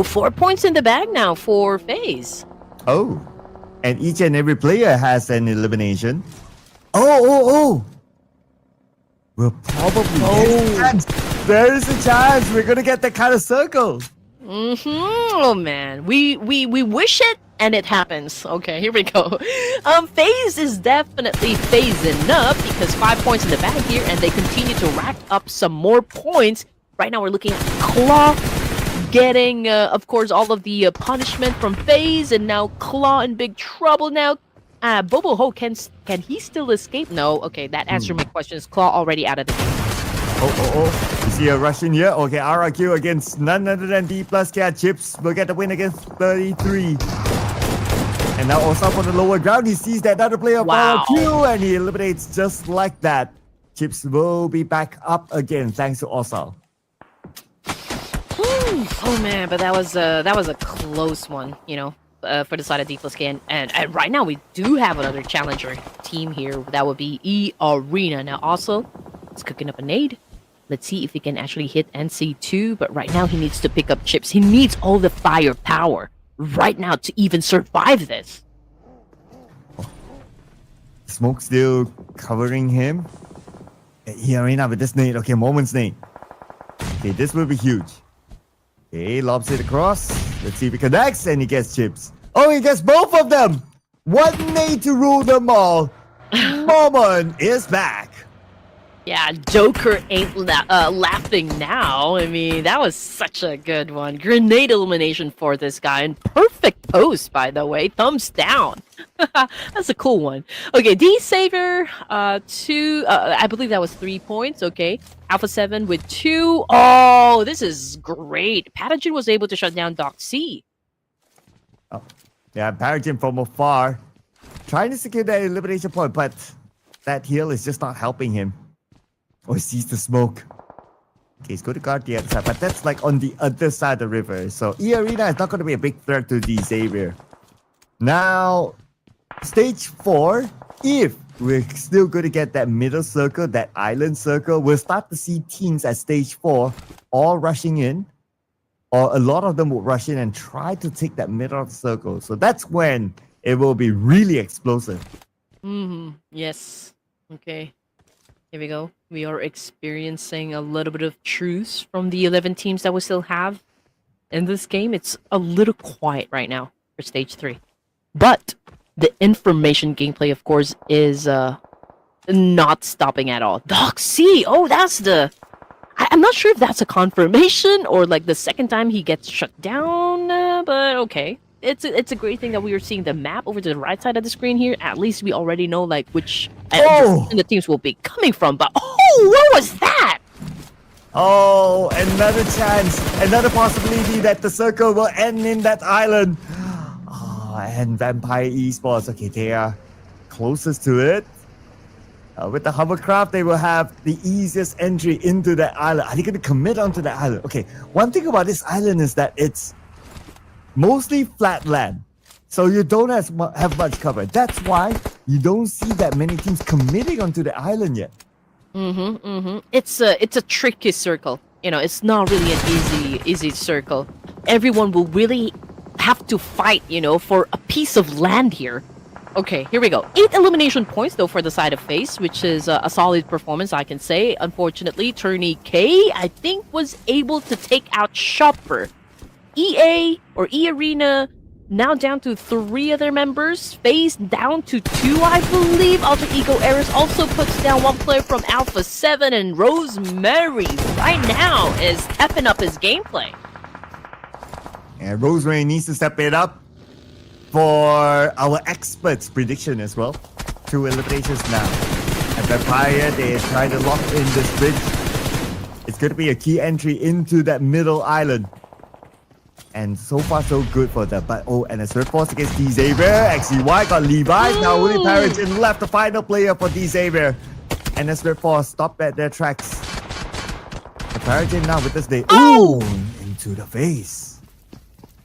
4 points in the bag now for FaZe. Oh, and each and every player has an elimination. Oh. We'll probably get a chance. There is a chance we're going to get that kind of circle. Oh, man. We wish it, and it happens. Okay, here we go. FaZe is definitely phasing up because 5 points in the bag here, and they continue to rack up some more points. Right now, we're looking at Claw getting, of course, all of the punishment from FaZe, and now Claw in big trouble now. Bobo Ho, can he still escape? No. Okay, that answered my question. Is Claw already out of the game? Oh. You see a Russian here? Okay, RRQ against none other than D plus Cat. Chips will get the win against 33. And now Osal on the lower ground. He sees that other player Wow. RRQ, and he eliminates just like that. Chips will be back up again thanks to Osal. Oh man, but that was a close one, for the side of D plus K. And right now we do have another challenger team here. That would be E Arena. Now also, he's cooking up a nade. Let's see if he can actually hit NC2. But right now he needs to pick up Chips. He needs all the firepower right now to even survive this. Smoke still covering him. E Arena with this nade. Okay, moment's nade. Okay, this will be huge. Okay, lobs it across. Let's see if he connects, and he gets Chips. Oh, he gets both of them! One nade to rule them all. Moment is back. Yeah, Joker ain't laughing now. I mean, that was such a good one. Grenade elimination for this guy. And perfect post, by the way. Thumbs down. That's a cool one. Okay, D-Saver, I believe that was 3 points. Okay, Alpha 7 with 2. Oh, this is great. Pathogen was able to shut down Doc C. Oh, yeah, Paragon from afar. Trying to secure that elimination point, but that heal is just not helping him. Oh, he sees the smoke. Okay, he's going to guard the other side, but that's like on the other side of the river. So E Arena is not going to be a big threat to D-Saver. Now, stage 4, if we're still going to get that middle circle, that island circle, we'll start to see teams at stage 4 all rushing in, or a lot of them will rush in and try to take that middle circle. So that's when it will be really explosive. Yes. Okay. Here we go. We are experiencing a little bit of truce from the 11 teams that we still have in this game. It's a little quiet right now for stage 3. But the information gameplay, of course, is not stopping at all. Doc C! Oh, that's the... I'm not sure if that's a confirmation or like the second time he gets shut down, but okay. It's a great thing that we are seeing the map over to the right side of the screen here. At least we already know like which direction the teams will be coming from. But what was that? Oh, another chance, another possibility that the circle will end in that island. Oh, and Vampire Esports, okay, they are closest to it. With the hovercraft, they will have the easiest entry into that island. Are they going to commit onto that island? Okay, one thing about this island is that it's mostly flat land, so you don't have much cover. That's why you don't see that many teams committing onto the island yet. It's a tricky circle. It's not really an easy circle. Everyone will really have to fight, for a piece of land here. Okay, here we go. 8 elimination points, though, for the side of FaZe, which is a solid performance, I can say. Unfortunately, Tourney K, I think, was able to take out Shopper. EA, or E-Arena, now down to 3 other members. FaZe down to 2, I believe. Alter Ego Eris also puts down 1 player from Alpha 7, and Rosemary right now is stepping up his gameplay. And Rosemary needs to step it up for our experts' prediction as well. 2 eliminations now. And Vampire, they're trying to lock in this bridge. It's going to be a key entry into that middle island. And so far, so good for them. But and a third force against D Xavier. XCY got Levi. Now only Paragin left, the final player for D Xavier. And as third force stopped at their tracks. The Paragin now with this day. Ooh! Into the face.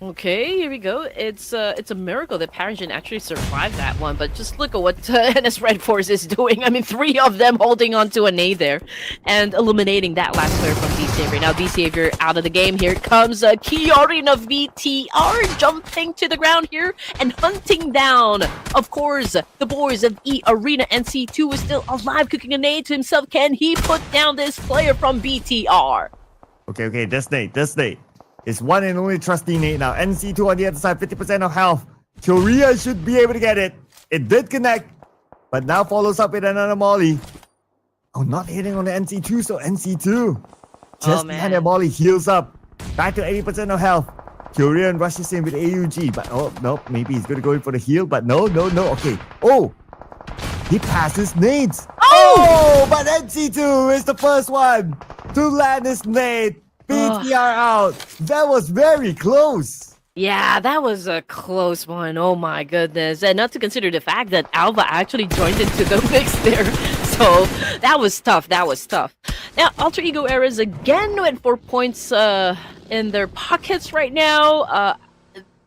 Okay, here we go. It's a miracle that Paragin actually survived that one, but just look at what NS Red Force is doing. I mean, 3 of them holding on to a nade there and eliminating that last player from D Xavier. Now D Xavier out of the game. Here comes Kyorin of VTR jumping to the ground here and hunting down, of course, the boys of E Arena. NC2 is still alive, cooking a nade to himself. Can he put down this player from BTR? Okay, this nade. It's one and only trusty nade now. NC2 on the other side, 50% of health. Korea should be able to get it. It did connect, but now follows up with another molly. Oh, not hitting on the NC2, so NC2 just behind the molly heals up. Back to 80% of health. Korean rushes in with AUG, but no, maybe he's going to go in for the heal, but no. Okay. Oh, he passes nades. Oh, but NC2 is the first one to land his nade. BTR out. That was very close. Yeah, that was a close one. Oh my goodness. And not to consider the fact that Alva actually joined into the mix there. So that was tough. Now, Alter Ego Eras again with 4 points in their pockets right now.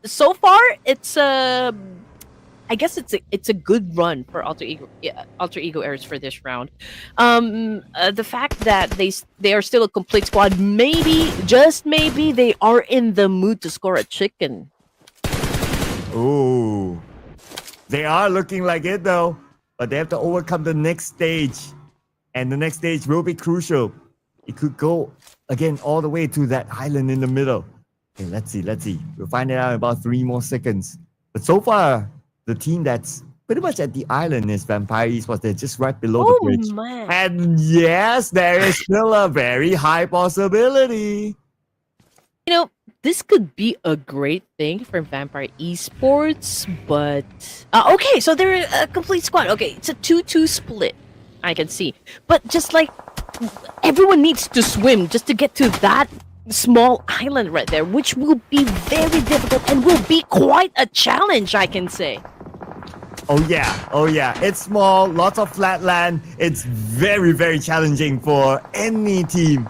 So far, it's I guess it's a good run for Alter Ego Eras for this round. The fact that they are still a complete squad, maybe, just maybe, they are in the mood to score a chicken. Ooh, they are looking like it though, but they have to overcome the next stage, and the next stage will be crucial. It could go again all the way to that island in the middle. Okay, let's see. We'll find it out in about 3 more seconds. But so far, the team that's pretty much at the island is Vampire Esports. They're just right below the bridge. Man. And yes, there is still a very high possibility. You know, this could be a great thing for Vampire Esports, but... okay, so they're a complete squad. Okay, it's a 2-2 split, I can see. But just like, everyone needs to swim just to get to that small island right there, which will be very difficult and will be quite a challenge, I can say. Oh yeah. It's small, lots of flat land. It's very, very challenging for any team.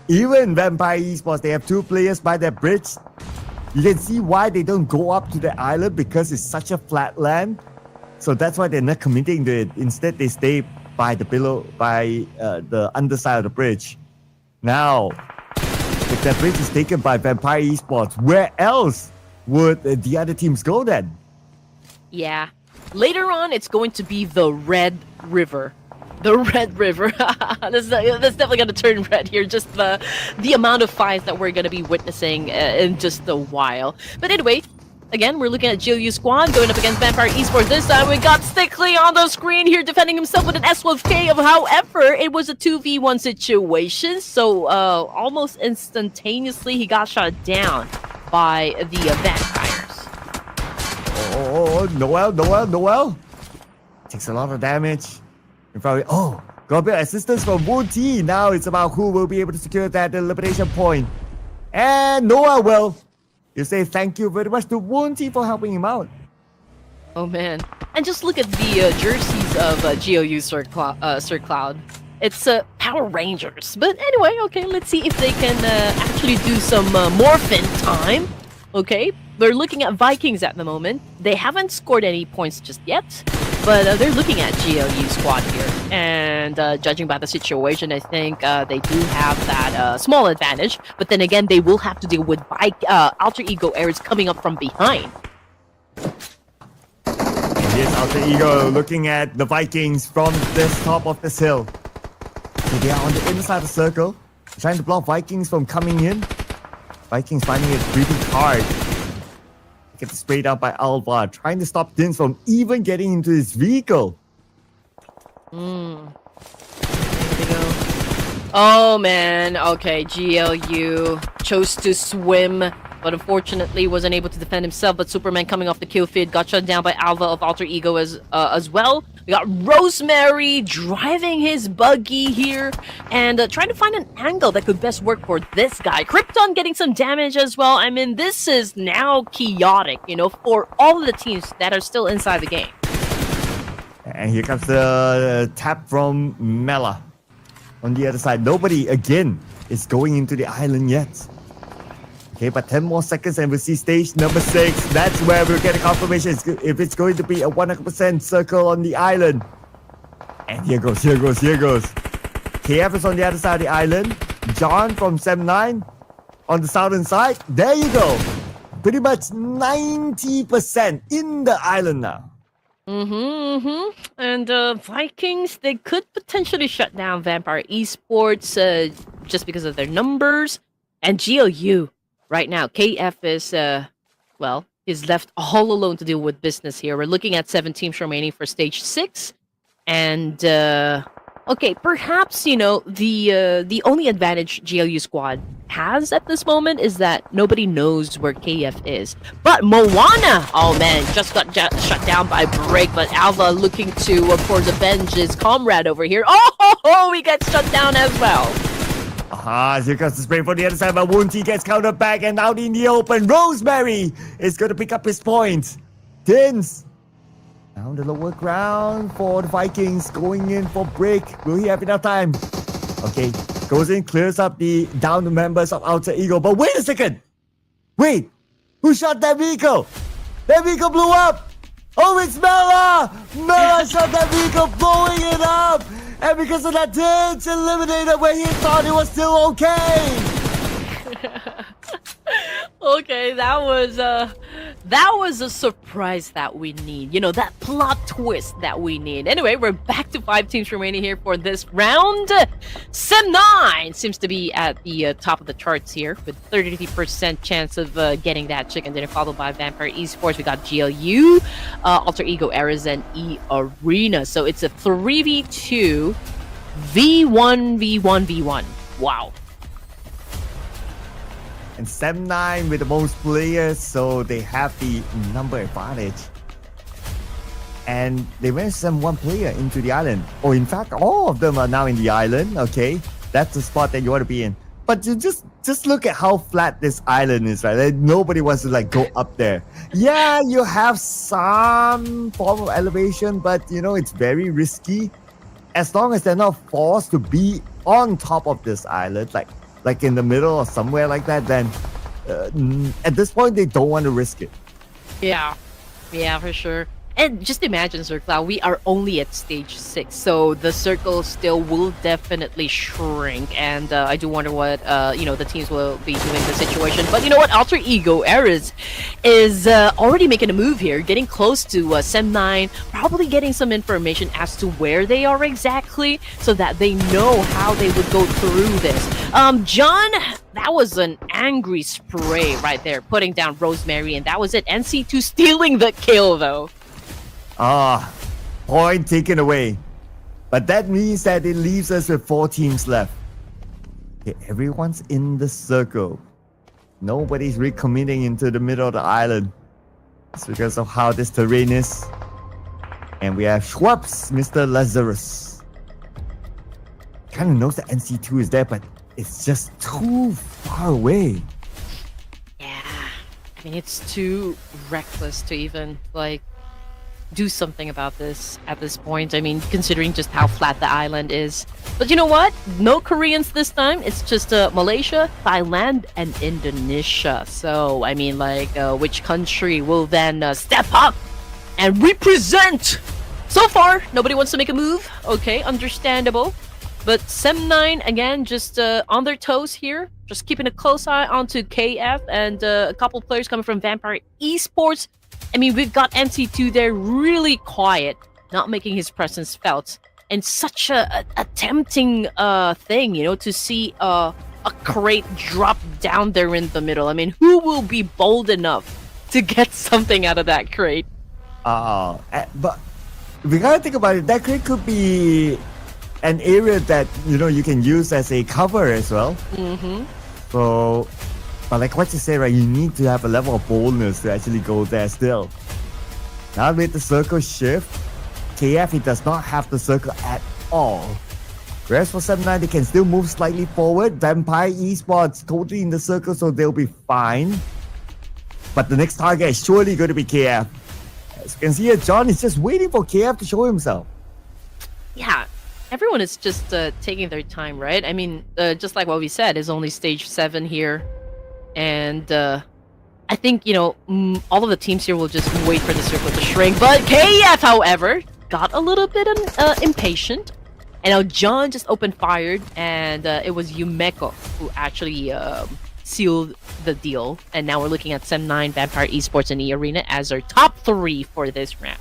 Even Vampire Esports, they have 2 players by their bridge. You can see why they don't go up to the island, because it's such a flat land. So that's why they're not committing to it. Instead, they stay by the underside of the bridge. Now, if that bridge is taken by Vampire Esports, where else would the other teams go then? Yeah. Later on, it's going to be the Red River. The Red River. That's definitely going to turn red here. Just the amount of fights that we're going to be witnessing in just a while. But anyway, again, we're looking at GLU Squad going up against Vampire Esports. This time we got Stickley on the screen here defending himself with an S12K. However, it was a 2v1 situation. So almost instantaneously, he got shot down by the Vampires. Oh, Noel. Takes a lot of damage. And probably, got a bit of assistance from Woon T. Now it's about who will be able to secure that elimination point. And Noel will. You say thank you very much to Woon T for helping him out. Oh man. And just look at the jerseys of GLU Sir Cloud. It's Power Rangers. But anyway, okay, let's see if they can actually do some morphin time. Okay, we're looking at Vikings at the moment. They haven't scored any points just yet, but they're looking at GLU Squad here. And judging by the situation, I think they do have that small advantage. But then again, they will have to deal with Alter Ego Eras coming up from behind. Here's Alter Ego looking at the Vikings from this top of this hill. So they are on the inside of the circle, trying to block Vikings from coming in. Vikings finding it pretty hard. Gets sprayed out by Alva, trying to stop Dins from even getting into his vehicle. There we go. Oh man, okay, GLU chose to swim but unfortunately wasn't able to defend himself. But Superman coming off the kill feed got shut down by Alva of Alter Ego as well. We got Rosemary driving his buggy here and trying to find an angle that could best work for this guy. Krypton getting some damage as well. I mean, this is now chaotic, for all of the teams that are still inside the game. And here comes the tap from Mela. On the other side, nobody again is going into the island yet. Okay, but 10 more seconds and we'll see stage number 6. That's where we'll get a confirmation if it's going to be a 100% circle on the island. And here goes. KF is on the other side of the island. John from Sem9 on the southern side. There you go. Pretty much 90% in the island now. And Vikings, they could potentially shut down Vampire Esports just because of their numbers. And GLU, right now, KF is, he's left all alone to deal with business here. We're looking at 7 teams remaining for stage 6. And, okay, perhaps, the only advantage GLU squad has at this moment is that nobody knows where KF is. But Moana, oh man, just got shut down by Break, but Alva looking to, of course, avenge his comrade over here. Oh, he gets shut down as well. Here comes the spray from the other side, but Wunti gets countered back and out in the open. Rosemary is going to pick up his point. Tins down the lower ground for the Vikings, going in for Break. Will he have enough time? Okay, goes in, clears up the downed members of Alter Ego. But wait a second! Wait! Who shot that vehicle? That vehicle blew up! Oh, it's Mela! Mela shot that vehicle, blowing it up! And because of that, Tins eliminated where he thought it was still okay! Okay, that was a surprise that we need. That plot twist that we need. Anyway, we're back to 5 teams remaining here for this round. Sem9 seems to be at the top of the charts here with 30% chance of getting that chicken dinner, followed by Vampire Esports. We got GLU, Alter Ego Eras, and E Arena. So it's a 3v2, V1. Wow. And Sem9 with the most players, so they have the number advantage. And they went to send 1 player into the island. Oh, in fact, all of them are now in the island. Okay, that's the spot that you want to be in. But you just look at how flat this island is, right? Like, nobody wants to go up there. Yeah, you have some form of elevation, but it's very risky. As long as they're not forced to be on top of this island, like in the middle or somewhere like that, then at this point they don't want to risk it. Yeah, for sure. And just imagine, Sir Cloud, we are only at stage 6, so the circle still will definitely shrink. And I do wonder what the teams will be doing in the situation. But you know what? Alter Ego Eras is already making a move here, getting close to Sem9, probably getting some information as to where they are exactly, so that they know how they would go through this. John, that was an angry spray right there, putting down Rosemary, and that was it. NC2 stealing the kill, though. Point taken away. But that means that it leaves us with 4 teams left. Okay, everyone's in the circle. Nobody's recommitting into the middle of the island. It's because of how this terrain is. And we have Schwabs, Mr. Lazarus. Kind of knows that NC2 is there, but it's just too far away. Yeah, I mean, it's too reckless to even, do something about this at this point. I mean, considering just how flat the island is. But you know what? No Koreans this time. It's just Malaysia, Thailand, and Indonesia. So, I mean, which country will then step up and represent? So far, nobody wants to make a move. Okay, understandable. But Sem9, again, just on their toes here. Just keeping a close eye onto KF and a couple players coming from Vampire Esports. I mean, we've got NC2 there really quiet, not making his presence felt. And such a tempting thing, to see a crate drop down there in the middle. I mean, who will be bold enough to get something out of that crate? But we gotta think about it. That crate could be an area that, you can use as a cover as well. Mm-hmm. So But like what you say, right, you need to have a level of boldness to actually go there still. Now with the circle shift, KF, he does not have the circle at all. Whereas for 7-9, they can still move slightly forward. Vampire Esports totally in the circle, so they'll be fine. But the next target is surely going to be KF. As you can see here, John is just waiting for KF to show himself. Yeah, everyone is just taking their time, right? I mean, just like what we said, it's only stage 7 here. And I think, all of the teams here will just wait for the circle to shrink. But KF, however, got a little bit impatient. And now John just opened fired, and it was Yumeko who actually sealed the deal. And now we're looking at Sem9, Vampire Esports, and E-Arena as our top 3 for this round.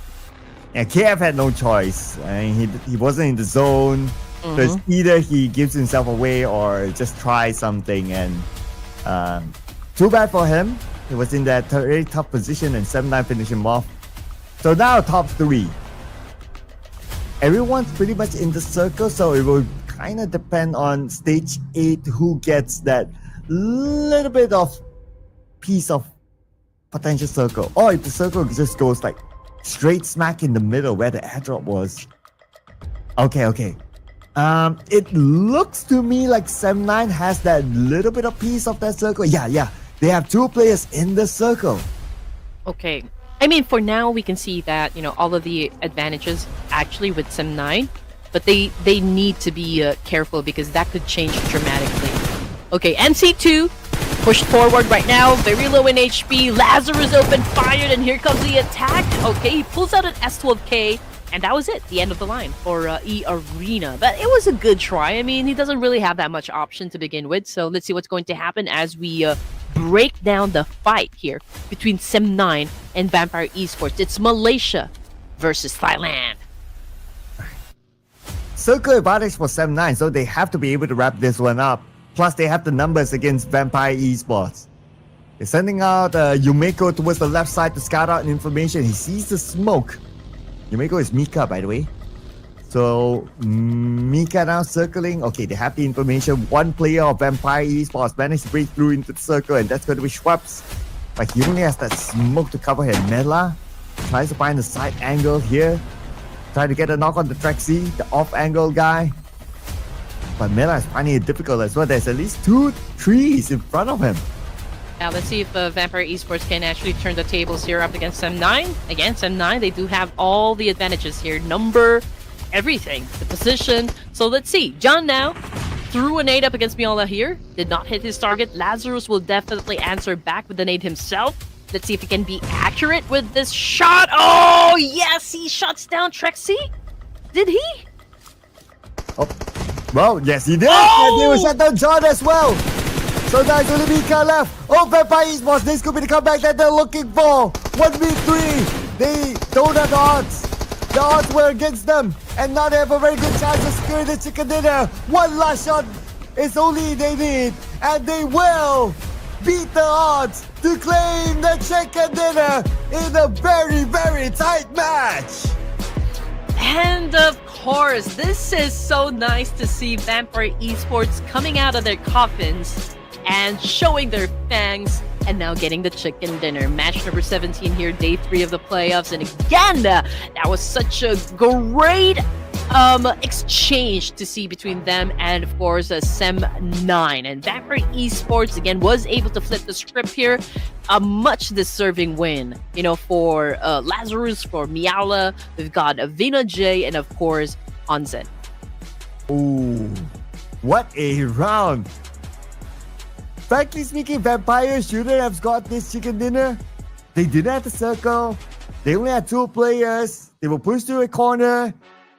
Yeah, KF had no choice. I mean, he wasn't in the zone. So it's either he gives himself away or just try something. And too bad for him. He was in that very tough position, and 7-9 finished him off. So now top 3. Everyone's pretty much in the circle, so it will kind of depend on stage 8 who gets that little bit of piece of potential circle. Or if the circle just goes like straight smack in the middle where the airdrop was. Okay. It looks to me like 7-9 has that little bit of piece of that circle. Yeah. They have 2 players in the circle. Okay. I mean, for now, we can see that, all of the advantages actually with Sem9, but they need to be careful because that could change dramatically. Okay, MC2 pushed forward right now, very low in HP. Lazarus open fired, and here comes the attack. Okay, he pulls out an S12K, and that was it, the end of the line for E-Arena. But it was a good try. I mean, he doesn't really have that much option to begin with, so let's see what's going to happen as we break down the fight here between Sem9 and Vampire Esports. It's Malaysia versus Thailand. Circle advantage for 7-9, so they have to be able to wrap this one up. Plus, they have the numbers against Vampire Esports. They're sending out Yumeko towards the left side to scout out information. He sees the smoke. Yumeko is Mika, by the way. So, Mika now circling. Okay, they have the information. One player of Vampire Esports managed to break through into the circle, and that's going to be Schwabs. But he only has that smoke to cover him. Mela tries to find the side angle here. Trying to get a knock on the Trexie, the off-angle guy. But Mela is finding it difficult as well. There's at least 2 trees in front of him. Now let's see if Vampire Esports can actually turn the tables here up against Sem9. Again, Sem9, they do have all the advantages here. Number, everything, the position. So let's see. John now threw a nade up against Miola here. Did not hit his target. Lazarus will definitely answer back with the nade himself. Let's see if he can be accurate with this shot. Oh, yes, he shuts down Trexie. Did he? Oh, well, yes, he did. Oh! And they will shut down John as well. So now it's only Mika left. Oh, Vampire Esports, this could be the comeback that they're looking for. 1v3. They don't have the odds. The odds were against them. And now they have a very good chance of securing the chicken dinner. One last shot is only they need. And they will beat the odds to claim the chicken dinner in a very, very tight match. And of course, this is so nice to see Vampire Esports coming out of their coffins and showing their fangs and now getting the chicken dinner. Match number 17 here, day 3 of the playoffs. And again, that was such a great exchange to see between them and, of course, Sem9. And Vampire Esports, again, was able to flip the script here. A much deserving win, for Lazarus, for Miaula. We've got Vina J, and, of course, Onzen. Ooh, what a round. Frankly speaking, Vampire shouldn't have got this chicken dinner. They didn't have the circle. They only had 2 players. They were pushed to a corner.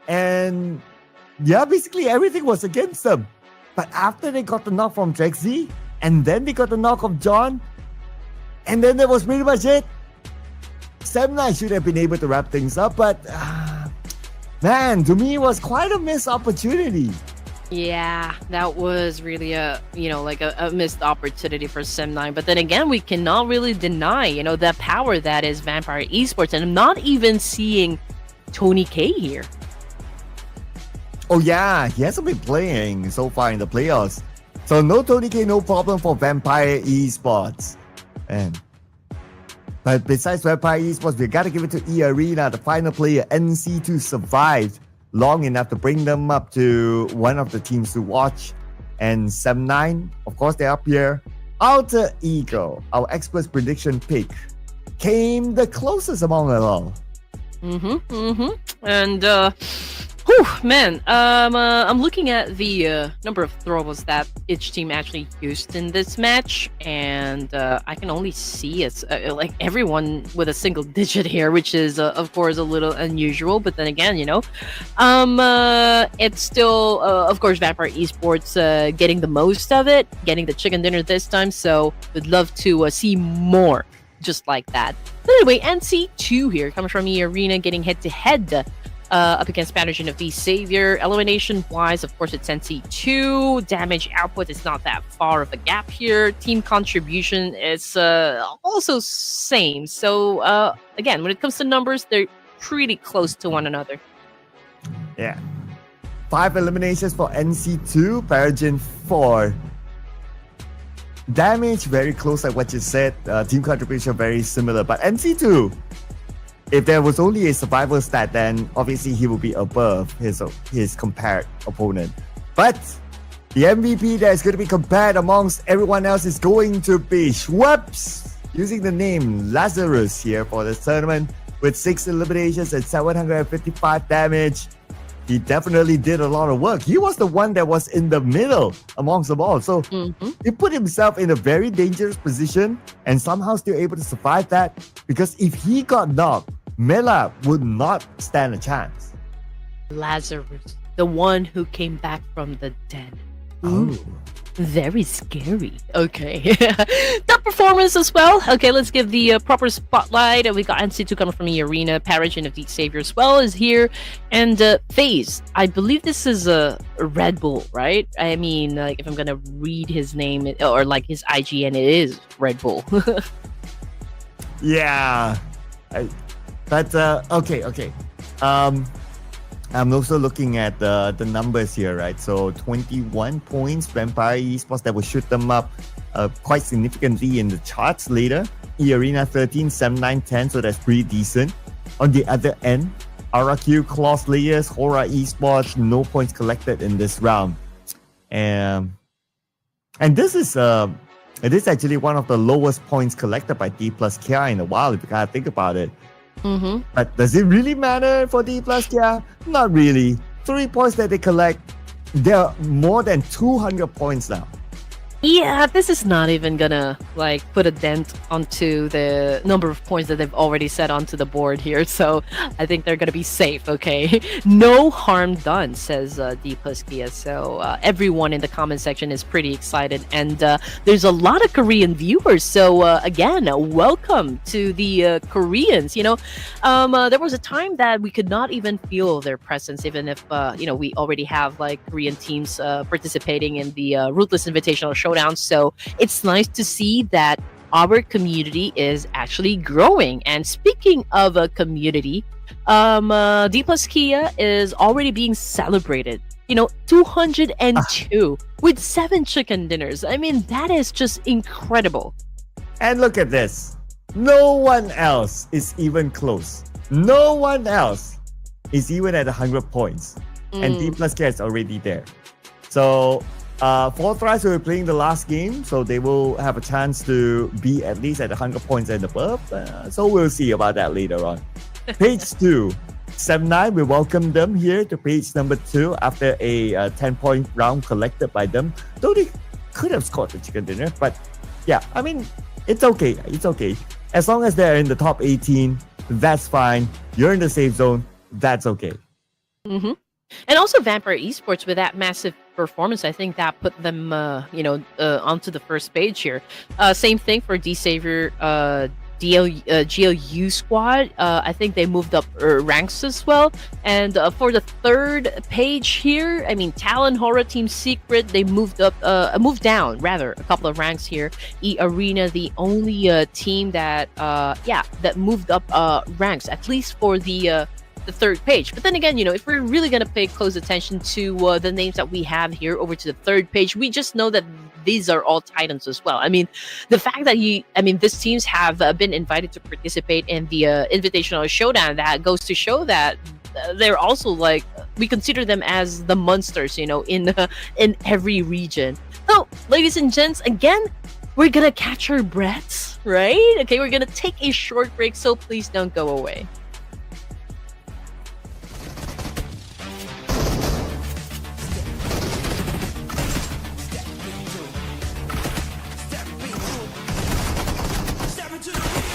And yeah, basically everything was against them. But after they got the knock from Trexie, and then they got the knock of John, and then that was pretty much it. 7-9 should have been able to wrap things up, but man, to me it was quite a missed opportunity. Yeah, that was really a missed opportunity for Sem9. But then again, we cannot really deny, the power that is Vampire Esports. And I'm not even seeing Tony K here. Oh yeah, he hasn't been playing so far in the playoffs. So no Tony K, no problem for Vampire Esports. And but besides Vampire Esports, we gotta give it to E Arena, the final player, NC2 survived long enough to bring them up to one of the teams to watch. And 7-9, of course, they're up here. Alter Ego, our expert's prediction pick, came the closest among it all. And man, I'm looking at the number of throwables that each team actually used in this match, and I can only see it's like everyone with a single digit here, which is of course a little unusual. But then again, it's still of course Vampire Esports getting the most of it, getting the chicken dinner this time. So would love to see more just like that. But anyway, NC2 here comes from the arena, getting head-to-head up against Pathogen of the Savior. Elimination-wise, of course, it's NC2. Damage output is not that far of a gap here. Team contribution is also same. So, again, when it comes to numbers, they're pretty close to one another. Yeah. 5 eliminations for NC2, Paragon 4. Damage very close like what you said. Team contribution very similar. But NC2, if there was only a survival stat, then obviously he would be above his compared opponent. But the MVP that is going to be compared amongst everyone else is going to be Schweppes, using the name Lazarus here for this tournament with 6 eliminations and 755 damage. He definitely did a lot of work. He was the one that was in the middle amongst them all. So he put himself in a very dangerous position and somehow still able to survive that, because if he got knocked, Mela would not stand a chance. Lazarus, the one who came back from the dead. Oh. Very scary. Okay. That performance as well. Okay, let's give the proper spotlight. We got NC2 coming from the arena. Paragon of the Savior as well is here. And FaZe, I believe this is a Red Bull, right? I mean, like, if I'm going to read his name or like his IGN, it is Red Bull. Yeah. Okay. I'm also looking at the numbers here, right? So 21 points, Vampire Esports, that will shoot them up quite significantly in the charts later. E-Arena 13, 7-9, 10, so that's pretty decent. On the other end, RRQ, Claw Slayers, Hora Esports, no points collected in this round. And this is it is actually one of the lowest points collected by D plus KR in a while, if you gotta think about it. But does it really matter for D plus KR? Not really. 3 points that they collect, they're more than 200 points now. Yeah, this is not even gonna like put a dent onto the number of points that they've already set onto the board here. So I think they're gonna be safe. Okay, no harm done, says D plus Kia. So everyone in the comment section is pretty excited, and there's a lot of Korean viewers. So again, welcome to the Koreans. There was a time that we could not even feel their presence, even if we already have like Korean teams participating in the Ruthless Invitational Showdown. So it's nice to see that our community is actually growing. And speaking of a community, D plus Kia is already being celebrated. 202 with 7 chicken dinners. I mean, that is just incredible. And look at this. No one else is even close. No one else is even at 100 points. And D plus K is already there. So 4 tries will be playing the last game, so they will have a chance to be at least at 100 points and above. So we'll see about that later on. Page 2. 7-9, we welcome them here to page number 2 after a 10-point round collected by them. Though they could have scored the chicken dinner, but yeah, I mean, it's okay. It's okay. As long as they're in the top 18, that's fine. You're in the safe zone, that's okay. And also Vampire Esports, with that massive performance, I think that put them, onto the first page here. Same thing for D-Savior, GLU squad. I think they moved up ranks as well. And for the third page here, I mean, Talon, Horror, Team Secret, they moved down rather a couple of ranks here. E-Arena, the only team that moved up ranks, at least for the third page. But then again, if we're really going to pay close attention to the names that we have here over to the third page, we just know that these are all titans as well. I mean, the fact that these teams have been invited to participate in the Invitational Showdown, that goes to show that they're also like, we consider them as the monsters, in every region. So, ladies and gents, again, we're gonna catch our breaths, right? Okay, we're gonna take a short break, so please don't go away. Step into the ring.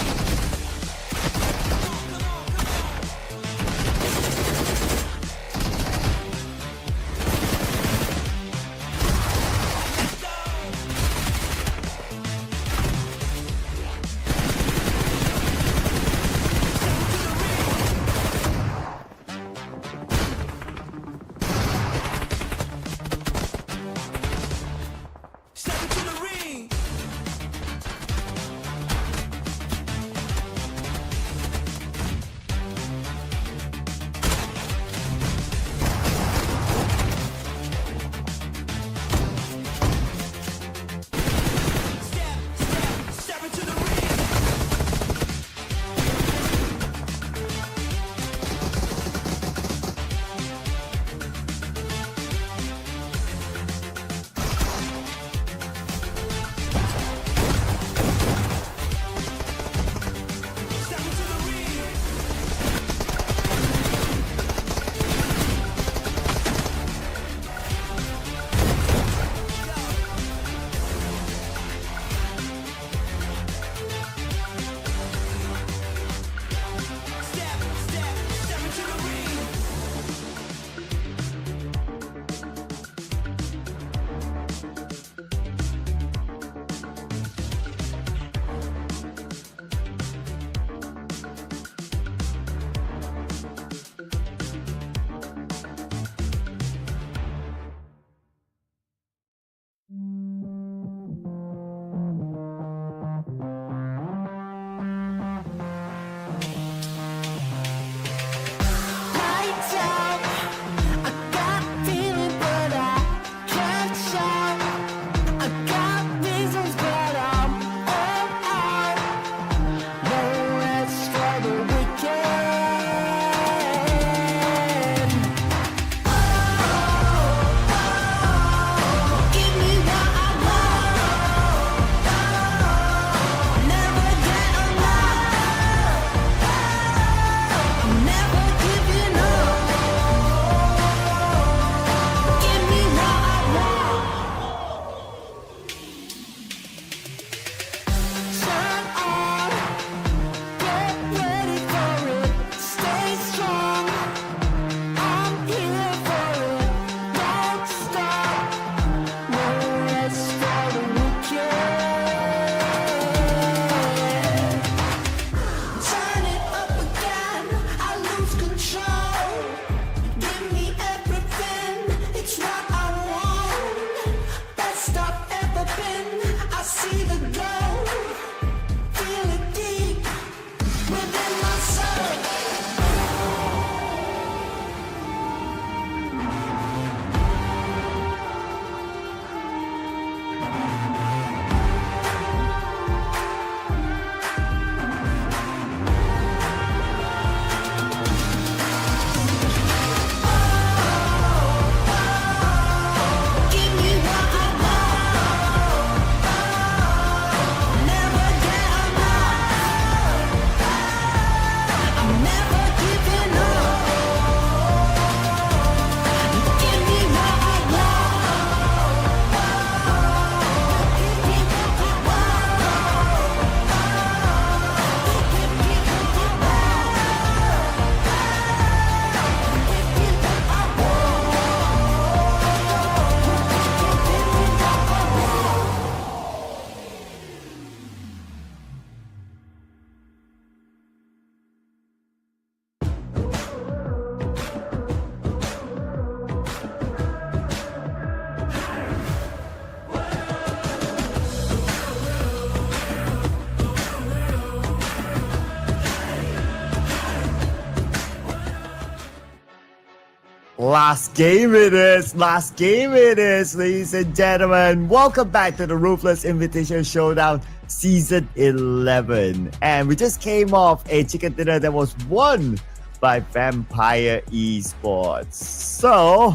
Last game it is. Last game it is, ladies and gentlemen. Welcome back to the Ruthless Invitational Showdown Season 11. And we just came off a chicken dinner that was won by Vampire Esports. So,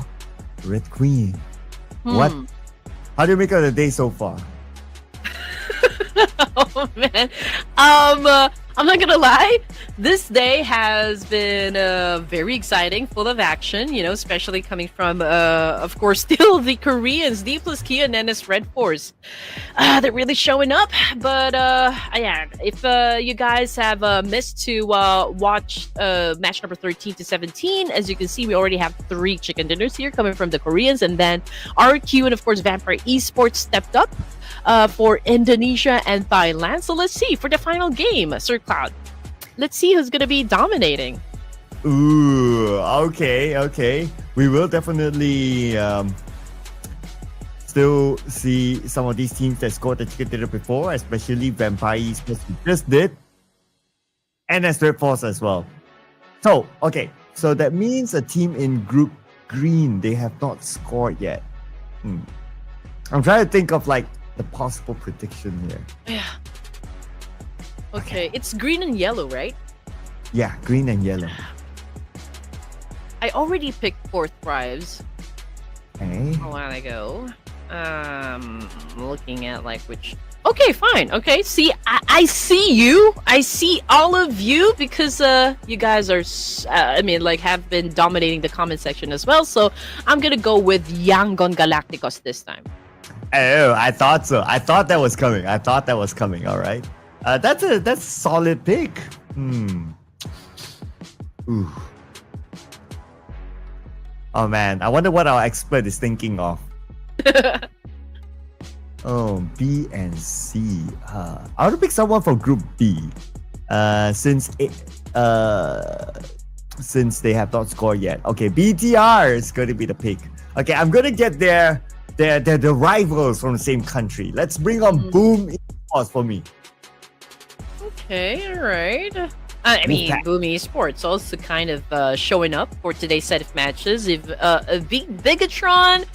Red Queen, what? How do you make of the day so far? Oh man, I'm not gonna lie. This day has been very exciting, full of action. You know, especially coming from, of course, still the Koreans, D plus Kia and NS Red Force. They're really showing up. But yeah, if you guys have missed to watch match number 13 to 17, as you can see, we already have 3 chicken dinners here coming from the Koreans, and then RQ and of course Vampire Esports stepped up for Indonesia and Thailand. So let's see for the final game, Sir Cloud. Let's see who's gonna be dominating. Ooh, okay. We will definitely still see some of these teams that scored the chicken dinner before, especially Vampire Esports who just did, and as Red Force as well. So, okay, so that means a team in Group Green, they have not scored yet. I'm trying to think of like the possible prediction here. Yeah. Okay, it's green and yellow, right? Yeah, green and yellow. I already picked 4th Thrives Okay. a while ago. Looking at like which. Okay, fine. Okay, see, I see you. I see all of you because you guys are, I mean, like have been dominating the comment section as well. So I'm gonna go with Yangon Galacticos this time. Oh, I thought so. I thought that was coming. All right. That's a solid pick. Ooh. Oh man, I wonder what our expert is thinking of. Oh, B and C. I want to pick someone from Group B. Since they have not scored yet. Okay, BTR is going to be the pick. Okay, I'm going to get their the rivals from the same country. Let's bring on Boom Esports for me. Okay, all right. I mean, Boom Esports also kind of showing up for today's set of matches. If Bigatron,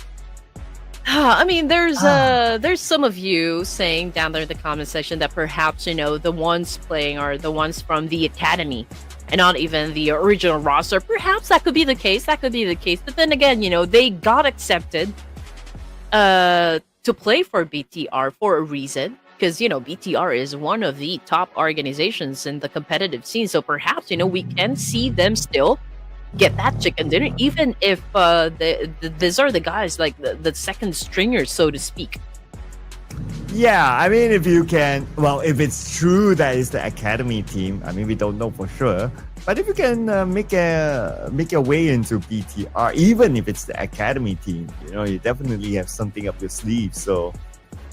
I mean, there's some of you saying down there in the comment section that perhaps the ones playing are the ones from the academy and not even the original roster. Perhaps that could be the case. But then again, they got accepted to play for BTR for a reason. Because, BTR is one of the top organizations in the competitive scene. So perhaps, we can see them still get that chicken dinner, even if these are the guys, like the second stringers, so to speak. Yeah, I mean, if it's true that it's the academy team, I mean, we don't know for sure. But if you can make your way into BTR, even if it's the academy team, you definitely have something up your sleeve. So,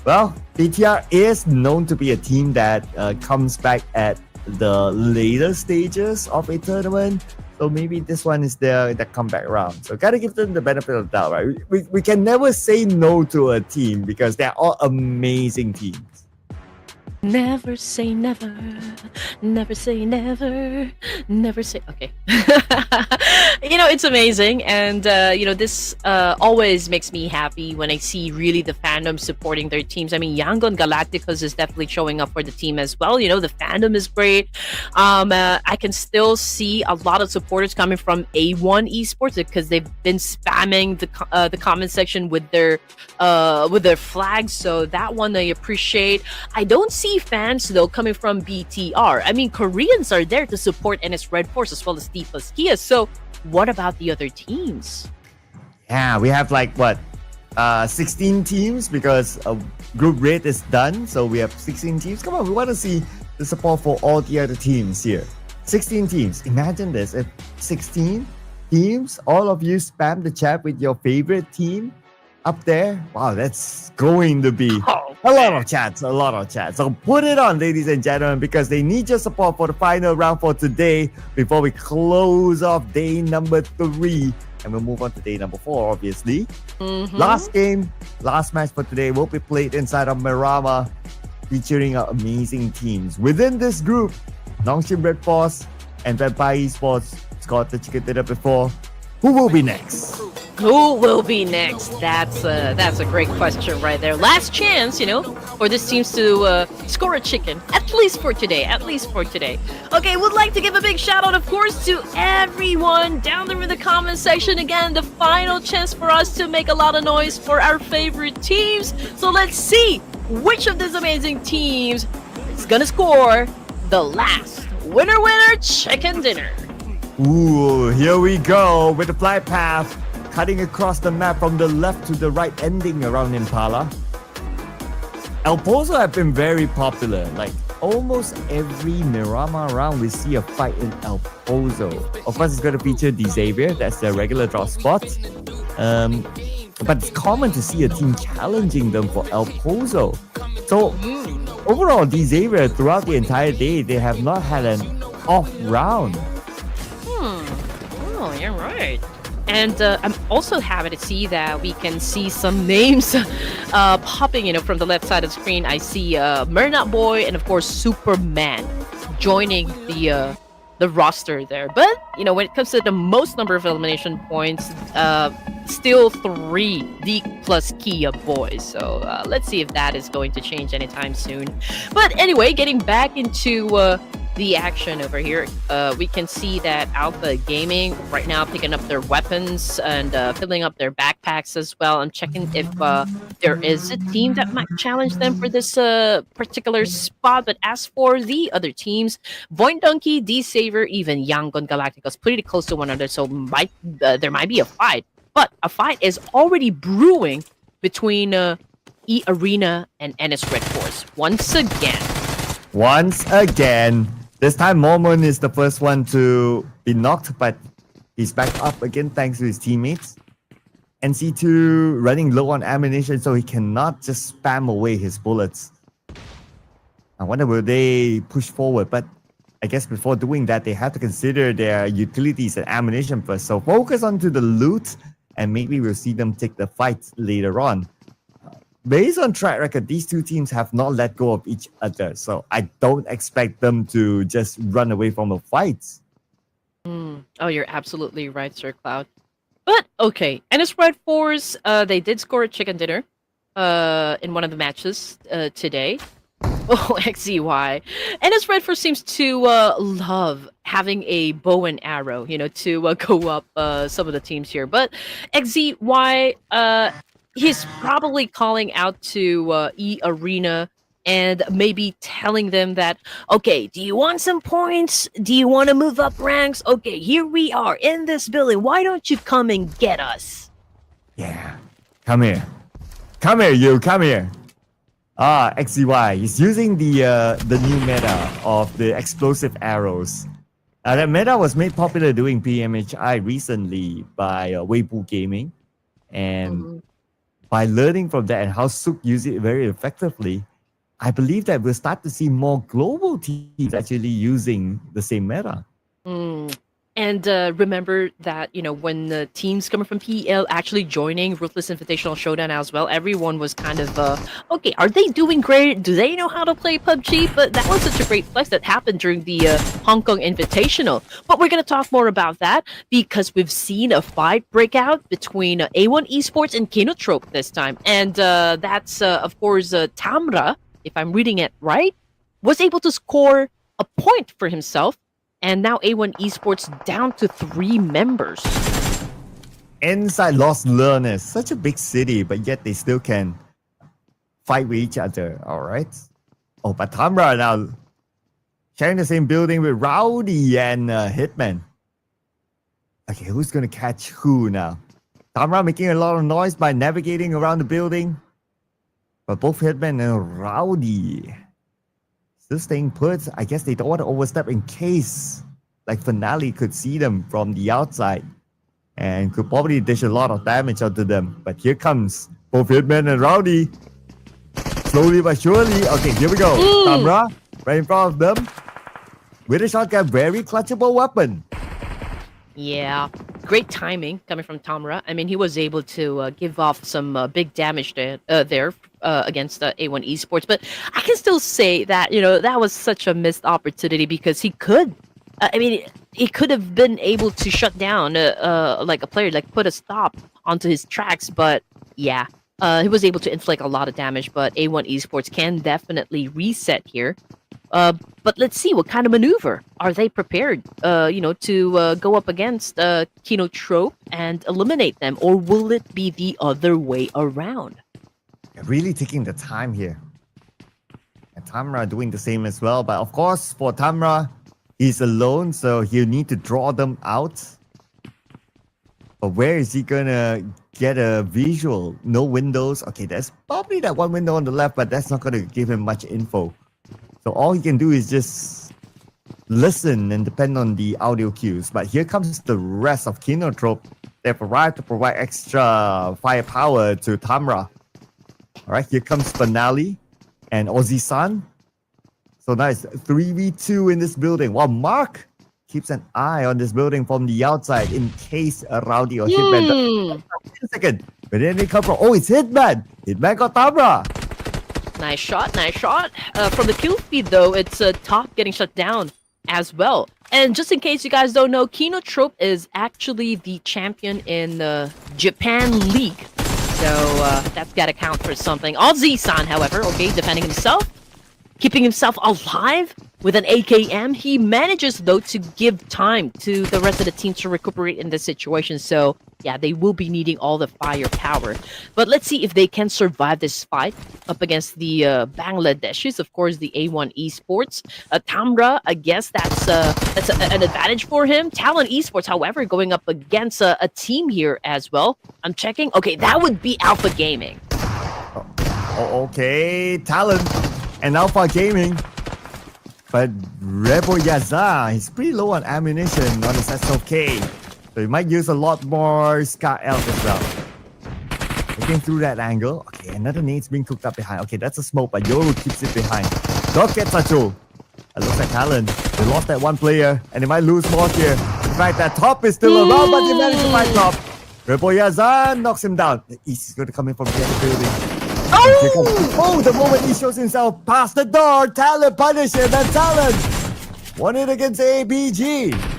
well, BTR is known to be a team that comes back at the later stages of a tournament. So maybe this one is their comeback round. So gotta give them the benefit of the doubt, right? We can never say no to a team because they're all amazing teams. Never say never. Never say never. Never say... Okay. It's amazing. And, this always makes me happy when I see really the fandom supporting their teams. I mean, Yangon Galacticos is definitely showing up for the team as well. The fandom is great. I can still see a lot of supporters coming from A1 Esports because they've been spamming the comment section with their flags. So that one I appreciate. I don't see fans though coming from BTR. I mean, Koreans are there to support NS Red Force as well as D plus Kia. So what about the other teams? Yeah, we have 16 teams because Group Red is done. So we have 16 teams. Come on, we want to see the support for all the other teams here. 16 teams. Imagine this. If 16 teams, all of you spam the chat with your favorite team up there. Wow, that's going to be a lot of chats. So put it on, ladies and gentlemen, because they need your support for the final round for today before we close off day number 3. And we'll move on to day number 4, obviously. Last game, last match for today will be played inside of Mirama, featuring our amazing teams. Within this group, Nongshim Red Force and Vampire Esports scored the chicken dinner before. Who will be next? Who will be next? That's a great question right there. Last chance, for this teams to score a chicken. At least for today. At least for today. Okay, would like to give a big shout out, of course, to everyone down there in the comment section. Again, the final chance for us to make a lot of noise for our favorite teams. So let's see which of these amazing teams is gonna score the last winner chicken dinner. Ooh, here we go with the flight path cutting across the map from the left to the right, ending around Impala. El Pozo have been very popular. Like almost every Miramar round, we see a fight in El Pozo. Of course, it's going to feature the Xavier. That's their regular drop spot. But it's common to see a team challenging them for El Pozo. So overall, the Xavier throughout the entire day, they have not had an off round. Oh, you're right. And I'm also happy to see that we can see some names popping, from the left side of the screen. I see Mernat Boy and, of course, Superman joining the roster there. But, when it comes to the most number of elimination points, still 3 Deke plus Kia boys. So let's see if that is going to change anytime soon. But anyway, getting back into the action over here, we can see that Alpha Gaming right now picking up their weapons and filling up their backpacks as well. I'm checking if there is a team that might challenge them for this particular spot. But as for the other teams, Void Donkey, D-Saver, even Yangon Galacticos pretty close to one another, so there might be a fight. But a fight is already brewing between E Arena and NS Red Force once again. This time, Momon is the first one to be knocked, but he's back up again thanks to his teammates. NC2 running low on ammunition, so he cannot just spam away his bullets. I wonder will they push forward, but I guess before doing that, they have to consider their utilities and ammunition first. So focus onto the loot, and maybe we'll see them take the fight later on. Based on track record, these two teams have not let go of each other, so I don't expect them to just run away from a fight. Oh, you're absolutely right, Sir Cloud. But okay, NS Red Force, they did score a chicken dinner in one of the matches today. Oh, XZY. NS Red Force seems to love having a bow and arrow, to go up some of the teams here. But XZY, he's probably calling out to E Arena and maybe telling them that, okay, do you want some points? Do you want to move up ranks? Okay, here we are in this building. Why don't you come and get us? Yeah, come here. Come here. XZY. He's using the new meta of the explosive arrows. That meta was made popular during PMHI recently by Weibo Gaming. And by learning from that and how Sook used it very effectively, I believe that we'll start to see more global teams actually using the same meta. And remember that, when the teams coming from PL actually joining Ruthless Invitational Showdown as well, everyone was kind of, okay, are they doing great? Do they know how to play PUBG? But that was such a great flex that happened during the Hong Kong Invitational. But we're going to talk more about that because we've seen a fight break out between A1 Esports and Kinotrope this time. And that's, of course, Tamra, if I'm reading it right, was able to score a point for himself. And now A1 Esports down to 3 members. Inside Lost Learners, such a big city, but yet they still can fight with each other, alright? Oh, but Tamra now sharing the same building with Rowdy and Hitman. Okay, who's gonna catch who now? Tamra making a lot of noise by navigating around the building. But both Hitman and Rowdy still staying put. I guess they don't want to overstep in case like Finale could see them from the outside and could probably dish a lot of damage onto them. But here comes both Hitman and Rowdy. Slowly but surely. Okay, here we go. Tamra right in front of them with a shotgun, very clutchable weapon. Yeah, great timing coming from Tamra. I mean, he was able to give off some big damage there against A1 Esports. But I can still say that, that was such a missed opportunity because he could I mean, he could have been able to shut down like a player, like put a stop onto his tracks, but yeah, he was able to inflict a lot of damage. But A1 Esports can definitely reset here. But let's see what kind of maneuver are they prepared, to go up against Kino Trope and eliminate them, or will it be the other way around? Really taking the time here. And Tamra doing the same as well. But of course, for Tamra, he's alone, so he'll need to draw them out. But where is he gonna get a visual? No windows. Okay, there's probably that one window on the left, but that's not gonna give him much info. So all he can do is just listen and depend on the audio cues. But here comes the rest of Kinotrope. They've arrived to provide extra firepower to Tamra. All right, here comes Finale and Ozzy-san. So now it's 3v2 in this building. While Mark keeps an eye on this building from the outside in case a Rowdy or Hitman. Wait a second. Where did they come from? Oh, it's Hitman. Hitman got Tamra. Nice shot, nice shot. From the kill feed, though, it's Top getting shut down as well. And just in case you guys don't know, Kinotrope is actually the champion in the Japan League. So that's got to count for something. Ozzy-san, however, okay, defending himself, keeping himself alive with an AKM. He manages, though, to give time to the rest of the team to recuperate in this situation. So, yeah, they will be needing all the firepower. But let's see if they can survive this fight up against the Bangladeshis, of course, the A1 Esports. Tamra, I guess that's an advantage for him. Talon Esports, however, going up against a team here as well. I'm checking. Okay, that would be Alpha Gaming. Oh, okay, Talon and Alpha Gaming. But Rebel Yaza, he's pretty low on ammunition on his SOK. So he might use a lot more Scar Elf as well. Looking through that angle. Okay, another nade's being cooked up behind. Okay, that's a smoke, but Yoru keeps it behind. Don't get Sacho. It looks like Talon. They lost that one player, and they might lose more here. In fact, that Top is still around, but they managed to find Top. Rebel Yaza knocks him down. The East is going to come in from the other building. Oh, the moment he shows himself past the door, Talon punishes him, and Talon won it against ABG.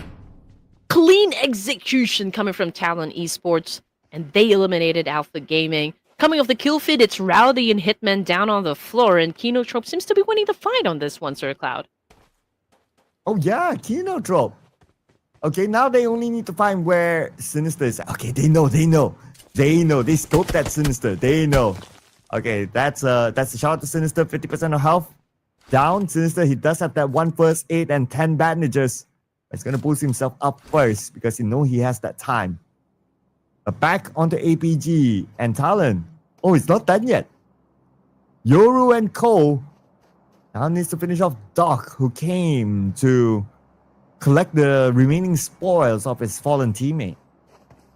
Clean execution coming from Talon Esports, and they eliminated Alpha Gaming. Coming off the kill feed, it's Rowdy and Hitman down on the floor, and Kinotrope seems to be winning the fight on this one, Sir Cloud. Oh yeah, Kinotrope. Okay, now they only need to find where Sinister is. Okay, they know. They scoped that Sinister. They know. Okay, that's a shout out to Sinister. 50% of health down. Sinister, he does have that one first aid and 10 bandages. He's gonna boost himself up first because he knows he has that time. Back onto APG and Talon. Oh, it's not done yet. Yoru and Cole now needs to finish off Doc, who came to collect the remaining spoils of his fallen teammate.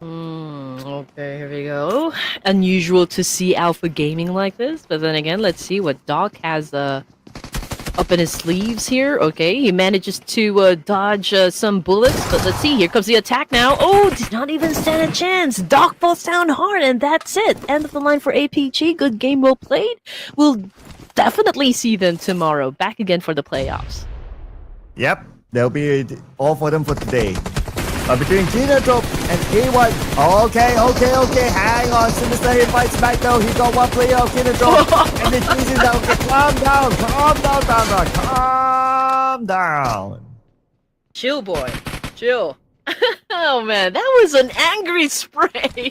Okay, here we go. Unusual to see Alpha Gaming like this, but then again, let's see what Doc has up in his sleeves here. Okay, he manages to dodge some bullets, but let's see, here comes the attack now. Oh, did not even stand a chance. Doc falls down hard, and that's it. End of the line for APG. Good game, well played. We'll definitely see them tomorrow. Back again for the playoffs. Yep, there'll be all for them for today. Between Kinotrope and A1. Okay. Hang on. Sinister, he fights back though. He got one player of Kinotrope. And he chases down. Okay, calm down, Tamra. Calm down. Chill, boy. Chill. Oh man, that was an angry spray.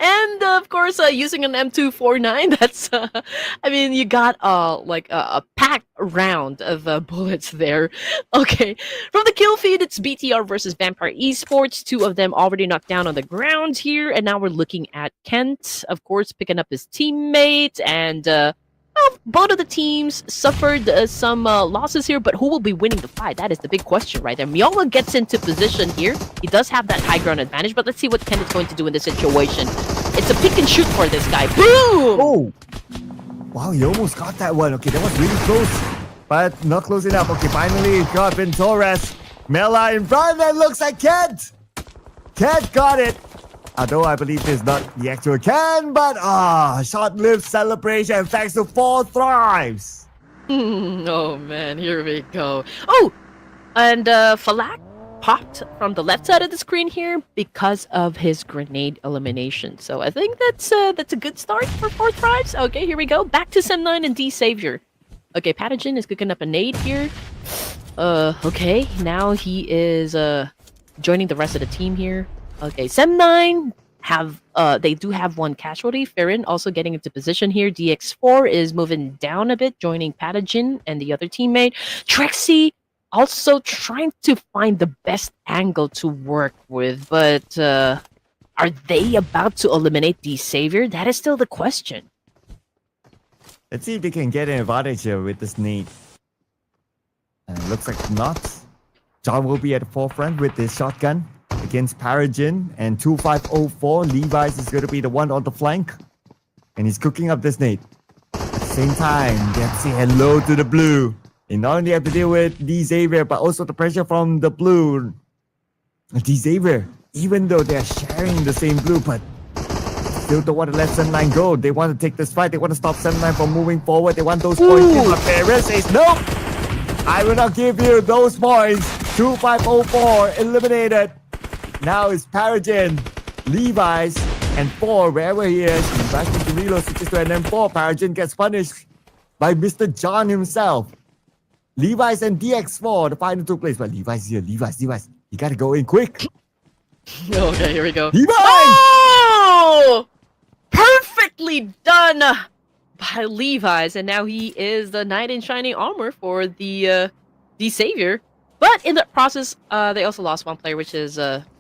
And of course, using an M249, that's, I mean, you got like a packed round of bullets there. Okay, from the kill feed, it's BTR versus Vampire Esports. Two of them already knocked down on the ground here, and now we're looking at Kent, of course, picking up his teammate, and both of the teams suffered some losses here, but who will be winning the fight? That is the big question right there. Miola gets into position here. He does have that high ground advantage, but let's see what Ken is going to do in this situation. It's a pick and shoot for this guy. Boom! Oh! Wow, he almost got that one. Okay, that was really close, but not close enough. Okay, finally, got Vin Torres. Mela in front, and looks like Kent! Kent got it! Although I believe it's not the actual Ken, but short-lived celebration thanks to 4 Thrives. Oh man, here we go. Oh! And Falak popped from the left side of the screen here because of his grenade elimination. So I think that's a good start for 4th Tribes. Okay, here we go. Back to Sem9 and D Savior. Okay, Pathogen is cooking up a nade here. Okay, now he is joining the rest of the team here. Okay, Sem9 they do have one casualty. Farron also getting into position here. DX4 is moving down a bit, joining Pathogen and the other teammate. Trexie also trying to find the best angle to work with, but are they about to eliminate the Savior? That is still the question. Let's see if they can get an advantage here with this nade. Looks like not. John will be at the forefront with his shotgun against Paragon, and 2504 Levi's is going to be the one on the flank, and he's cooking up this nade. At the same time, they have to say hello to the blue. They not only have to deal with D Xavier, but also the pressure from the blue. D Xavier, even though they're sharing the same blue, but still don't want to let Sem9 go. They want to take this fight. They want to stop Sem9 from moving forward. They want those points. But Perez says, nope, I will not give you those points. 2504 eliminated. Now it's Paragon, Levi's, and 4, wherever he is. He's back into reload, switches to an M4. Paragon gets punished by Mr. John himself. Levi's and DX4, the final 2 plays. But Levi's here. Levi's. You gotta go in quick. Okay, here we go. Levi's! Oh! Perfectly done by Levi's, and now he is the knight in shining armor for the Savior. But in the process, they also lost one player, which is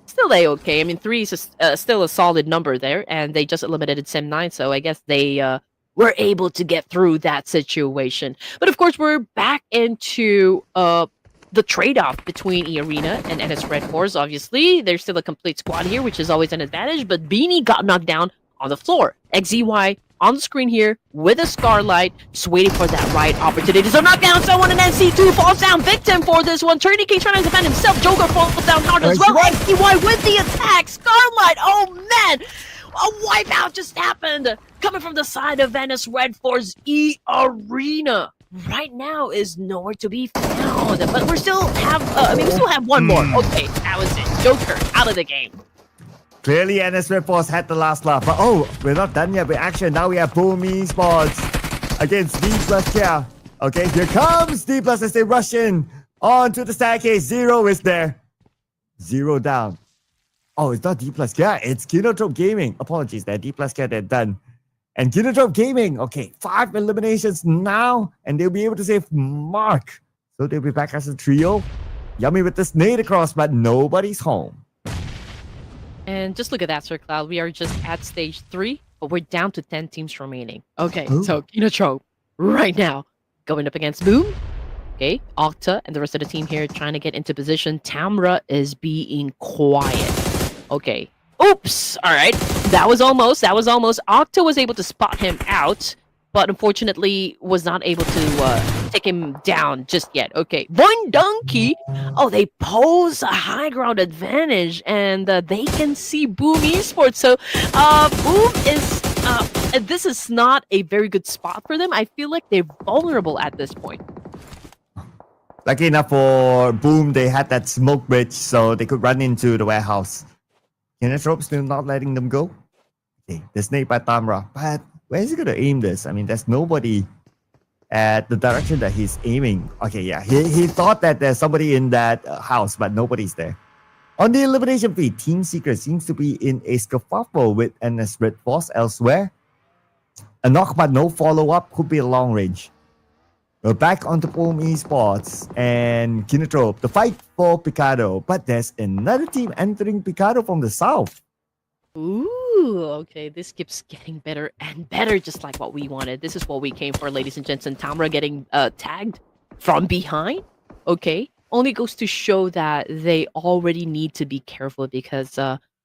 still a-okay. I mean, 3 is still a solid number there, and they just eliminated Sem9, so I guess they were able to get through that situation. But of course, we're back into the trade-off between E-Arena and NS Red Force. Obviously, there's still a complete squad here, which is always an advantage, but Beanie got knocked down on the floor. XZY on the screen here with a Scarlight, just waiting for that right opportunity. So knockdown, someone, and then C2 falls down victim for this one. Tourniquet trying to defend himself. Joker falls down hard as well. XZY with the attack. Scarlight, oh man! A wipeout just happened! Coming from the side of Venice Red Force. E-Arena right now is nowhere to be found. But we still have one more. Okay, that was it. Joker out of the game. Clearly, NS Red Force had the last laugh. But we're not done yet with action. Now we have Pubgm Sports against D plus Kia. Okay, here comes D plus as they rush in onto the staircase. 0 is there. 0 down. Oh, it's not D plus Kia. It's Kinotrope Gaming. Apologies there. D plus Kia, they're done. And Kinotrope Gaming. Okay, 5 eliminations now. And they'll be able to save Mark. So they'll be back as a trio. Yummy with this nade across, but nobody's home. And just look at that, Sir Cloud. We are just at stage 3, but we're down to 10 teams remaining. Okay, so Kinotrope right now going up against Boom. Okay, Octa and the rest of the team here trying to get into position. Tamra is being quiet. Okay. Oops! Alright. That was almost. Octa was able to spot him out, but unfortunately was not able to take him down just yet. Okay. Boing Donkey! Oh, they pose a high ground advantage, and they can see Boom Esports. So, Boom is... this is not a very good spot for them. I feel like they're vulnerable at this point. Lucky enough for Boom, they had that smoke bridge, so they could run into the warehouse. Kinotrope still not letting them go. Okay, the snake by Tamra. But where is he going to aim this? I mean, there's nobody at the direction that he's aiming. Okay, yeah, he thought that there's somebody in that house, but nobody's there. On the elimination feed, Team Secret seems to be in a scuffle with NS Red Force elsewhere. A knock, but no follow-up. Could be a long range. We're back onto Pubgm Esports and Kinotrope. The fight for Picado. But there's another team entering Picado from the south. Ooh, okay. This keeps getting better and better, just like what we wanted. This is what we came for, ladies and gents. And Tamra getting tagged from behind. Okay. Only goes to show that they already need to be careful because,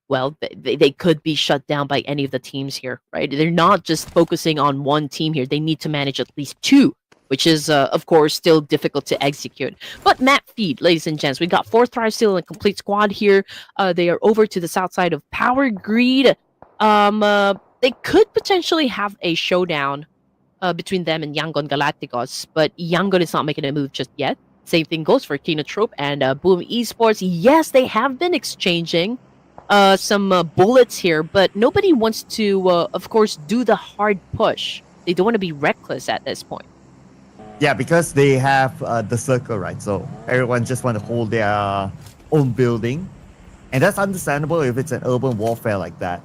they could be shut down by any of the teams here, right? They're not just focusing on one team here. They need to manage at least 2. Which is, of course, still difficult to execute. But map feed, ladies and gents. We got 4th Thrive still in a complete squad here. They are over to the south side of Power Greed. They could potentially have a showdown between them and Yangon Galacticos. But Yangon is not making a move just yet. Same thing goes for Kinotrope and Boom Esports. Yes, they have been exchanging some bullets here, but nobody wants to, of course, do the hard push. They don't want to be reckless at this point. Yeah, because they have the circle, right? So everyone just want to hold their own building. And that's understandable if it's an urban warfare like that.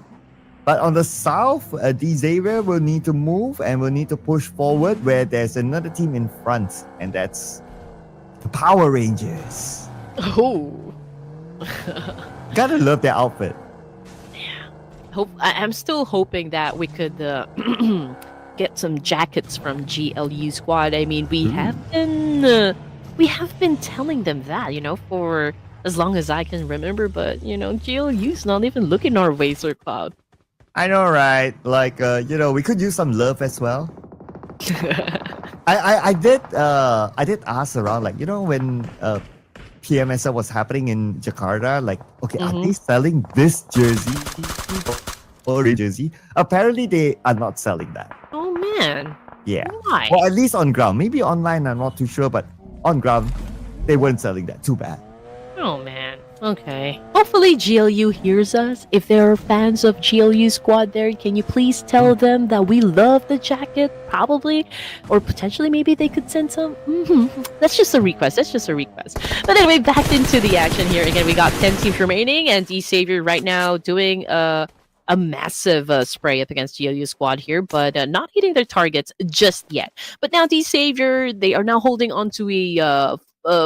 But on the south, Xavier will need to move and will need to push forward where there's another team in front. And that's the Power Rangers. Oh. Gotta love their outfit. I'm still hoping that we could get some jackets from GLU squad. I mean, we have been telling them that, for as long as I can remember. But GLU's not even looking our way, Sir Cloud. I know, right? Like, we could use some love as well. I did ask around, like, when PMSL was happening in Jakarta, like, okay, are they selling this jersey or jersey? Apparently, they are not selling that. Oh man. Yeah. Why? Or at least on ground. Maybe online, I'm not too sure, but on ground, they weren't selling that. Too bad. Oh man. Okay. Hopefully GLU hears us. If there are fans of GLU squad there, can you please tell them that we love the jacket? Probably. Or potentially maybe they could send some. That's just a request. But anyway, back into the action here. Again, we got 10 teams remaining, and D-Savior right now doing a massive spray up against GLU squad here, but not hitting their targets just yet. But now D-Savior, they are now holding on to a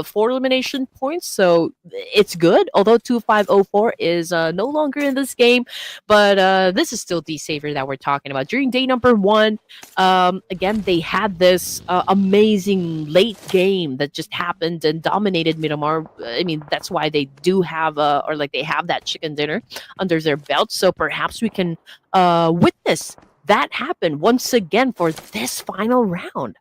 4 elimination points, so it's good. Although 2504 is no longer in this game, but this is still D-Savior that we're talking about. During day number 1, again, they had this amazing late game that just happened and dominated Miramar. I mean, that's why they do have, they have that chicken dinner under their belt. So perhaps we can witness that happen once again for this final round.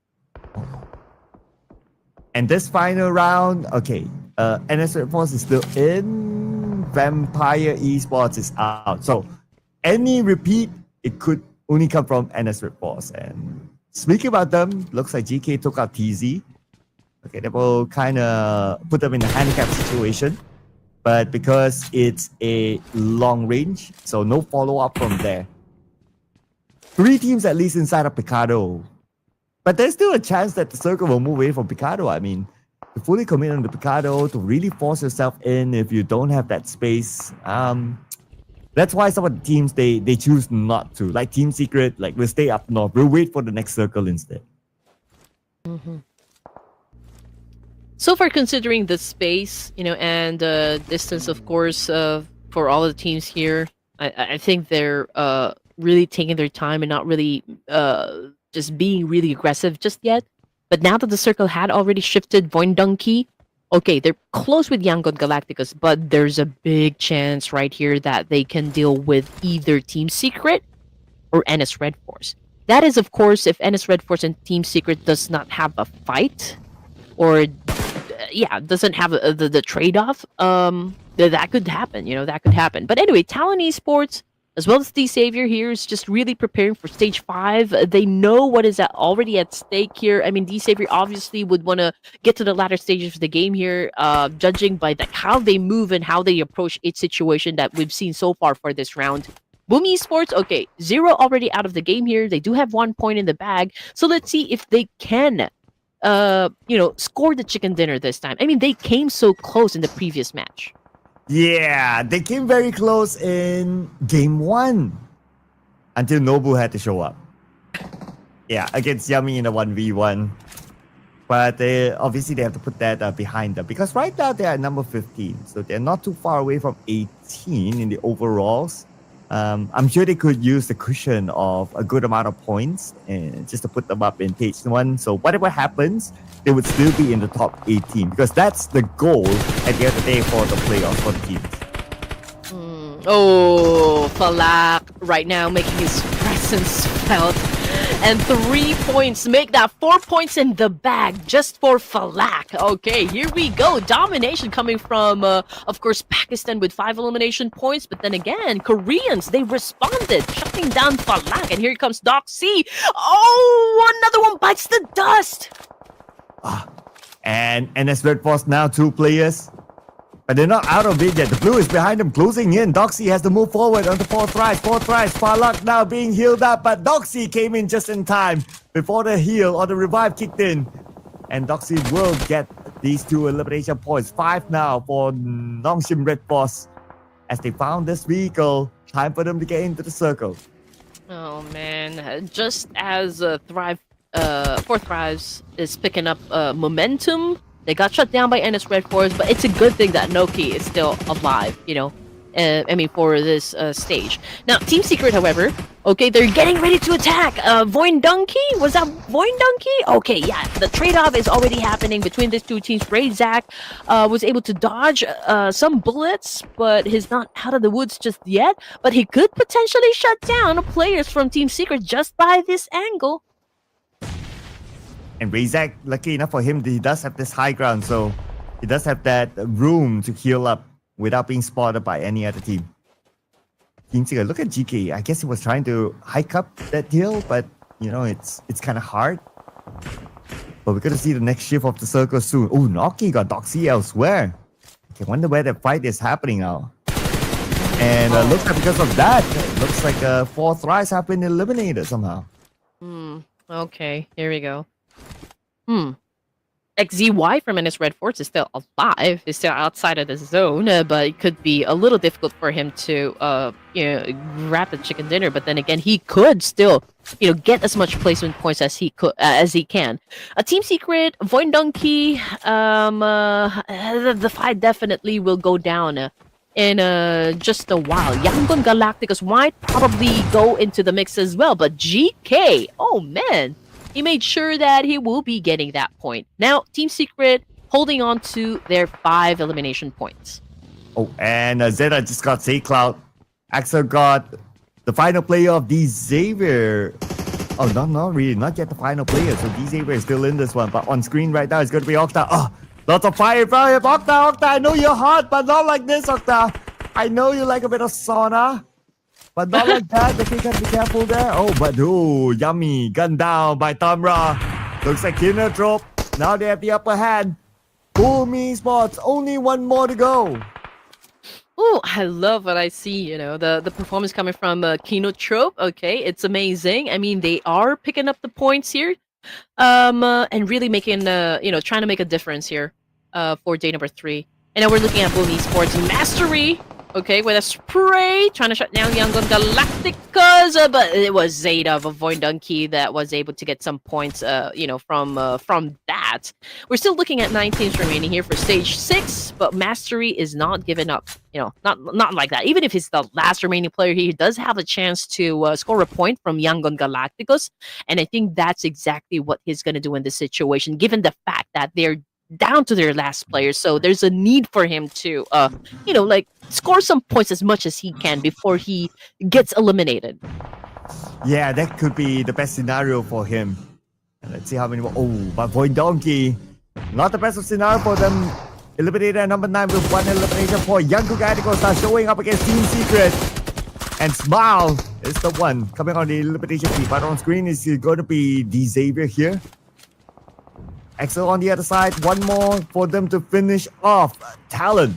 And this final round, okay, NS Red Force is still in. Vampire Esports is out. So any repeat, it could only come from NS Red Force. And speaking about them, looks like GK took out TZ. Okay, that will kind of put them in a handicap situation. But because it's a long range, so no follow-up from there. 3 teams at least inside of Picado. But there's still a chance that the circle will move away from Picado. I mean, to fully commit on the Picado, to really force yourself in if you don't have that space. That's why some of the teams, they choose not to. Like Team Secret, like we'll stay up north. We'll wait for the next circle instead. So far, considering the space, and distance, of course, for all the teams here, I think they're really taking their time and not really just being really aggressive just yet. But now that the circle had already shifted Voindunki, okay, they're close with Yangon Galacticus, but there's a big chance right here that they can deal with either Team Secret or NS Red Force. That is, of course, if NS Red Force and Team Secret does not have a fight, or doesn't have the trade-off, that could happen, that could happen. But anyway, Talon Esports, as well as D-Savior here, is just really preparing for Stage 5. They know what is already at stake here. I mean, D-Savior obviously would want to get to the latter stages of the game here, judging by how they move and how they approach each situation that we've seen so far for this round. Boom Esports, okay, 0 already out of the game here. They do have 1 point in the bag. So let's see if they can, score the chicken dinner this time. I mean, they came so close in the previous match. Yeah, they came very close in game 1 until Nobu had to show up. Yeah, against Yummy in a 1v1. But they have to put that behind them because right now they are number 15. So they're not too far away from 18 in the overalls. I'm sure they could use the cushion of a good amount of points and just to put them up in page 1. So whatever happens, they would still be in the top 18 because that's the goal at the end of the day for the playoffs for the teams. Oh, Falak right now making his presence felt. And 3 points make that 4 points in the bag just for Falak. Okay, here we go. Domination coming from, of course, Pakistan with 5 elimination points. But then again, Koreans, they responded, shutting down Falak. And here comes Doc C. Oh, another one bites the dust. And NS Red Force now 2 players. But they're not out of it yet. The blue is behind them, closing in. Doxy has to move forward on the 4th rise. 4th rise. Farlock now being healed up. But Doxy came in just in time before the heal or the revive kicked in. And Doxy will get these 2 elimination points. 5 now for Nongshim Red Force. As they found this vehicle, time for them to get into the circle. Oh man, just as Fourth Thrives is picking up momentum, they got shut down by NS Red Force, but it's a good thing that Noki is still alive, you know. For this stage. Now, Team Secret, however, okay, they're getting ready to attack. Voin Donkey? Was that Voin Donkey? Okay, yeah, the trade-off is already happening between these 2 teams. Razak was able to dodge some bullets, but he's not out of the woods just yet. But he could potentially shut down players from Team Secret just by this angle. And Razak, lucky enough for him, he does have this high ground, so he does have that room to heal up without being spotted by any other team. Team Secret, look at GK. I guess he was trying to hike up that hill, but you know, it's kind of hard. But we're gonna see the next shift of the circle soon. Oh, Noki got Doxy elsewhere. Okay, wonder where the fight is happening now. And looks like because of that, looks like 4th rise have been eliminated somehow. Okay, here we go. XZY from NS Red Force is still alive, is still outside of the zone, but it could be a little difficult for him to, grab the chicken dinner. But then again, he could still, get as much placement points as he can. A Team Secret, Voin Donkey, the fight definitely will go down in just a while. Yangon Galacticus might probably go into the mix as well, but GK, oh man. He made sure that he will be getting that point. Now, Team Secret holding on to their 5 elimination points. Oh, and Zeta just got Cloud. Axel got the final player of D Xavier. Oh, not really. Not yet the final player. So D Xavier is still in this one. But on screen right now, it's going to be Octa. Oh, lots of fire in front of him. Octa, I know you're hot, but not like this, Octa. I know you like a bit of sauna. But not like that. Okay, gotta be careful there. Oh, but yummy. Gun down by Tamra. Looks like Kinotrope. Now they have the upper hand. Boom spots. Only 1 more to go. Oh, I love what I see. The performance coming from Kinotrope. Okay, it's amazing. I mean, they are picking up the points here, and really making trying to make a difference here, for day number 3. And now we're looking at Boom Esports Mastery. Okay, with a spray, trying to shut down Yangon Galacticus, but it was Zeta of Void Donkey that was able to get some points, from that. We're still looking at 9 teams remaining here for stage 6, but Mastery is not giving up. Not like that. Even if he's the last remaining player, he does have a chance to score a point from Yangon Galacticus, and I think that's exactly what he's going to do in this situation, given the fact that they're down to their last player, so there's a need for him to score some points as much as he can before he gets eliminated. Yeah, that could be the best scenario for him. Let's see how many more. Oh, but Void Donkey, not the best of scenario for them. Eliminated at number 9 with 1 elimination point. Young Galacticus start showing up against Team Secret. And Smile is the one coming on the elimination feed. But on screen is going to be D Xavier here. Axel on the other side, 1 more for them to finish off. Talon.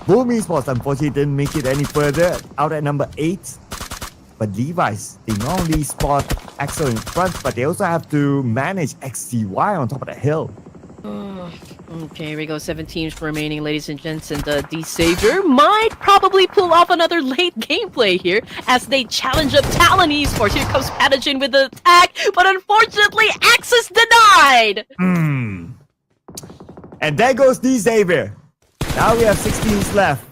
Boom Esports unfortunately didn't make it any further, out at number 8. But Levi's, they not only spot Axel in front, but they also have to manage XCY on top of the hill. Okay, here we go. 7 teams remaining, ladies and gents, and D Savior might probably pull off another late gameplay here as they challenge up Talon Esports. Here comes Pathogen with the attack, but unfortunately, access denied! And there goes D Xavier. Now we have 6 teams left.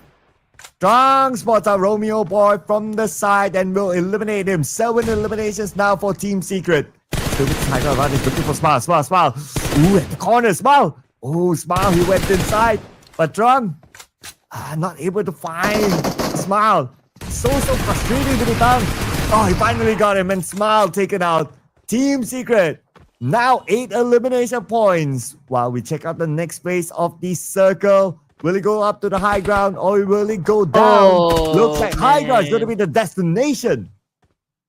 Strong spots out Romeo Boy from the side and will eliminate him. 7 eliminations now for Team Secret. Still with Tiger around, he's looking for Smile. Ooh, at the corner, Smile. Oh, Smile, he went inside. But Drunk, not able to find Smile. So frustrating to be found. Oh, he finally got him and Smile taken out. Team Secret, now 8 elimination points. While we check out the next phase of the circle. Will it go up to the high ground or will it go down? Looks like high ground is going to be the destination.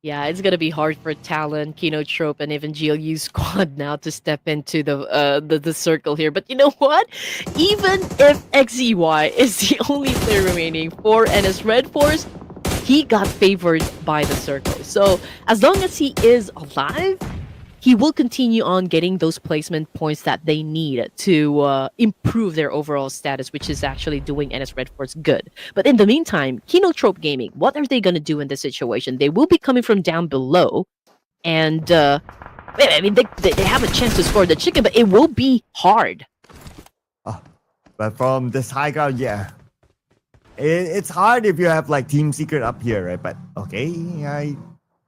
Yeah, it's gonna be hard for Talon, Kino Trope, and even GLU squad now to step into the circle here. But you know what? Even if XEY is the only player remaining for NS Red Force, he got favored by the circle. So as long as he is alive, he will continue on getting those placement points that they need to improve their overall status, which is actually doing NS Red Force good. But in the meantime, Kinotrope Gaming, what are they going to do in this situation? They will be coming from down below, and I mean, they have a chance to score the chicken, but it will be hard. Oh, but from this high ground, yeah. It's hard if you have like Team Secret up here, right? But okay, I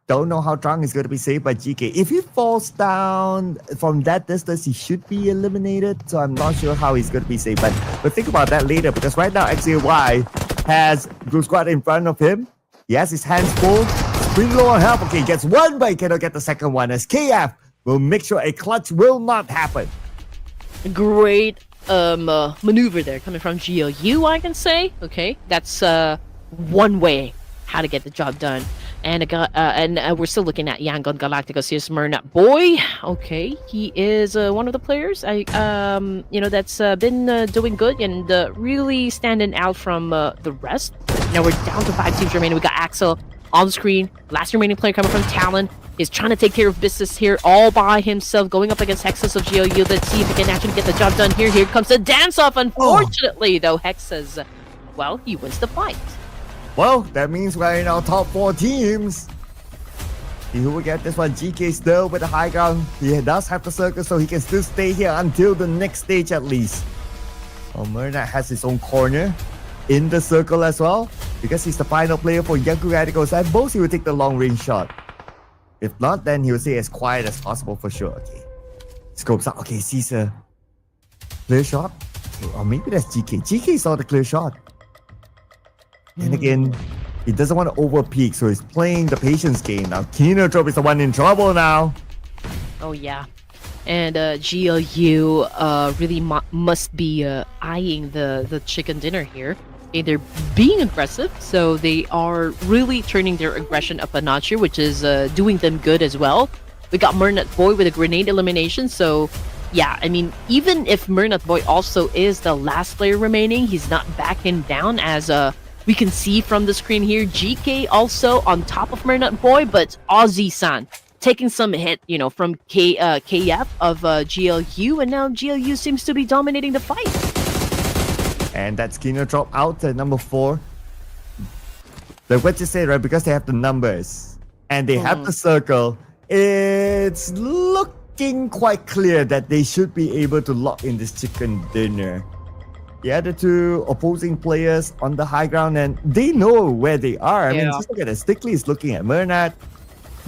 don't know how Trang is going to be saved by GK. If he falls down from that distance, he should be eliminated. So I'm not sure how he's going to be saved. But think about that later, because right now XAY has Blue Squad in front of him. He has his hands full. Spring low on health. Okay, he gets one, but he cannot get the second one, as KF will make sure a clutch will not happen. Great maneuver there coming from GLU, I can say. Okay, that's one way how to get the job done. And we're still looking at Yangon Galacticos. Here's Myrna Boy. Okay, he is one of the players that's been doing good and really standing out from the rest. Now we're down to 5 teams remaining. We got Axel on the screen. Last remaining player coming from Talon is trying to take care of business here all by himself, going up against Hexus of GLU. Let's see if he can actually get the job done here. Here comes the dance-off. Unfortunately, though, Hexus, well, he wins the fight. Well, that means we're in our top 4 teams. See who will get this one. GK still with the high ground. He does have the circle, so he can still stay here until the next stage at least. Well, Myrna has his own corner in the circle as well, because he's the final player for Yaku Radicals. At most, he will take the long range shot. If not, then he will stay as quiet as possible for sure. Okay. Scopes out. Okay, sees a clear shot. Okay, or maybe that's GK. GK saw the clear shot. And again, he doesn't want to overpeak, so he's playing the patience game. Now, Kinotrope is the one in trouble now. Oh, yeah. And GLU really must be eyeing the chicken dinner here. Okay, they're being aggressive, so they are really turning their aggression up a notch here, which is doing them good as well. We got Mernut Boy with a grenade elimination, so yeah, I mean, even if Mernut Boy also is the last player remaining, he's not backing down as we can see from the screen here. GK also on top of Mernut Boy, but Aussie-san taking some hit, from KF of GLU, and now GLU seems to be dominating the fight. And that's Kinotrope out at number 4. Like what you say, right? Because they have the numbers and they have the circle, it's looking quite clear that they should be able to lock in this chicken dinner. The other 2 opposing players on the high ground, and they know where they are. I mean, just look at it. Stickley is looking at Mernat.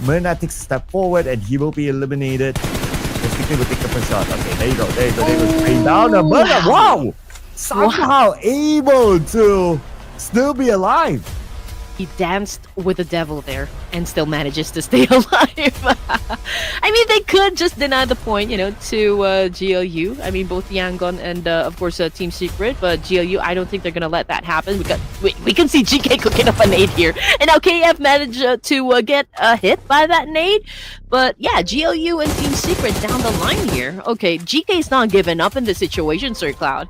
Mernat takes a step forward and he will be eliminated. And Stickley will take the first shot. Okay, there you go. There you go. They will spraying down. And Mernat, wow! Somehow able to still be alive. He danced with the devil there and still manages to stay alive. I mean, they could just deny the point, to GLU. I mean, both Yangon and, of course, Team Secret. But GLU, I don't think they're going to let that happen. We can see GK cooking up a nade here. And now KF managed to get hit by that nade. But yeah, GLU and Team Secret down the line here. Okay, GK's not giving up in this situation, Sir Cloud.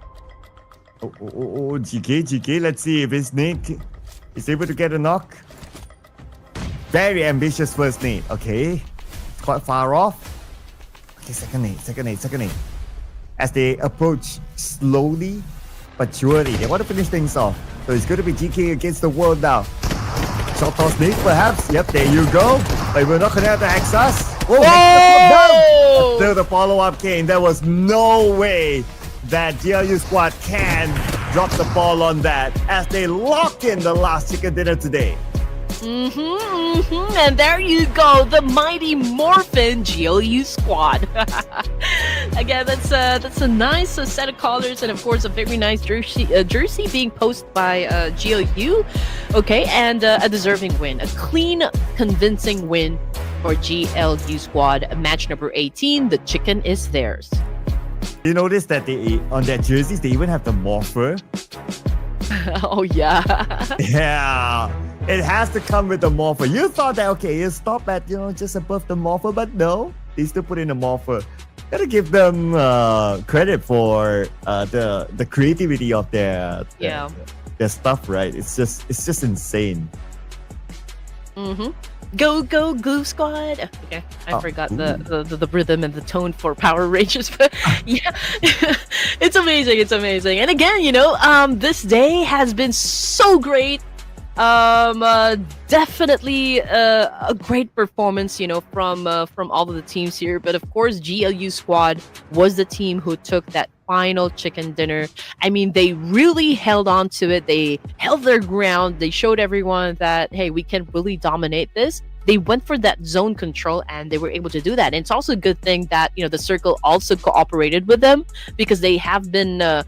GK. Let's see if his nade is able to get a knock. Very ambitious first nade. Okay. Quite far off. Okay, second nade. As they approach slowly but surely, they want to finish things off. So it's going to be GK against the world now. Short toss nade perhaps. Yep, there you go. But we're not going to have the access. Oh! Still the follow-up came. There was no way that GLU squad can drop the ball on that as they lock in the last chicken dinner today. And there you go, the mighty Morphin GLU squad. Again, that's a nice set of colors, and of course a very nice jersey being posted by GLU. Okay, and a deserving win, a clean, convincing win for GLU squad. Match number 18, the chicken is theirs. You notice that they on their jerseys they even have the morpher. Oh yeah. Yeah. It has to come with the morpher. You thought that, okay, you stop at, just above the morpher, but no, they still put in a morpher. Gotta give them credit for the creativity of their stuff, right? It's just insane. Mm-hmm. Go Glue Squad. Okay, I forgot the rhythm and the tone for Power Rangers, but yeah, it's amazing. It's amazing. And again, this day has been so great. Definitely a great performance, from all of the teams here. But of course, GLU Squad was the team who took that final chicken dinner. I mean, they really held on to it. They held their ground. They showed everyone that, hey, we can really dominate this. They went for that zone control and they were able to do that. And it's also a good thing that, the Circle also cooperated with them, because they have been at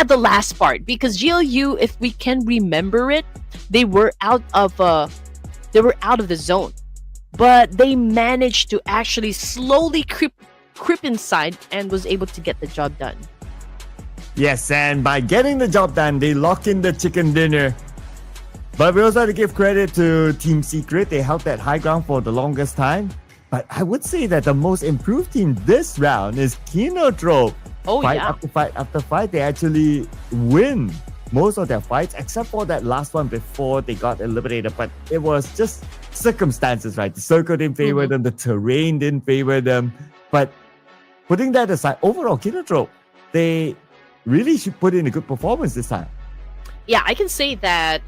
the last part, because GLU, if we can remember it, they were out of the zone, but they managed to actually slowly creep inside and was able to get the job done. Yes, and by getting the job done, they lock in the chicken dinner. But we also have to give credit to Team Secret. They held that high ground for the longest time. But I would say that the most improved team this round is Kinotrope. Fight after fight, they actually win most of their fights, except for that last one before they got eliminated. But it was just circumstances, right? The circle didn't favor them, the terrain didn't favor them. But putting that aside, overall, Kinotrope, they really should put in a good performance this time. Yeah, I can say that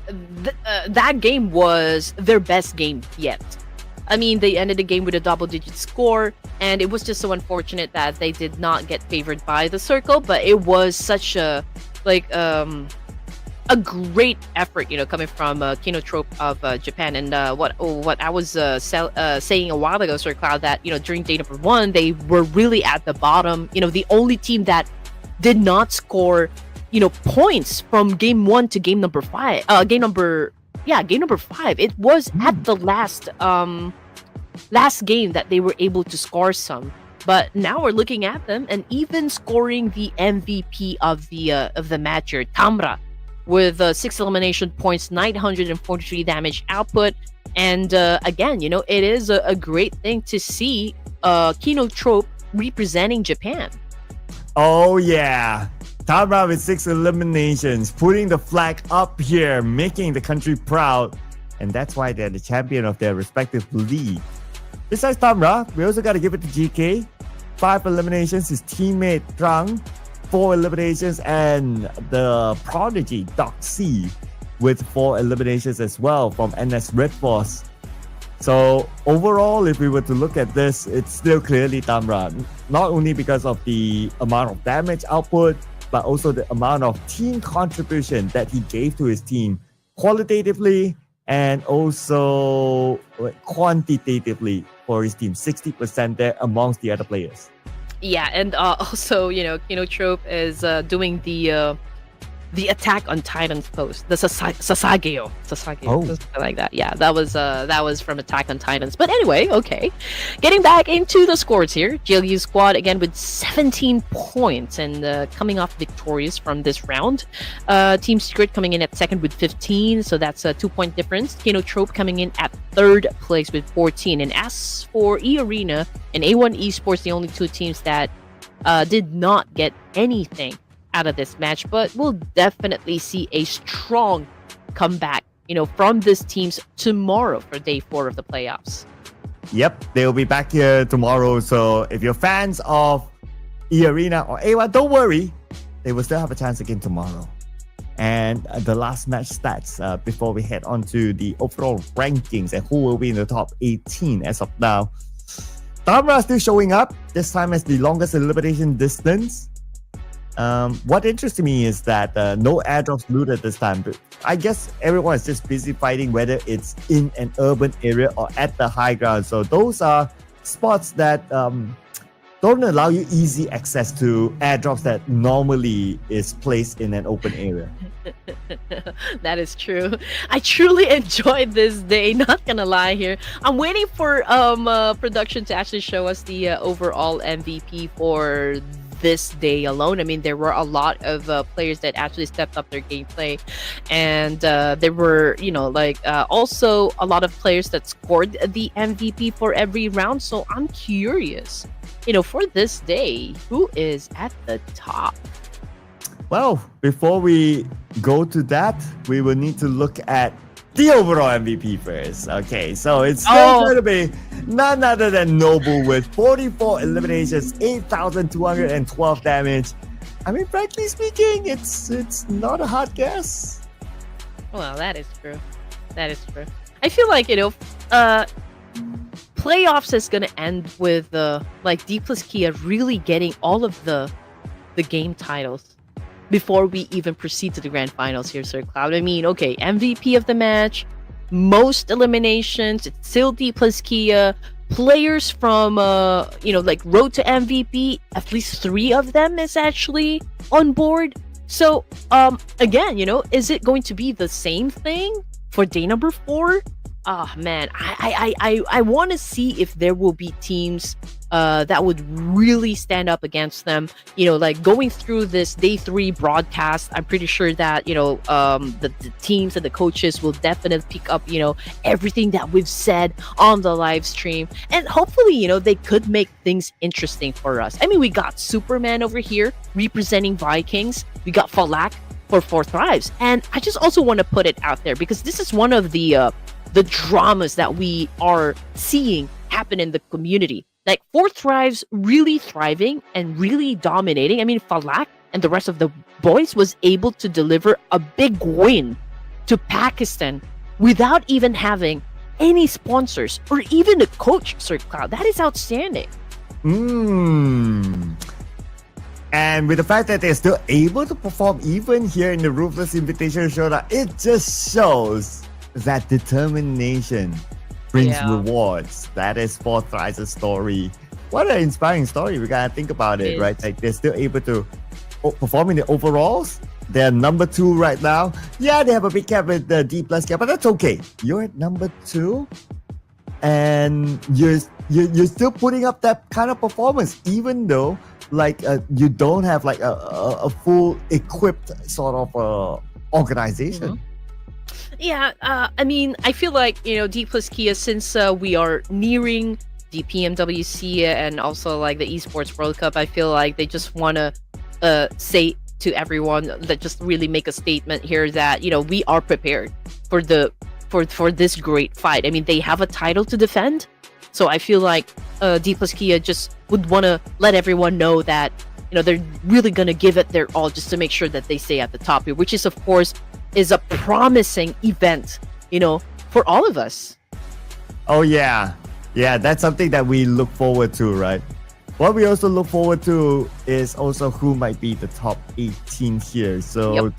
that game was their best game yet. I mean, they ended the game with a double-digit score, and it was just so unfortunate that they did not get favored by the Circle. But it was such a great effort, coming from Kinotrope of Japan. And what I was saying a while ago, Sir Cloud, that during day number 1, they were really at the bottom. The only team that did not score points from game 1 to game number 5. Game number 5. It was at the last game that they were able to score some. But now we're looking at them and even scoring the MVP of the match here, Tamra, with 6 elimination points, 943 damage output. And again, it is a great thing to see Kinotrope representing Japan. Oh yeah, Tamra with 6 eliminations, putting the flag up here, making the country proud. And that's why they're the champion of their respective league. Besides Tamra, we also got to give it to GK. 5 eliminations, his teammate Trang, 4 eliminations, and the prodigy Doc C with 4 eliminations as well from NS Red Force. So overall, if we were to look at this, it's still clearly Tamra. Not only because of the amount of damage output, but also the amount of team contribution that he gave to his team qualitatively and also quantitatively for his team. 60% there amongst the other players. Yeah, and also, Kinotrope is doing the Attack on Titan's post, the Sasageo, something like that. Yeah, that was from Attack on Titans. But anyway, okay. Getting back into the scores here, GLU Squad again with 17 points and coming off victorious from this round. Team Secret coming in at second with 15, so that's a 2-point difference. Kinotrope coming in at third place with 14. And as for E-Arena and A1 Esports, the only 2 teams that did not get anything out of this match, but we'll definitely see a strong comeback, from these teams tomorrow for day 4 of the playoffs. Yep, they'll be back here tomorrow. So if you're fans of E-Arena or A1, don't worry, they will still have a chance again tomorrow. And the last match stats before we head on to the overall rankings and who will be in the top 18 as of now. Tamra still showing up, this time as the longest elimination distance. What interests me is that no airdrops looted this time. But I guess everyone is just busy fighting, whether it's in an urban area or at the high ground. So those are spots that don't allow you easy access to airdrops that normally is placed in an open area. That is true. I truly enjoyed this day, not gonna lie here. I'm waiting for production to actually show us the overall MVP for this day alone. I mean, there were a lot of players that actually stepped up their gameplay, and there were, also a lot of players that scored the MVP for every round. So I'm curious, for this day, who is at the top? Well, before we go to that, we will need to look at the overall MVP first. Okay, so it's still going to be none other than Noble with 44 eliminations, 8,212 damage. I mean, frankly speaking, it's not a hard guess. Well, that is true. That is true. I feel like, playoffs is going to end with D plus Kia really getting all of the game titles before we even proceed to the grand finals here, Sir Cloud. I mean, okay, MVP of the match, most eliminations, it's still D plus Kia. Players from, road to MVP, at least 3 of them is actually on board. So, again, is it going to be the same thing for day number 4? Oh, man, I want to see if there will be teams that would really stand up against them. Going through this day 3 broadcast, I'm pretty sure that, the teams and the coaches will definitely pick up, everything that we've said on the live stream. And hopefully, they could make things interesting for us. I mean, we got Superman over here representing Vikings. We got Falak for 4 Thrives. And I just also want to put it out there because this is one of the dramas that we are seeing happen in the community. Like 4 Thrives really thriving and really dominating. I mean, Falak and the rest of the boys was able to deliver a big win to Pakistan without even having any sponsors or even a coach, Sir Cloud. That is outstanding. And with the fact that they're still able to perform even here in the Ruthless Invitational Showdown, it just shows that determination brings rewards. That is 4 Thrives' story. What an inspiring story. We gotta think about it, right? Like they're still able to perform in the overalls. They're number 2 right now. Yeah, they have a big gap with the D plus gap, but that's okay. You're at number 2, and you're still putting up that kind of performance, even though you don't have a full equipped sort of organization. Mm-hmm. Yeah, I mean, I feel like, D plus Kia, since we are nearing the PMWC and also the Esports World Cup, I feel like they just want to say to everyone that just really make a statement here that, we are prepared for for this great fight. I mean, they have a title to defend. So I feel like D plus Kia just would want to let everyone know that, they're really going to give it their all just to make sure that they stay at the top here, which is, of course, is a promising event, for all of us. Oh, yeah. Yeah, that's something that we look forward to, right? What we also look forward to is also who might be the top 18 here. So Yep.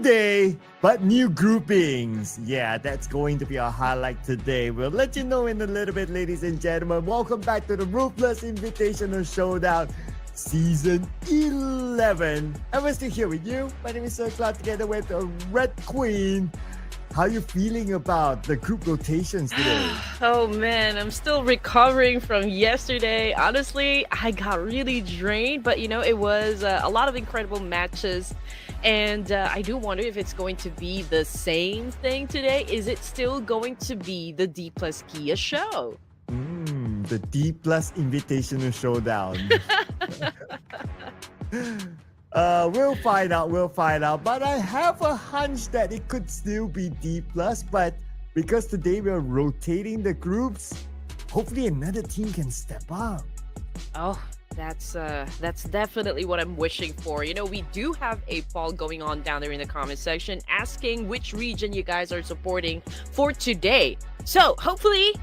day, but new groupings. Yeah, that's going to be our highlight today. We'll let you know in a little bit, ladies and gentlemen. Welcome back to the Ruthless Invitational Showdown, Season 11. And we're still here with you. My name is Sir Cloud, together with the Red Queen. How you feeling about the group rotations today? Oh man, I'm still recovering from yesterday. Honestly, I got really drained, but it was a lot of incredible matches. And I do wonder if it's going to be the same thing today. Is it still going to be the D plus Kia show? The D plus Invitational Showdown. We'll find out. But I have a hunch that it could still be D plus. But because today we're rotating the groups, hopefully another team can step up. Oh, that's definitely what I'm wishing for. We do have a poll going on down there in the comment section asking which region you guys are supporting for today. So hopefully,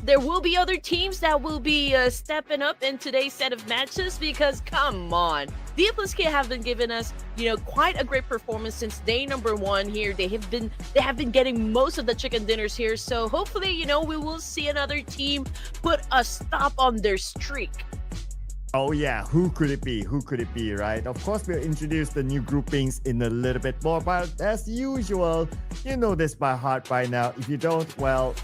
there will be other teams that will be stepping up in today's set of matches, because come on, D plus K have been giving us, quite a great performance since day number 1 here. They have been getting most of the chicken dinners here. So hopefully, we will see another team put a stop on their streak. Oh yeah, who could it be? Right? Of course, we'll introduce the new groupings in a little bit more, but as usual, you know this by heart by now. If you don't, well,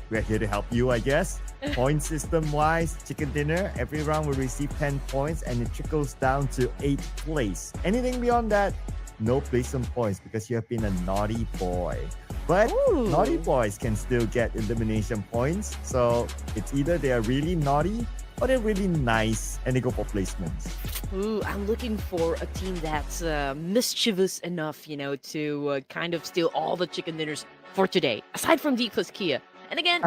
we're here to help you, I guess. Point system wise, chicken dinner, every round will receive 10 points and it trickles down to 8th place. Anything beyond that, no placement points because you have been a naughty boy. But naughty boys can still get elimination points, so it's either they are really naughty or they're really nice and they go for placements. Ooh, I'm looking for a team that's mischievous enough, to kind of steal all the chicken dinners for today, aside from D plus Kia. And again,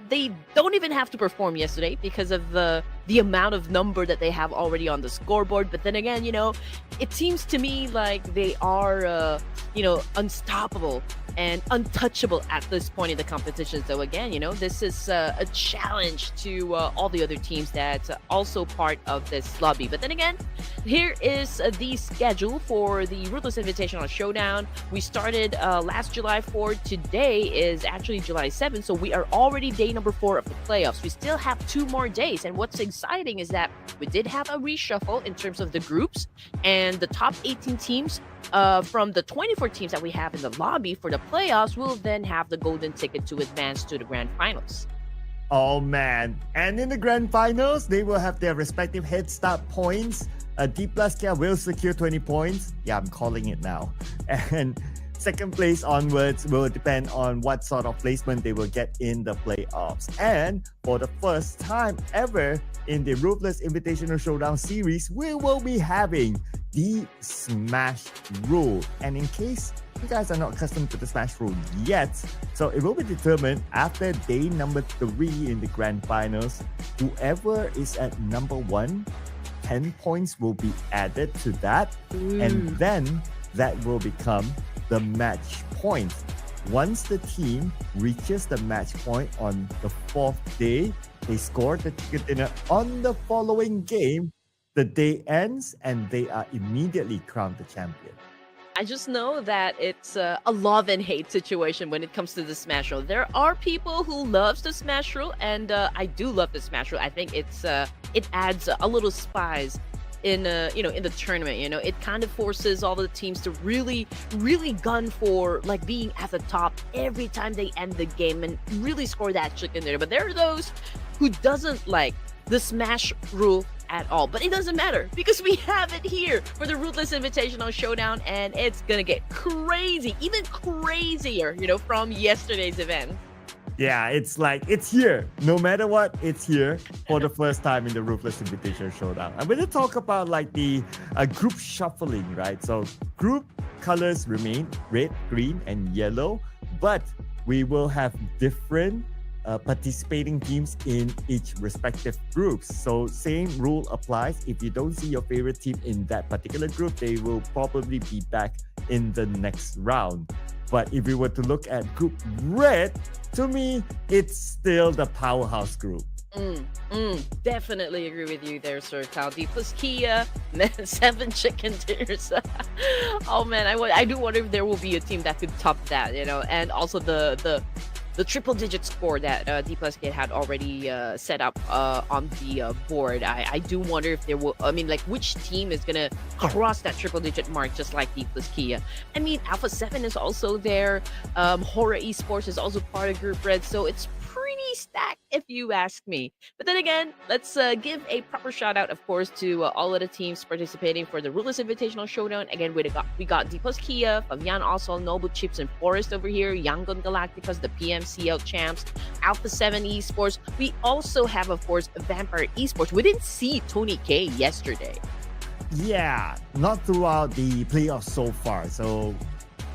they don't even have to perform yesterday because of the amount of number that they have already on the scoreboard. But then again, it seems to me like they are, unstoppable and untouchable at this point in the competition. So again, this is a challenge to all the other teams that's also part of this lobby. But then again, here is the schedule for the Ruthless Invitational Showdown. We started last July 4. Today is actually July 7. So we are already day number 4 of the playoffs. We still have 2 more days. And what's exciting is that we did have a reshuffle in terms of the groups, and the top 18 teams from the 24 teams that we have in the lobby for the playoffs will then have the golden ticket to advance to the grand finals. Oh man, and in the grand finals, they will have their respective head start points. D plus K will secure 20 points. Yeah, I'm calling it now. And second place onwards will depend on what sort of placement they will get in the playoffs. And for the first time ever in the Ruthless Invitational Showdown series, we will be having the Smash Rule. And in case you guys are not accustomed to the Smash Rule yet, so it will be determined after day number 3 in the grand finals. Whoever is at number 1, 10 points will be added to that. And then that will become the match point. Once the team reaches the match point on the 4th day, they score the ticket dinner on the following game. The day ends and they are immediately crowned the champion. I just know that it's a love and hate situation when it comes to the Smash Roll. There are people who loves the Smash Roll, and I do love the Smash Roll. I think it adds a little spice in in the tournament. It kind of forces all the teams to really gun for like being at the top every time they end the game and really score that chicken dinner. But there are those who doesn't like the Smash Rule at all, but it doesn't matter because we have it here for the Ruthless Invitational Showdown, and it's gonna get crazy, even crazier, from yesterday's event. Yeah, it's like, it's here. No matter what, it's here for the first time in the Ruthless Invitational Showdown. I'm going to talk about like the group shuffling, right? So group colors remain red, green, and yellow, but we will have different participating teams in each respective groups. So same rule applies. If you don't see your favorite team in that particular group, they will probably be back in the next round. But if we were to look at group red, to me, it's still the powerhouse group. Definitely agree with you there, Sir Tao. D plus Kia, 7 chicken dinners. Oh man, I do wonder if there will be a team that could top that, and also the triple digit score that D plus Kid had already set up on the board. I do wonder if there will, I mean, like, which team is going to cross that triple digit mark just like D plus Kia. I mean, Alpha 7 is also there. Horror Esports is also part of Group Red. So it's pretty stacked if you ask me. But then again, let's give a proper shout out, of course, to all of the teams participating for the Ruthless Invitational Showdown. Again, we got D plus Kia, Fabian Oswald, Noble Chips, and Forest over here, Yangon Galacticos, the PMCL champs, Alpha 7 Esports. We also have, of course, Vampire Esports. We didn't see Tony K yesterday. Yeah, not throughout the playoffs so far. So,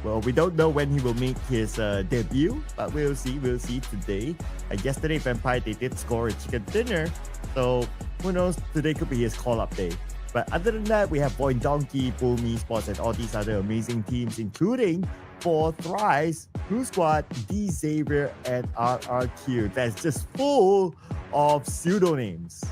well, we don't know when he will make his debut, but we'll see. We'll see today. Yesterday, Vampire, they did score a chicken dinner. So, who knows? Today could be his call-up day. But other than that, we have Boy Donkey, Pubgm Esports, and all these other amazing teams, including for Thrice, Blue Squad, D Xavier, and RRQ. That's just full of pseudonames.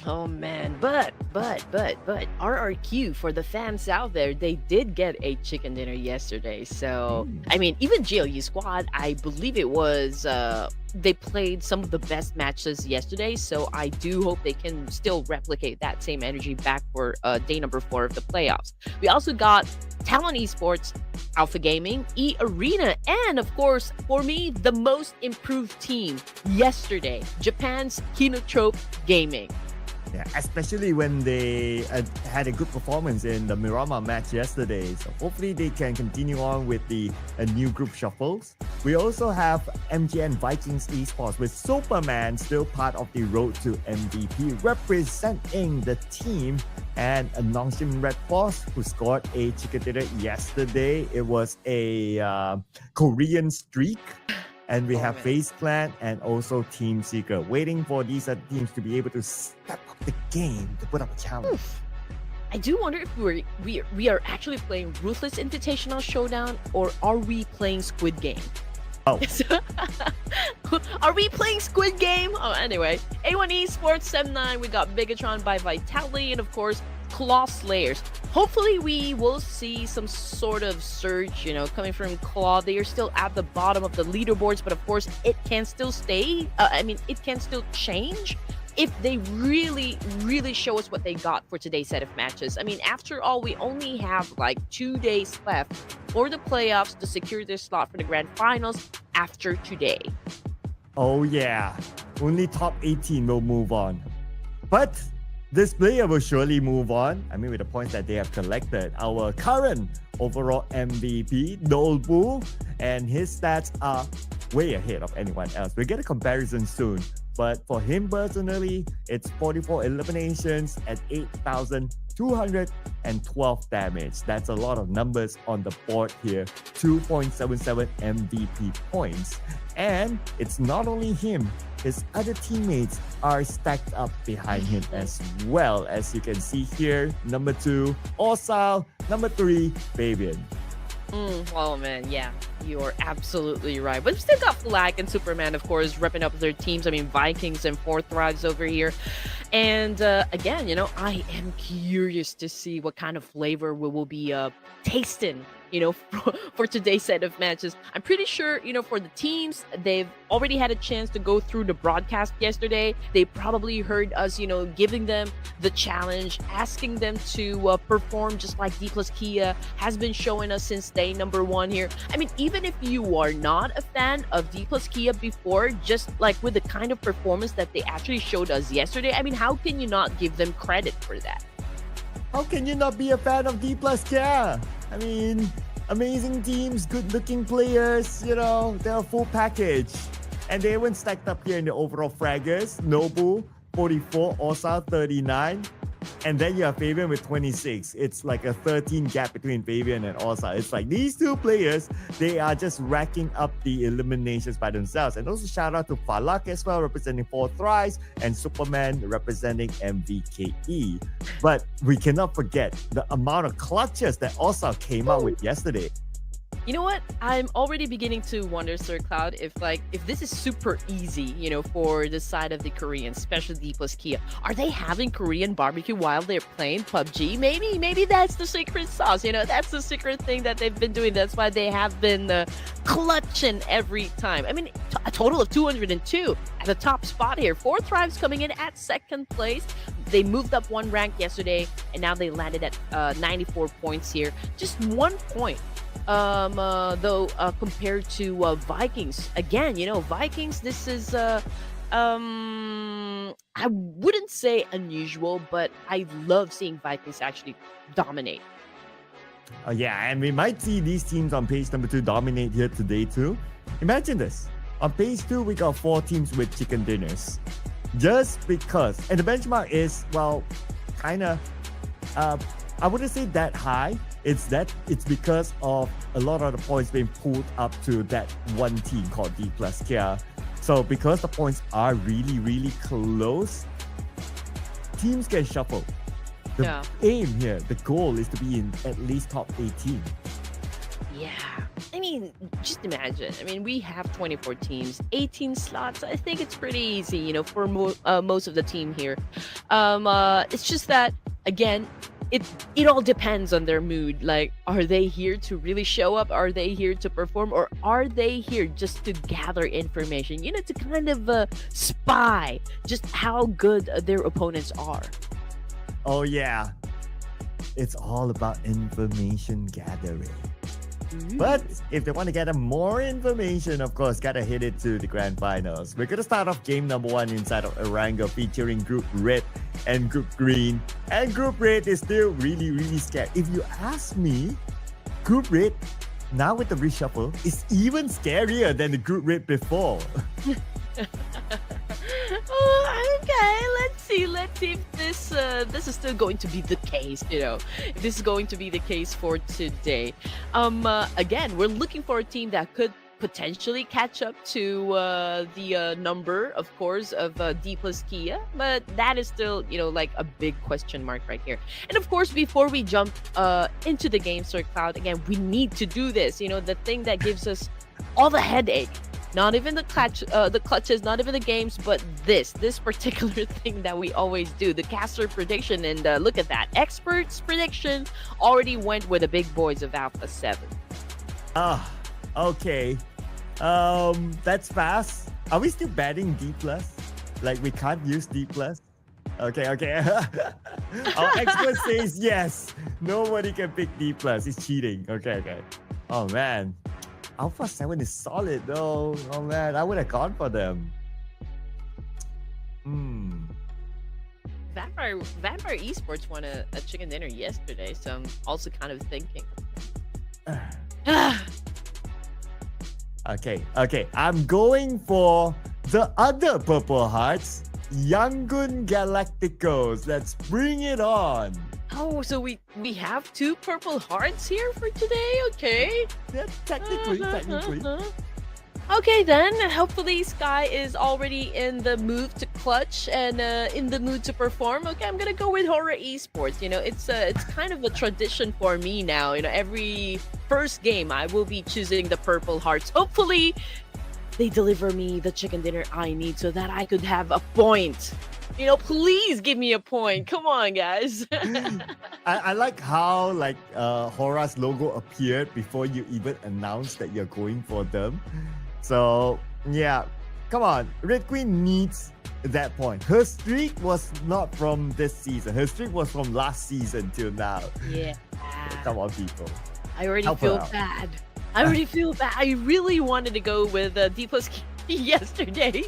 Oh man, but RRQ, for the fans out there, they did get a chicken dinner yesterday. So I mean, even GLU squad, I believe it was they played some of the best matches yesterday. So I do hope they can still replicate that same energy back for day number 4 of the playoffs. We also got Talon Esports, Alpha Gaming, E Arena, and of course, for me, the most improved team yesterday, Japan's Kinotrope Gaming. Yeah, especially when they had a good performance in the Mirama match yesterday. So hopefully they can continue on with the new group shuffles. We also have MGN Vikings Esports with Superman still part of the road to MVP, representing the team, and a Nongshim Red Force who scored a chicken dinner yesterday. It was a Korean streak. And we have Face Clan and also Team Seeker, waiting for these other teams to be able to step up the game to put up a challenge. I do wonder if we are actually playing Ruthless Invitational Showdown, or are we playing Squid Game? Oh. Are we playing Squid Game? Oh, anyway. A1 Esports, Sem9, we got Bigatron by Vitality, and of course, Claw Slayers. Hopefully we will see some sort of surge, coming from Claw. They are still at the bottom of the leaderboards, but of course it can still stay. It can still change if they really, really show us what they got for today's set of matches. I mean, after all, we only have like 2 days left for the playoffs to secure their slot for the grand finals after today. Oh yeah, only top 18 will move on. But this player will surely move on. I mean, with the points that they have collected. Our current overall MVP, Nobu, and his stats are way ahead of anyone else. We'll get a comparison soon. But for him personally, it's 44 eliminations at 8,212 damage. That's a lot of numbers on the board here. 2.77 MVP points. And it's not only him, his other teammates are stacked up behind him as well. As you can see here, number 2, Osal, number 3, Fabian. Oh man, yeah, you're absolutely right. But we still got Flag and Superman, of course, repping up their teams. I mean, Vikings and Fourth Thrives over here. And again, I am curious to see what kind of flavor we will be tasting, for today's set of matches. I'm pretty sure, for the teams, they've already had a chance to go through the broadcast yesterday. They probably heard us, giving them the challenge, asking them to perform just like D plus Kia has been showing us since day number 1 here. I mean, even if you are not a fan of D plus Kia before, just like with the kind of performance that they actually showed us yesterday, I mean, how can you not give them credit for that? How can you not be a fan of D plus Kia? I mean, amazing teams, good-looking players, they're a full package. And they even stacked up here in the overall fraggers. Nobu, 44, Osa, 39. And then you have Fabian with 26. It's like a 13 gap between Fabian and Osa. It's like these two players, they are just racking up the eliminations by themselves. And also shout out to Falak as well, representing 4 Thrice, and Superman representing MVKE. But we cannot forget the amount of clutches that Osa came out with yesterday. You know what? I'm already beginning to wonder, Sir Cloud, if this is super easy, for the side of the Koreans, especially D plus Kia. Are they having Korean barbecue while they're playing PUBG? Maybe that's the secret sauce. That's the secret thing that they've been doing. That's why they have been clutching every time. I mean, a total of 202 at the top spot here. Four Thrives coming in at second place. They moved up one rank yesterday, and now they landed at 94 points here. Just 1 point though compared to Vikings. Again, Vikings, this is I wouldn't say unusual, but I love seeing Vikings actually dominate. Yeah, and we might see these teams on page number 2 dominate here today too. Imagine this. On page 2, we got 4 teams with chicken dinners. Just because. And the benchmark is, well, kind of, I wouldn't say that high. It's because of a lot of the points being pulled up to that one team called D plus Kia. So because the points are really, really close, teams can shuffle. The aim here, the goal is to be in at least top 18. Yeah. I mean, just imagine. I mean, we have 24 teams, 18 slots. I think it's pretty easy, for most of the team here. It's just that, again, it all depends on their mood. Like, are they here to really show up? Are they here to perform? Or are they here just to gather information? To kind of spy just how good their opponents are. Oh yeah, it's all about information gathering. But if they want to gather more information, of course, gotta hit it to the grand finals. We're gonna start off game number 1 inside of Erangel, featuring Group Red and Group Green. And Group Red is still really, really scared. If you ask me, Group Red, now with the reshuffle, is even scarier than the Group Red before. Oh, okay, let's see if this is still going to be the case, if this is going to be the case for today. Again, we're looking for a team that could potentially catch up to the number, of course, of D plus Kia, but that is still, like a big question mark right here. And of course, before we jump into the game, Sir Cloud, again, we need to do this, the thing that gives us all the headache. Not even the clutches, not even the games, but this particular thing that we always do, the caster prediction. And look at that, experts prediction already went with the big boys of Alpha 7. Okay. That's fast. Are we still batting D plus? Like, we can't use D plus? Okay. Our expert says yes. Nobody can pick D plus. It's cheating. Okay. Oh man. Alpha 7 is solid though. Oh man, I would have gone for them. Vampire Esports won a chicken dinner yesterday, so I'm also kind of thinking. Okay. I'm going for the other Purple Hearts, Yangon Galacticos. Let's bring it on. Oh, so we have 2 Purple Hearts here for today? Okay. Yeah, technically. Okay then, hopefully Sky is already in the mood to clutch and in the mood to perform. Okay, I'm gonna go with Horror Esports. It's kind of a tradition for me now. Every first game I will be choosing the Purple Hearts. Hopefully they deliver me the chicken dinner I need so that I could have a point. Please give me a point. Come on, guys. I like how Hora's logo appeared before you even announced that you're going for them. So yeah, come on. Red Queen needs that point. Her streak was not from this season. Her streak was from last season till now. Yeah. Come on, people. I already feel bad. I really wanted to go with D plus yesterday,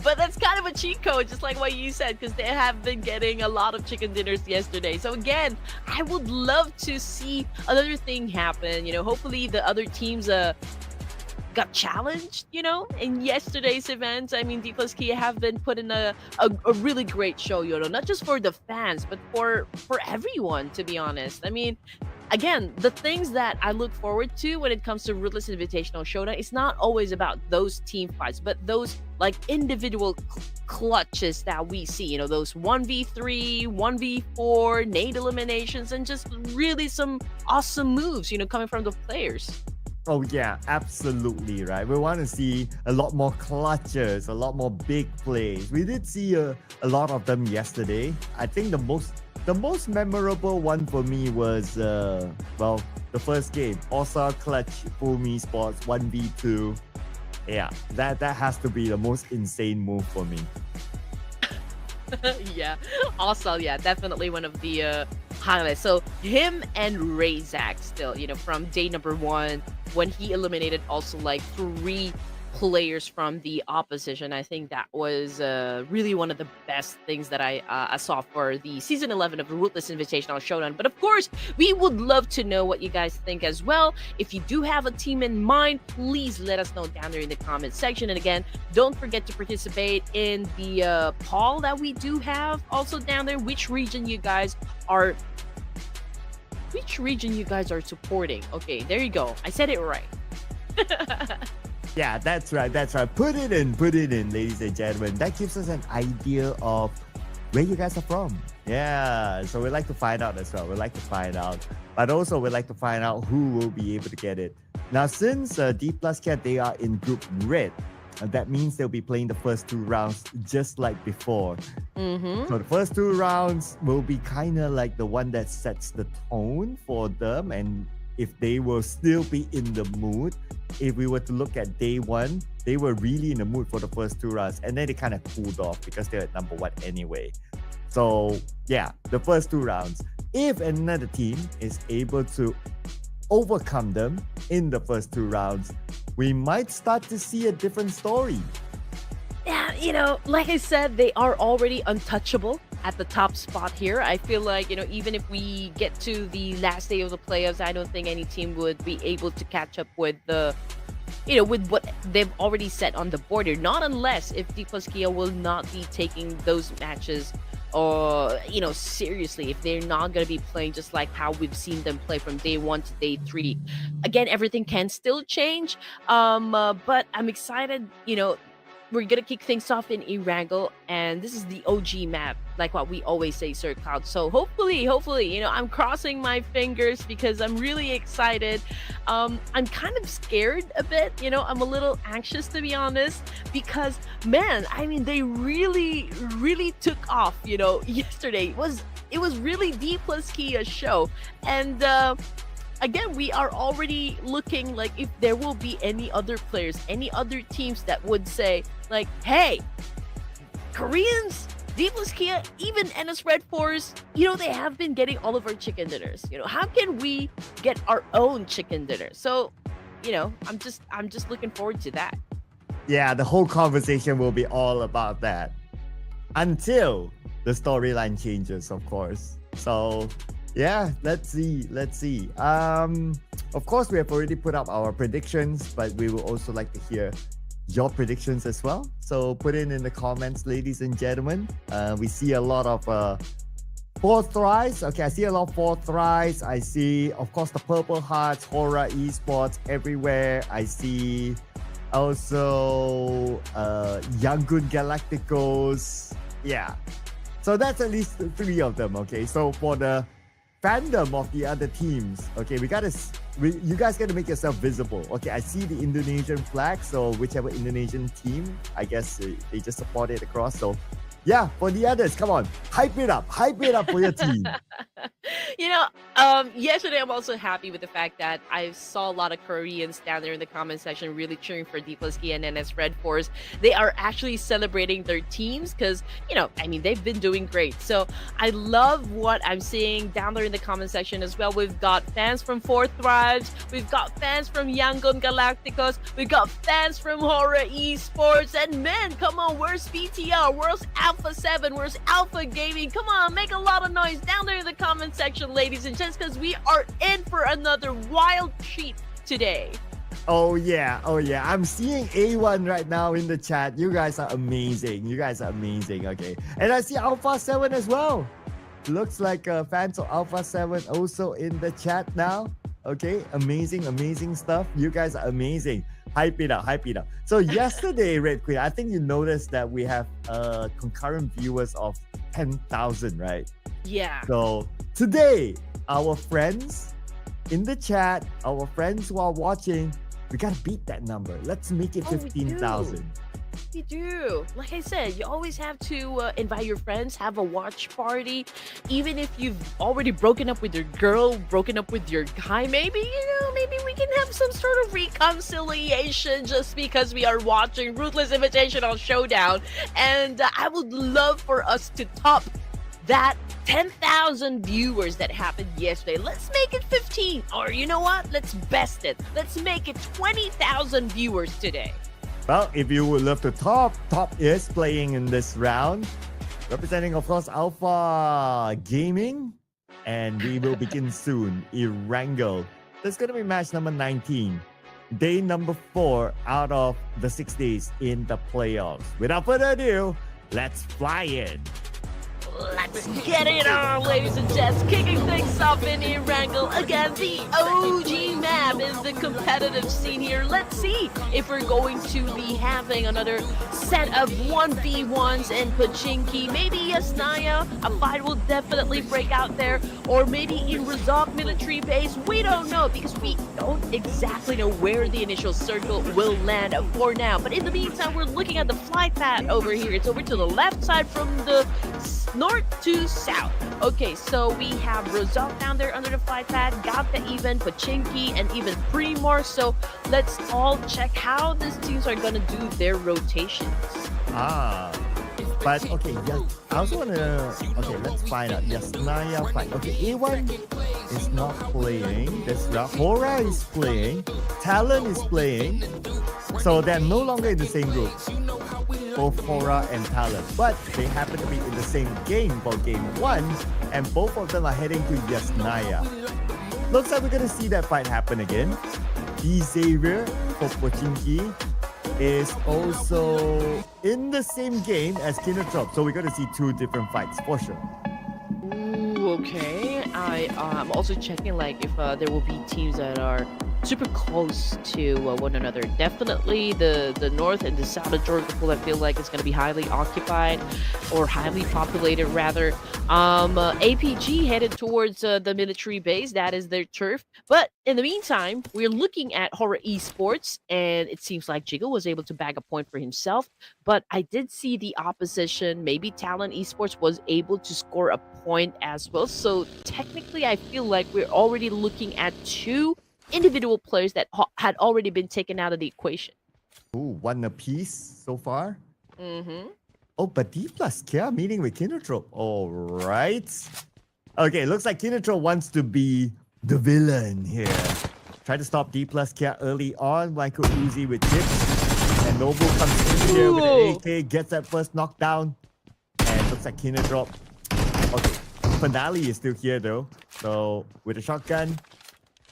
but that's kind of a cheat code, just like what you said, because they have been getting a lot of chicken dinners yesterday. So again, I would love to see another thing happen. Hopefully the other teams got challenged, in yesterday's events. I mean, D plus Kia have been putting a really great show, not just for the fans, but for everyone, to be honest. I mean, again, the things that I look forward to when it comes to Ruthless Invitational Showdown, it's not always about those team fights, but those individual clutches that we see, those 1v3, 1v4, nade eliminations, and just really some awesome moves, coming from the players. Oh yeah, absolutely right. We want to see a lot more clutches, a lot more big plays. We did see a lot of them yesterday. I think the most memorable one for me was well, the first game, Osa clutch full me sports 1v2. Yeah, that has to be the most insane move for me. Yeah, also, yeah, definitely one of the highlights. So him and Razak still, from day number one when he eliminated also like three players from the opposition. I think that was really one of the best things that I saw for the season 11 of the Ruthless Invitational Showdown. But of course, we would love to know what you guys think as well. If you do have a team in mind, please let us know down there in the comment section. And again, don't forget to participate in the poll that we do have also down there. Which region you guys are supporting? Okay, there you go. I said it right. Yeah, that's right. That's right. Put it in, ladies and gentlemen. That gives us an idea of where you guys are from. Yeah, so we'd like to find out as well. We'd like to find out, but also we'd like to find out who will be able to get it. Now, since D Plus Cat, they are in Group Red, that means they'll be playing the first two rounds just like before. So the first two rounds will be kind of like the one that sets the tone for them, and if they will still be in the mood. If we were to look at day one, they were really in the mood for the first two rounds, and then they kind of cooled off because they're at number one anyway. So yeah, the first two rounds. If another team is able to overcome them in the first two rounds, we might start to see a different story. Yeah, like I said, they are already untouchable at the top spot here. I feel like, even if we get to the last day of the playoffs, I don't think any team would be able to catch up with with what they've already set on the board here. Not unless if D plus Kia will not be taking those matches or, seriously, if they're not going to be playing just like how we've seen them play from day one to day three. Again, everything can still change. But I'm excited, we're gonna kick things off in Erangel, and this is the OG map, like what we always say, Sir Cloud. So hopefully, I'm crossing my fingers because I'm really excited. I'm kind of scared a bit, I'm a little anxious to be honest, because man, I mean, they really, really took off, yesterday. It was really D plus Kia show, and again, we are already looking like if there will be any other players, any other teams that would say, like, hey, Koreans, D plus Kia, even NS Red Force, they have been getting all of our chicken dinners. How can we get our own chicken dinner? So, I'm just looking forward to that. Yeah, the whole conversation will be all about that until the storyline changes, of course. So yeah, let's see. Of course, we have already put up our predictions, but we will also like to hear your predictions as well. So put in the comments, ladies and gentlemen. We see a lot of fourth tries. Okay, I see a lot of fourth tries. I see, of course, the Purple Hearts, Horror Esports everywhere. I see also Yangon Galacticos. Yeah. So that's at least three of them. Okay, so for the fandom of the other teams, okay, you guys gotta make yourself visible. Okay, I see the Indonesian flag, so whichever Indonesian team, I guess they just support it across. So yeah, for the others, come on, hype it up for your team. Yesterday I'm also happy with the fact that I saw a lot of Koreans down there in the comment section really cheering for D plus K and NS Red Force. They are actually celebrating their teams because, they've been doing great. So I love what I'm seeing down there in the comment section as well. We've got fans from Fourth Thrives, we've got fans from Yangon Galacticos, we've got fans from Horror Esports, and man, come on, where's PTR? Where's Alpha 7? Where's Alpha Gaming? Come on, make a lot of noise down there in the comment section, ladies and gents, because we are in for another wild treat today. Oh yeah. I'm seeing A1 right now in the chat. You guys are amazing. Okay. And I see Alpha 7 as well. Looks like fans of Alpha 7 also in the chat now. Okay. Amazing stuff. You guys are amazing. Hype it up. So yesterday, Red Queen, I think you noticed that we have concurrent viewers of 10,000, right? Yeah. So today, our friends in the chat, our friends who are watching, we gotta beat that number. Let's make it Oh, we do. 15,000. You do. Like I said, you always have to invite your friends, have a watch party. Even if you've already broken up with your girl, broken up with your guy, maybe, maybe we can have some sort of reconciliation just because we are watching Ruthless Invitational Showdown. And I would love for us to top that 10,000 viewers that happened yesterday. Let's make it 15. Or you know what? Let's best it. Let's make it 20,000 viewers today. Well, if you would love to top is playing in this round, representing, of course, Alpha Gaming, and we will begin soon. Erangel. That's going to be match number 19, day number 4 out of the 6 days in the playoffs. Without further ado, let's fly in. Let's get it on, ladies and gents. Kicking things off in Erangel. Again, the OG map is the competitive scene here. Let's see if we're going to be having another set of 1v1s in Pachinki. Maybe Yasnaya, a fight will definitely break out there. Or maybe in Razak military base. We don't know because we don't exactly know where the initial circle will land for now. But in the meantime, we're looking at the flight path over here. It's over to the left side from the north to south. Okay, so we have Razak down there under the flight path, Gata even, Pachinki, and even Primor. So let's all check how these teams are gonna do their rotations. But okay, yeah, I also wanna. Okay, let's find out. Yasnaya fight. Okay, A1 is not playing. This round. Hora is playing. Talon is playing. So they're no longer in the same group. Both Hora and Talon, but they happen to be in the same game for game 1, and both of them are heading to Yasnaya. Looks like we're gonna see that fight happen again. Xavier for Pochinki is also in the same game as Kinetrop, so we're gonna see 2 different fights for sure. Ooh, okay. I'm also checking like if there will be teams that are super close to one another. Definitely the north and the south of Georgia pool, I feel like it's going to be highly occupied or highly populated rather. APG headed towards the military base. That is their turf. But in the meantime, we're looking at Horror Esports, and it seems like Jiggle was able to bag a point for himself. But I did see the opposition. Maybe Talon Esports was able to score a point as well. So technically, I feel like we're already looking at 2 individual players that had already been taken out of the equation. Ooh, 1 apiece so far. Mm-hmm. Oh, but D plus Kia meeting with Kinetrop. All right. Okay, looks like Kinetrop wants to be the villain here. Try to stop D plus Kia early on. Michael Uzi with chips. And Nobu comes in here with an AK, gets that first knockdown. And looks like Kinetrop. Okay, Finale is still here though. So with a shotgun,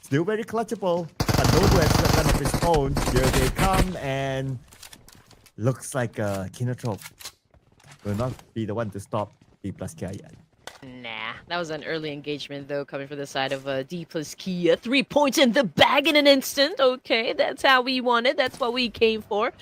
still very clutchable. But Nobu has shotgun of his own. Here they come, and looks like Kinetrop will not be the one to stop D plus Kia yet. Nah, that was an early engagement though, coming from the side of D plus Kia. 3 points in the bag in an instant. Okay, that's how we wanted. That's what we came for.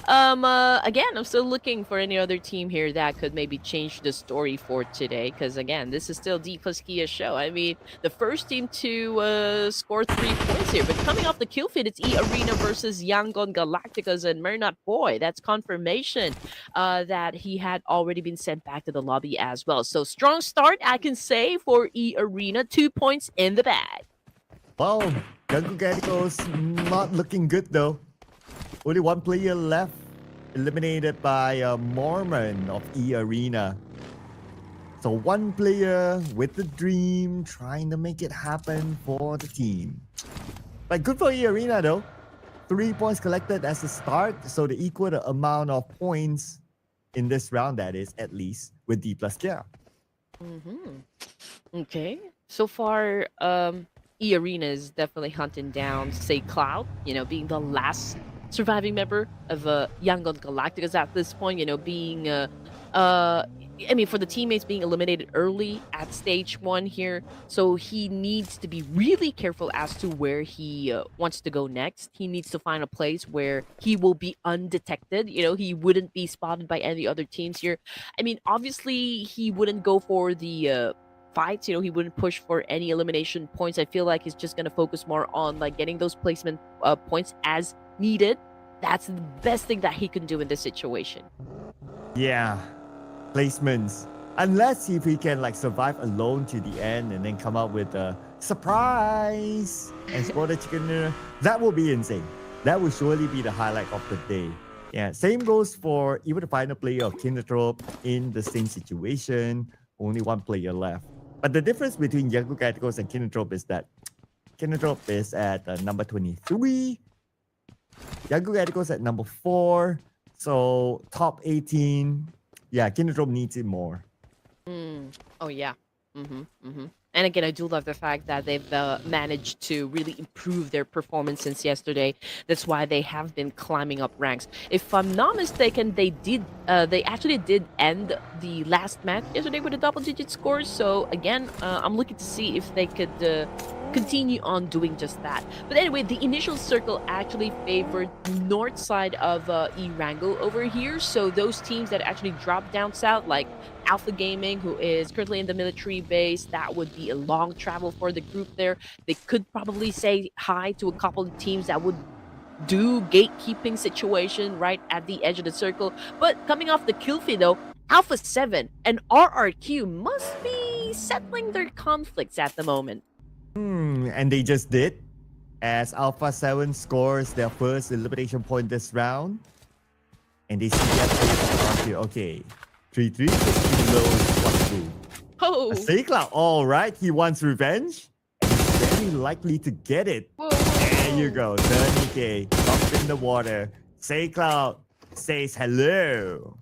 Again, I'm still looking for any other team here that could maybe change the story for today. Because again, this is still D plus Kia show. I mean, the first team to score 3 points here. But coming off the kill feed, it's E Arena versus Yangon Galacticas and Mernat Boy. That's confirmation that he had already been sent back to the lobby as well. So strong start, I can say, for E Arena. 2 points in the bag. Well, Jungle Galacticos not looking good though. Only 1 player left, eliminated by Mormon of E Arena. So 1 player with the dream, trying to make it happen for the team. But good for E Arena though. 3 points collected as a start, so they equal the amount of points in this round, that is, at least, with D plus Kia. Okay. So far, E Arena is definitely hunting down, say, Cloud, being the last surviving member of Yangon Galacticas at this point, being I mean, for the teammates being eliminated early at stage 1 here, so he needs to be really careful as to where he wants to go next. He needs to find a place where he will be undetected. He wouldn't be spotted by any other teams here. I mean, obviously, he wouldn't go for the fights. He wouldn't push for any elimination points. I feel like he's just gonna focus more on like getting those placement points as needed. That's the best thing that he can do in this situation. Yeah, placements. Unless if he can like survive alone to the end and then come up with a surprise and score the chicken dinner, that will be insane. That will surely be the highlight of the day. Yeah, same goes for even the final player of Kindertrop in the same situation. Only one player left. But the difference between Young Galacticos and Kindertrop is that Kindertrop is at number 23. Young Galacticos at number 4. So top 18. Yeah, Kindertrop needs it more. Oh yeah. And again, I do love the fact that they've managed to really improve their performance since yesterday. That's why they have been climbing up ranks. If I'm not mistaken, they actually did end the last match yesterday with a double-digit score. So again, I'm looking to see if they could continue on doing just that. But anyway, the initial circle actually favored north side of Erangel over here. So those teams that actually dropped down south, like Alpha Gaming, who is currently in the military base, that would be a long travel for the group there. They could probably say hi to a couple of teams that would do gatekeeping situation right at the edge of the circle. But coming off the kill feed though, Alpha 7 and RRQ must be settling their conflicts at the moment. And they just did, as Alpha 7 scores their first elimination point this round. And they see that here. Okay, 3-3 just below what to do. Oh, Cloud, all right, he wants revenge. And he's very likely to get it. whoa. There you go, 30k, up in the water. Cloud says hello.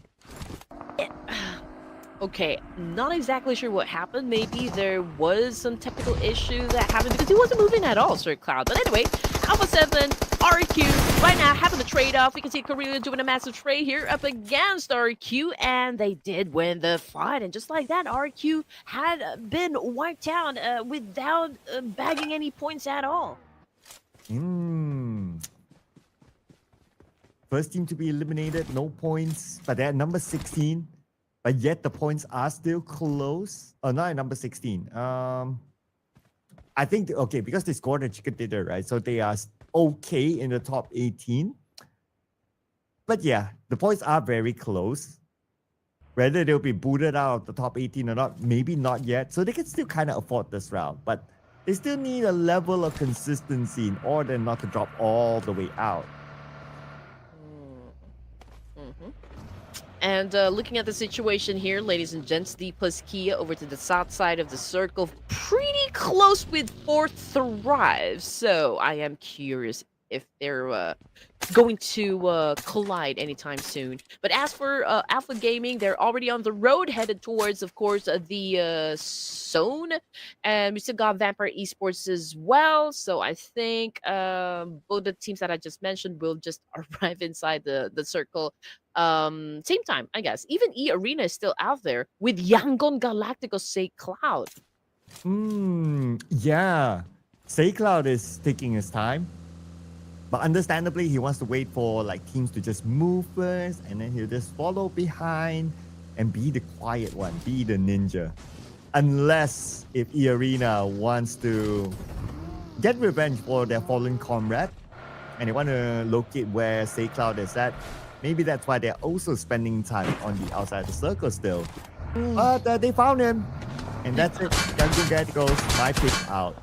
Okay, not exactly sure what happened. Maybe there was some technical issue that happened because he wasn't moving at all, Sir Cloud. But anyway, Alpha 7, RQ, right now having the trade-off. We can see Korea doing a massive trade here up against RQ, and they did win the fight. And just like that, RQ had been wiped out without bagging any points at all. First team to be eliminated, no points, but they're at number 16. But yet the points are still close. Oh, not at number 16. I think, okay, because they scored a chicken dinner, right? So they are okay in the top 18. But yeah, the points are very close. Whether they'll be booted out of the top 18 or not, maybe not yet. So they can still kind of afford this round. But they still need a level of consistency in order not to drop all the way out. And looking at the situation here, ladies and gents, D plus Kia over to the south side of the circle, pretty close with 4th Thrive. So I am curious if they're going to collide anytime soon. But as for Alpha Gaming, they're already on the road, headed towards, of course, the zone. And we still got Vampire Esports as well. So I think both the teams that I just mentioned will just arrive inside the circle. Same time, I guess. Even E Arena is still out there with Yangon Galacticos Say Cloud. Yeah. Say Cloud is taking his time. But understandably, he wants to wait for like teams to just move first, and then he'll just follow behind and be the quiet one, be the ninja. Unless if E Arena wants to get revenge for their fallen comrade, and they want to locate where Say Cloud is at, maybe that's why they're also spending time on the outside of the circle still. But they found him, and that's it. Gungun Galacticos, my pick out.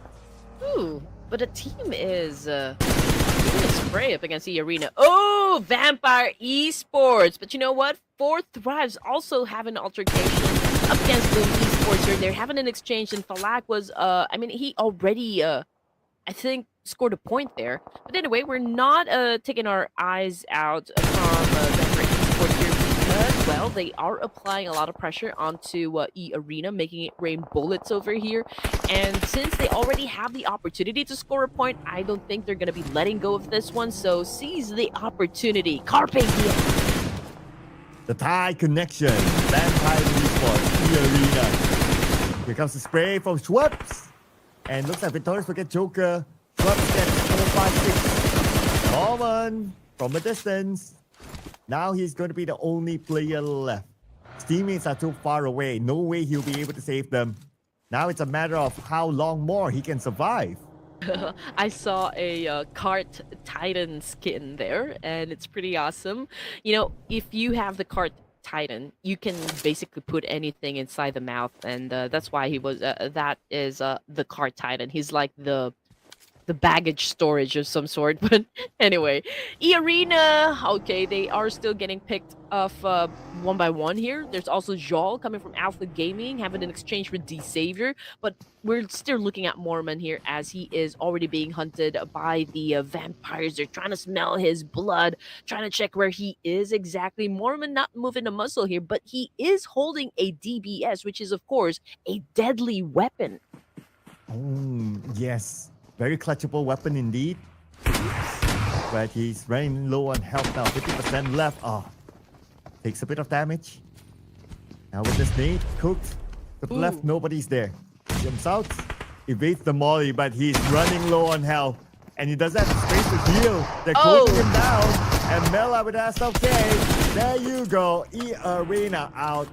Ooh, but the team is doing a spray up against the arena. Oh, Vampire Esports. But you know what? 4th Thrives also have an altercation up against Boom Esports here. They're having an exchange, and Falak was, I mean, he already, I think, scored a point there. But anyway, we're not taking our eyes out from Vampire Esports here because, well, they are applying a lot of pressure onto E Arena, making it rain bullets over here. And since they already have the opportunity to score a point, I don't think they're going to be letting go of this one. So seize the opportunity. Carpe diem. The Thai connection. Vampire Esports, E Arena. Here comes the spray from Schwartz. And looks like Victorious will get Joker. Schwartz gets 4-5-6. Norman from a distance. Now he's going to be the only player left. His teammates are too far away. No way he'll be able to save them. Now it's a matter of how long more he can survive. I saw a cart titan skin there, and it's pretty awesome. You know, if you have the cart titan, you can basically put anything inside the mouth, and that's why he was. That is the cart titan. He's like the baggage storage of some sort. But anyway, E-Arena, okay, they are still getting picked off one by one here. There's also Joel coming from Alpha Gaming, having an exchange with D Savior, but we're still looking at Mormon here as he is already being hunted by the vampires. They're trying to smell his blood, trying to check where he is exactly. Mormon not moving a muscle here, but he is holding a DBS, which is, of course, a deadly weapon. Oh, yes. Very clutchable weapon indeed. But he's running low on health now. 50% left. Oh, takes a bit of damage. Now with this nade cooked. To the left, nobody's there. Jumps out, evades the molly, but he's running low on health. And he doesn't have the space to heal. They're closing him down. And Mela with us, okay. There you go. E-Arena out.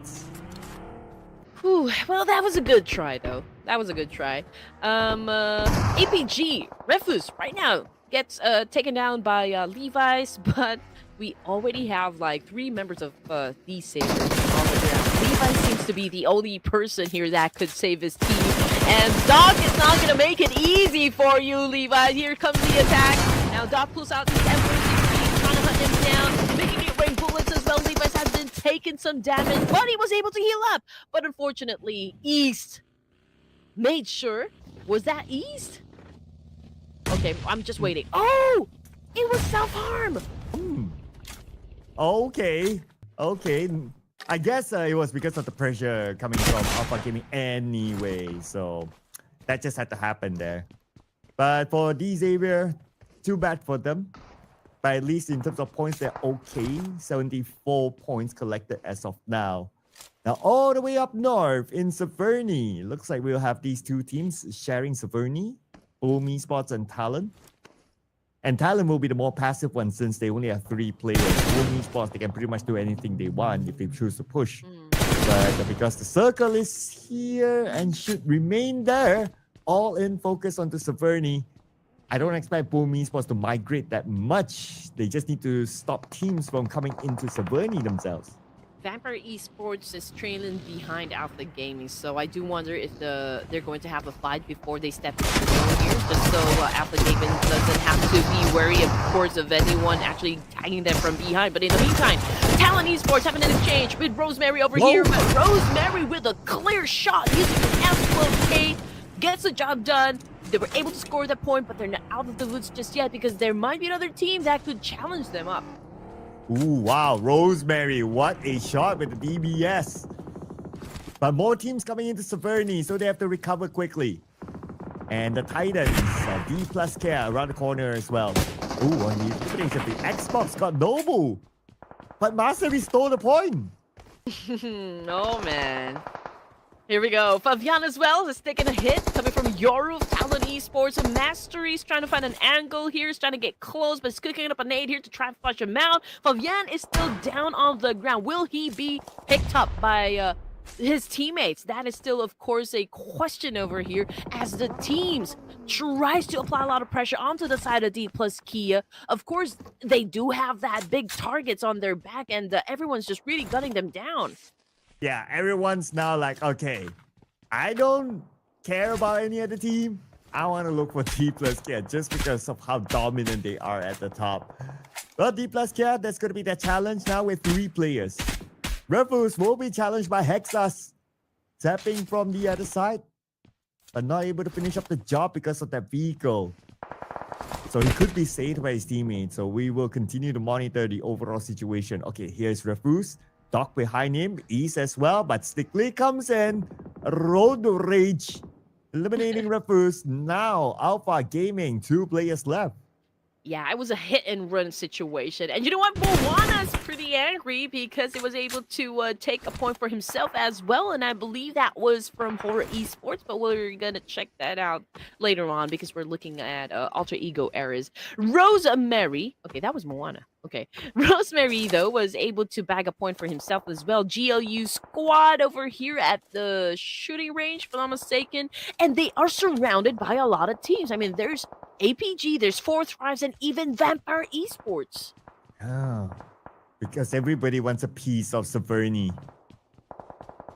Whew, well, that was a good try, though. That was a good try. APG, Refus, right now, gets taken down by Levi's, but we already have, like, 3 members of these savers on the ground. Levi seems to be the only person here that could save his team. And Doc is not going to make it easy for you, Levi. Here comes the attack. Now Doc pulls out the M116, trying to hunt him down, making it rain bullets as well. Levi's has been taking some damage, but he was able to heal up. But unfortunately, East made sure. Was that East? Okay, I'm just waiting. Oh! It was self-harm! Okay. I guess it was because of the pressure coming from Alpha Gaming anyway. So that just had to happen there. But for D Xavier, too bad for them. But at least in terms of points, they're okay. 74 points collected as of now. Now, all the way up north in Severny, looks like we'll have these 2 teams sharing Severny, Boom Esports and Talon. And Talon will be the more passive one since they only have 3 players. Boom Esports, they can pretty much do anything they want if they choose to push. But because the circle is here and should remain there, all in focus onto Severny, I don't expect Boom Esports to migrate that much. They just need to stop teams from coming into Severny themselves. Vampire Esports is trailing behind Alpha Gaming, so I do wonder if they're going to have a fight before they step into the zone here, just so Alpha Gaming doesn't have to be wary, of course, of anyone actually tagging them from behind. But in the meantime, Talon Esports having an exchange with Rosemary over here, but Rosemary with a clear shot using an S12K gets the job done. They were able to score that point, but they're not out of the woods just yet because there might be another team that could challenge them up. Ooh, wow, Rosemary, what a shot with the DBS. But more teams coming into Severny, so they have to recover quickly. And the Titans, D plus care around the corner as well. Ooh, on the footage of the Xbox got Nobu. But Mastery stole the point. No, man. Here we go. Fabian as well is taking a hit coming from Yoru, Talon Esports, and Mastery's trying to find an angle here. He's trying to get close, but he's cooking up a nade here to try and flush him out. Fabian is still down on the ground. Will he be picked up by his teammates? That is still, of course, a question over here as the teams tries to apply a lot of pressure onto the side of D plus Kia. Of course, they do have that big targets on their back, and everyone's just really gunning them down. Yeah, everyone's now like, okay, I don't care about any other team. I want to look for D plus Care just because of how dominant they are at the top. Well, D plus Care, that's going to be their challenge now with 3 players. Ruthless will be challenged by Hexas, tapping from the other side, but not able to finish up the job because of that vehicle. So he could be saved by his teammates. So we will continue to monitor the overall situation. Okay, here's Ruthless. Doc behind him, East as well, but Stickley comes in. Road Rage, eliminating Ruthless. Now, Alpha Gaming, 2 players left. Yeah, it was a hit and run situation. And you know what? Moana's pretty angry because he was able to take a point for himself as well. And I believe that was from Horror Esports, but we're going to check that out later on because we're looking at Alter Ego errors. Rosemary, okay, that was Moana. Okay. Rosemary, though, was able to bag a point for himself as well. GLU squad over here at the shooting range, if I'm not mistaken. And they are surrounded by a lot of teams. I mean, there's APG, there's Fourth Thrives, and even Vampire Esports. Oh, because everybody wants a piece of Severny.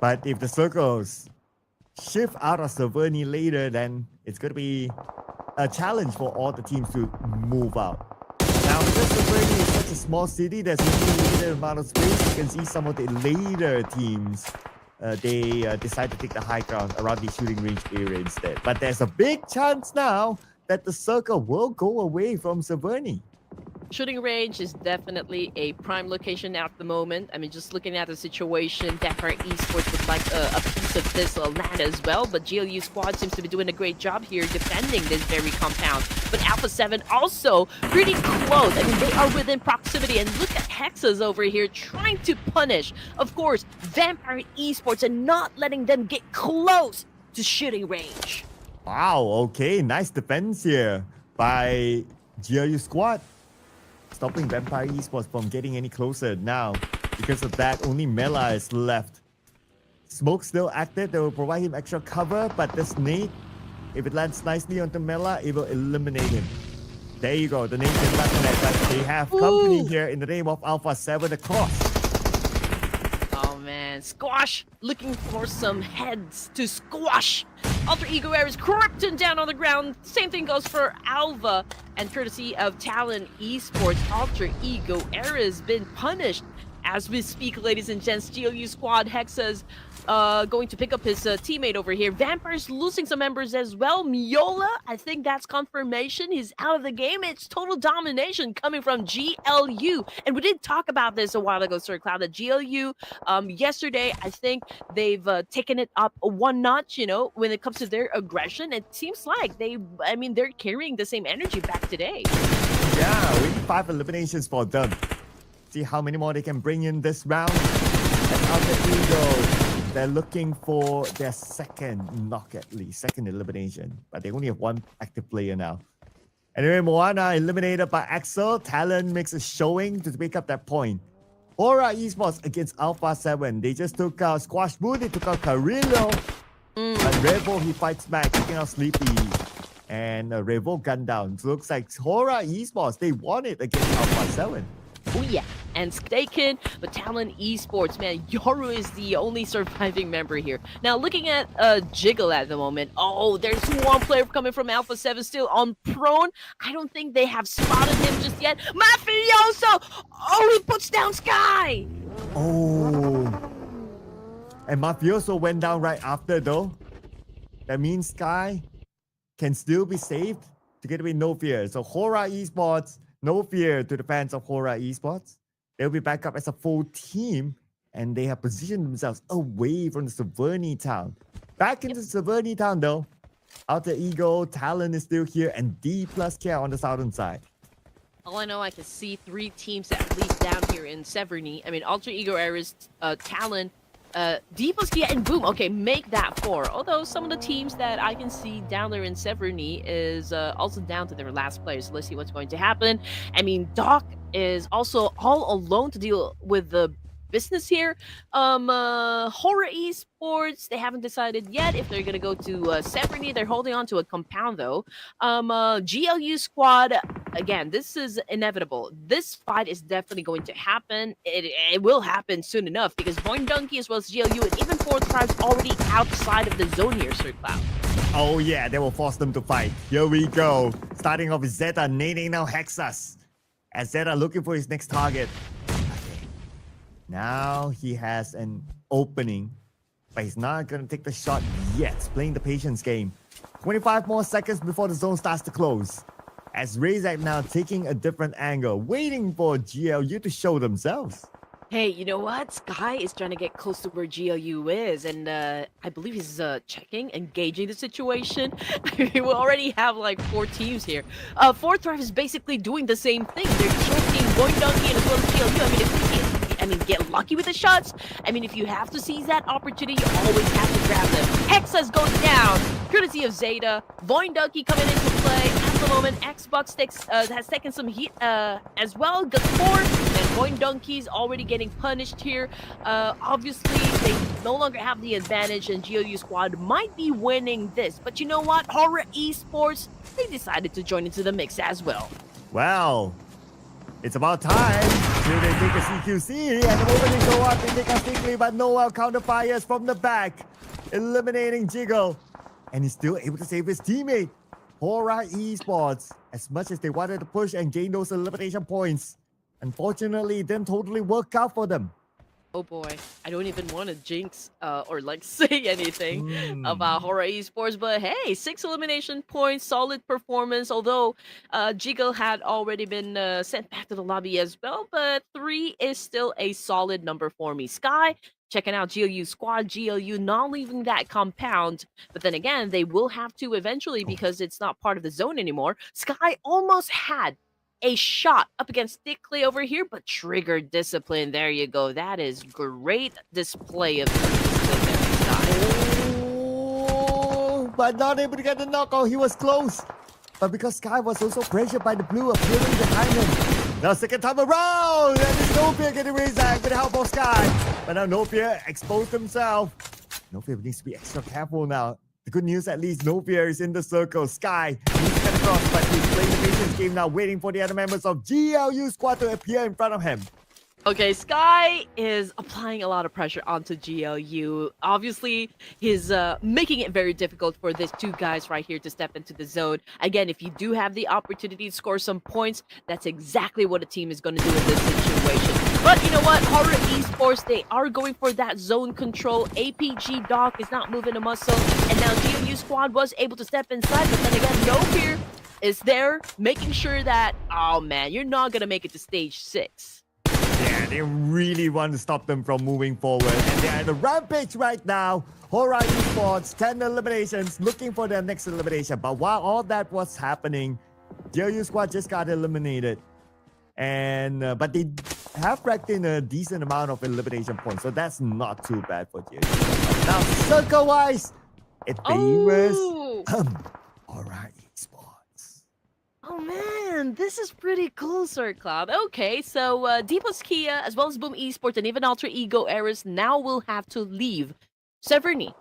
But if the circles shift out of Severny later, then it's going to be a challenge for all the teams to move out. Now, because Severny is such a small city, there's only a limited amount of space. You can see some of the later teams, they decide to take the high ground around the shooting range area instead. But there's a big chance now that the circle will go away from Severny. Shooting range is definitely a prime location at the moment. I mean, just looking at the situation, Vampire Esports would like a piece of this land as well, but GLU squad seems to be doing a great job here defending this very compound. But Alpha 7 also pretty close. I mean, they are within proximity, and look at Hexas over here trying to punish, of course, Vampire Esports and not letting them get close to shooting range. Wow, okay, nice defense here by GLU squad. Stopping Vampire Esports from getting any closer now. Because of that, only Mela is left. Smoke still active, they will provide him extra cover, but this nade, if it lands nicely onto Mela, it will eliminate him. There you go, the nade is not connect, but they have company here in the name of Alpha 7 across. Oh man, Squash looking for some heads to squash. Alter Ego Air is Krypton down on the ground. Same thing goes for Alva. And courtesy of Talon Esports, Alter Ego Air has been punished. As we speak, ladies and gents, GLU squad Hexa's going to pick up his teammate over here. Vampire's losing some members as well. Miola, I think that's confirmation. He's out of the game. It's total domination coming from GLU. And we did talk about this a while ago, Sir Cloud, that GLU, yesterday, I think they've taken it up one notch, you know, when it comes to their aggression. It seems like they're carrying the same energy back today. Yeah, we need 5 eliminations for them. See how many more they can bring in this round. And Alter Ego, they're looking for their second knock at least, second elimination. But they only have 1 active player now. Anyway, Moana eliminated by Axel. Talon makes a showing to pick up that point. Aura Esports against Alpha 7. They just took out Squash Moon, they took out Carillo. And Revo, he fights back, taking out Sleepy. And Revo gunned down. So looks like Aura Esports, they won it against Alpha 7. Oh yeah, and Staken, but Talon Esports, man, Yoru is the only surviving member here. Now looking at Jiggle at the moment, oh, there's one player coming from Alpha 7 still on prone. I don't think they have spotted him just yet. Mafioso! Oh, he puts down Sky! Oh. And Mafioso went down right after though. That means Sky can still be saved together with No Fear. So Hora Esports, no fear to the fans of Hora Esports. They'll be back up as a full team, and they have positioned themselves away from the Severny town. Back into Severny town though, Alter Ego, Talon is still here, and D plus Care on the southern side. All I know, I can see 3 teams at least down here in Severny. I mean, Alter Ego Ares, Talon, D plus Kia, and boom. Okay, make that 4. Although some of the teams that I can see down there in Severny is also down to their last players. So let's see what's going to happen. I mean, Doc is also all alone to deal with the business here. Horror Esports, they haven't decided yet if they're gonna go to Severny. They're holding on to a compound though. GLU squad, again, this is inevitable. This fight is definitely going to happen. It will happen soon enough because Boing Donkey as well as GLU and even Fourth Tribes already outside of the zone here, Sir Cloud. Oh yeah, they will force them to fight. Here we go. Starting off with Zeta, nading now Hexas. As Zeta looking for his next target. Now he has an opening, but he's not going to take the shot yet. Playing the patience game. 25 more seconds before the zone starts to close. As Razak now taking a different angle, waiting for GLU to show themselves. Hey, you know what? Sky is trying to get close to where GLU is, and I believe he's checking, engaging the situation. We already have like 4 teams here. Fourth Drive is basically doing the same thing. They're checking Boing Donkey and as well as GLU. I mean, get lucky with the shots. I mean, if you have to seize that opportunity, you always have to grab them. Hexas goes down, courtesy of Zeta. Void Donkey coming into play at the moment. Xbox has taken some heat as well. Good score. And Void Donkey's already getting punished here. Obviously, they no longer have the advantage, and GOU squad might be winning this. But you know what? Horror Esports, they decided to join into the mix as well. Well, it's about time. Here they take a CQC, and the moment they go up, they take a stickly, but Noah counterfires from the back, eliminating Jiggle. And he's still able to save his teammate. Horror Esports, as much as they wanted to push and gain those elimination points, unfortunately, it didn't totally work out for them. Oh boy, I don't even want to jinx or like say anything about Horror Esports, but hey, 6 elimination points, solid performance. Although Jiggle had already been sent back to the lobby as well, but 3 is still a solid number for me. Sky checking out GLU squad, GLU not leaving that compound, but then again, they will have to eventually because it's not part of the zone anymore. Sky almost had a shot up against Stickley over here, but triggered discipline. There you go. That is great display of discipline there, Sky. Oh, but not able to get the knockout. He was close. But because Sky was also pressured by the blue appearing behind him. Now second time around, and it's Nopia getting raised with the help of Sky. But now Nopia exposed himself. Nopia needs to be extra careful now. The good news, at least, Nobar is in the circle. Sky needs to get across, but he's playing the patience game now, waiting for the other members of GLU squad to appear in front of him. Okay, Sky is applying a lot of pressure onto GLU. Obviously, he's making it very difficult for these 2 guys right here to step into the zone. Again, if you do have the opportunity to score some points, that's exactly what a team is going to do in this situation. But you know what? Horror Esports, they are going for that zone control. APG Doc is not moving a muscle, and now GLU squad was able to step inside, but then again, No Fear is there, making sure that, oh man, you're not going to make it to stage 6. Yeah, they really want to stop them from moving forward. And they're at a rampage right now. Horror Esports, 10 eliminations, looking for their next elimination. But while all that was happening, GLU squad just got eliminated. And but they have racked in a decent amount of elimination points. So that's not too bad for GLU. Now, circle-wise, it favors Horror Esports. Oh man, this is pretty cool, Sir Cloud. Okay, so D plus Kia, as well as Boom Esports and even Alter Ego Eras now will have to leave Severny.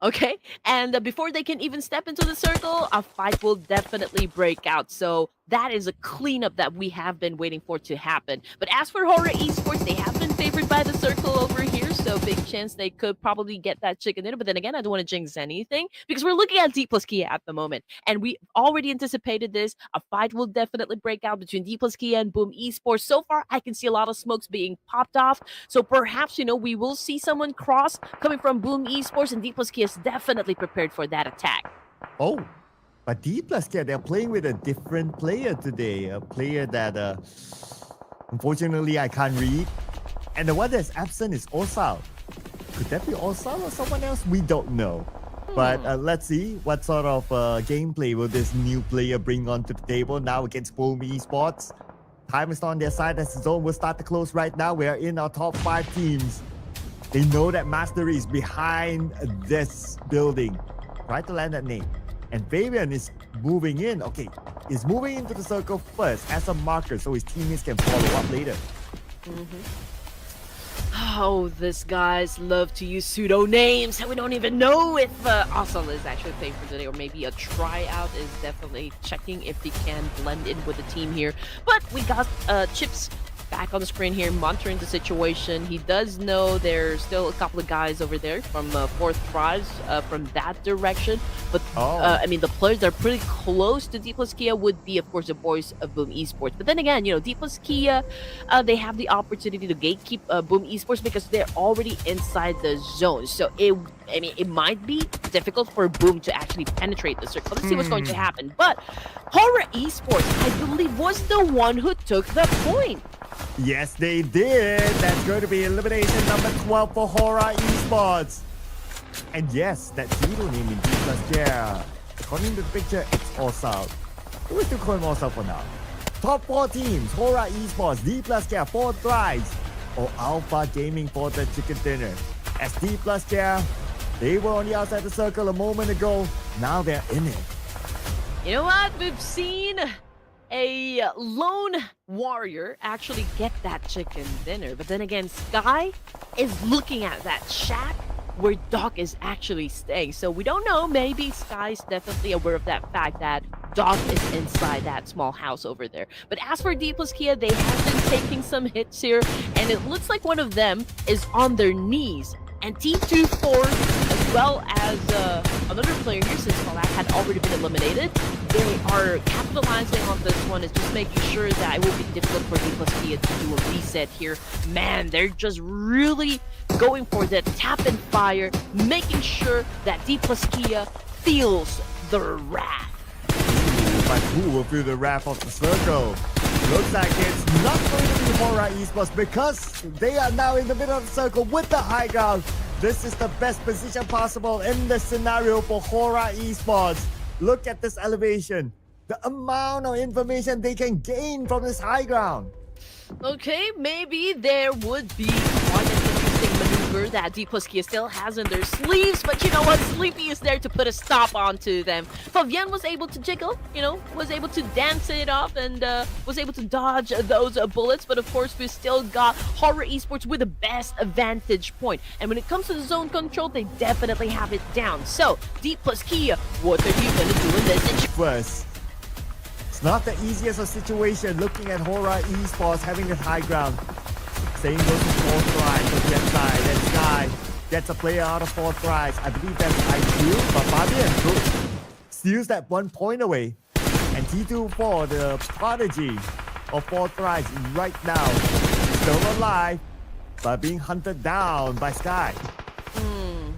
Okay, and before they can even step into the circle, a fight will definitely break out. So that is a cleanup that we have been waiting for to happen. But as for Horror Esports, they have been favored by the circle over here, so big chance they could probably get that chicken dinner. But then again, I don't want to jinx anything because we're looking at D plus Kia at the moment, and we already anticipated this. A fight will definitely break out between D plus Kia and Boom Esports. So far, I can see a lot of smokes being popped off, so perhaps, you know, we will see someone cross coming from Boom Esports, and D plus Kia is definitely prepared for that attack. Oh, but D plus K, they're playing with a different player today. A player that, unfortunately, I can't read. And the one that's absent is Osal. Could that be Osal or someone else? We don't know. But let's see what sort of gameplay will this new player bring onto the table now against Boom Esports. Time is on their side as the zone will start to close right now. We are in our top 5 teams. They know that Mastery is behind this building. Try to land that name. And Fabian is moving in. Okay, he's moving into the circle first as a marker so his teammates can follow up later. Oh, these guys love to use pseudo names, and we don't even know if Asal is actually playing for today, or maybe a tryout is definitely checking if they can blend in with the team here. But we got Chips back on the screen here, monitoring the situation. He does know there's still a couple of guys over there from Fourth Tribes from that direction. But, I mean, the players that are pretty close to D plus Kia would be, of course, the boys of Boom Esports. But then again, you know, D plus Kia, they have the opportunity to gatekeep Boom Esports because they're already inside the zone. So it I mean, it might be difficult for Boom to actually penetrate the circle. Let's see what's going to happen. But Horror Esports, I believe, was the one who took the point. Yes, they did. That's going to be elimination number 12 for Horror Esports. And yes, that zero name in D plus yeah. According to the picture, it's all south. We'll still call him all south for now. Top 4 teams, Horror Esports, D plus yeah, 4 Thrives, or Alpha Gaming for the chicken dinner. As D plus yeah, they were on the outside the circle a moment ago. Now they're in it. You know what? We've seen a lone warrior actually get that chicken dinner. But then again, Sky is looking at that shack where Doc is actually staying. So we don't know. Maybe Sky's definitely aware of that fact that Doc is inside that small house over there. But as for D plus Kia, they have been taking some hits here. And it looks like one of them is on their knees. And T24, as well as another player here, since Falak had already been eliminated, they are capitalizing on this one. It's just making sure that it will be difficult for D plus Kia to do a reset here. Man, they're just really going for the tap and fire, making sure that D plus Kia feels the wrath. But who will feel the wrath of the circle? Looks like it's not going to be Horror Esports because they are now in the middle of the circle with the high ground. This is the best position possible in the scenario for Horror Esports. Look at this elevation. The amount of information they can gain from this high ground. Okay, maybe there would be quite an interesting maneuver that D plus Kia still has in their sleeves, but you know what? Sleepy is there to put a stop onto them. Pubgm was able to jiggle, was able to dance it off and was able to dodge those bullets, but of course we still got Horror Esports with the best vantage point. And when it comes to the zone control, they definitely have it down. So, D plus Kia, what are you gonna do in this situation? First, it's not the easiest of situation looking at Horror Esports having the high ground. Same goes to 4 tries on the side. And Sky gets a player out of 4 tries. I believe that's IQ, but Fabian steals that 1 point away. And T24, the prodigy of 4 tries right now, still alive, but being hunted down by Sky.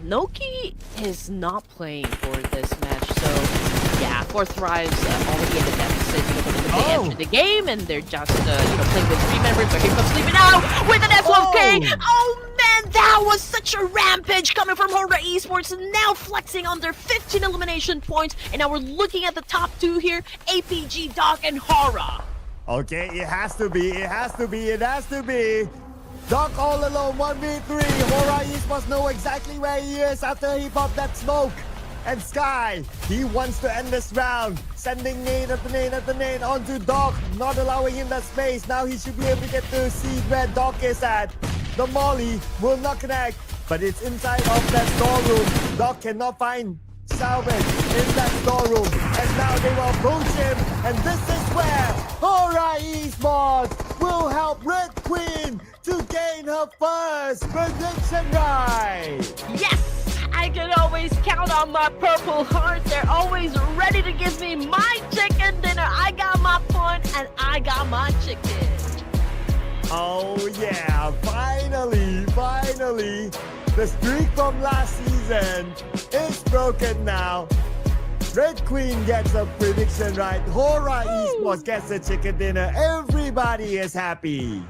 Noki is not playing for this match, so yeah, 4 Thrives already in the deficit. They enter the game and they're just playing with 3 members. But here comes Sleeping out with an S1K. Oh man, that was such a rampage coming from Horror Esports. Now flexing on their 15 elimination points, and now we're looking at the top 2 here: APG, Doc, and Horror. Okay, it has to be. It has to be. It has to be. Doc all alone, 1v3. Horror Esports know exactly where he is after he popped that smoke. And Sky, he wants to end this round, sending nade after nade after nade onto Doc, not allowing him that space. Now he should be able to get to see where Doc is at. The molly will not connect, but it's inside of that storeroom. Doc cannot find salvage in that storeroom, and now they will approach him, and this is where Horror Esports will help Red Queen to gain her first prediction right. Yes! I can always count on my Purple Heart. They're always ready to give me my chicken dinner. I got my point and I got my chicken. Oh yeah, finally, the streak from last season is broken now. Red Queen gets a prediction right. Horror Esports gets a chicken dinner. Everybody is happy.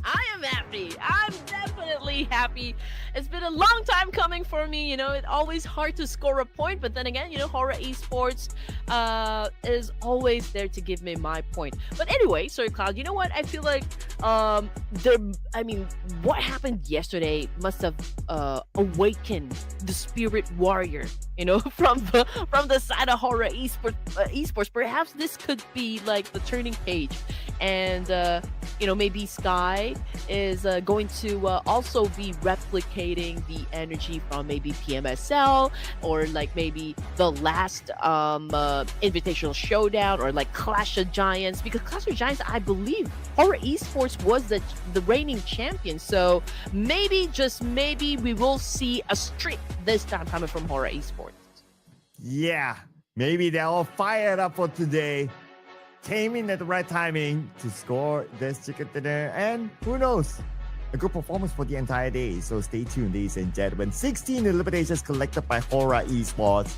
I am happy. I'm definitely happy. It's been a long time coming for me. It's always hard to score a point, but then again, Horror Esports is always there to give me my point. But anyway, sorry, Cloud. You know what? I feel like what happened yesterday must have awakened the spirit warrior. From the side of Horror Esports. Perhaps this could be like the turning page, and maybe Sky is going to also be replicating the energy from maybe PMSL, or like maybe the last Invitational Showdown, or like Clash of Giants, because Clash of Giants, I believe Horror Esports was the reigning champion. So maybe, just maybe, we will see a streak this time coming from Horror Esports. Yeah, maybe they're all fired up for today. Came in at the right timing to score this chicken dinner, and who knows? a good performance for the entire day. So stay tuned, ladies and gentlemen. 16 eliminations collected by Hora Esports.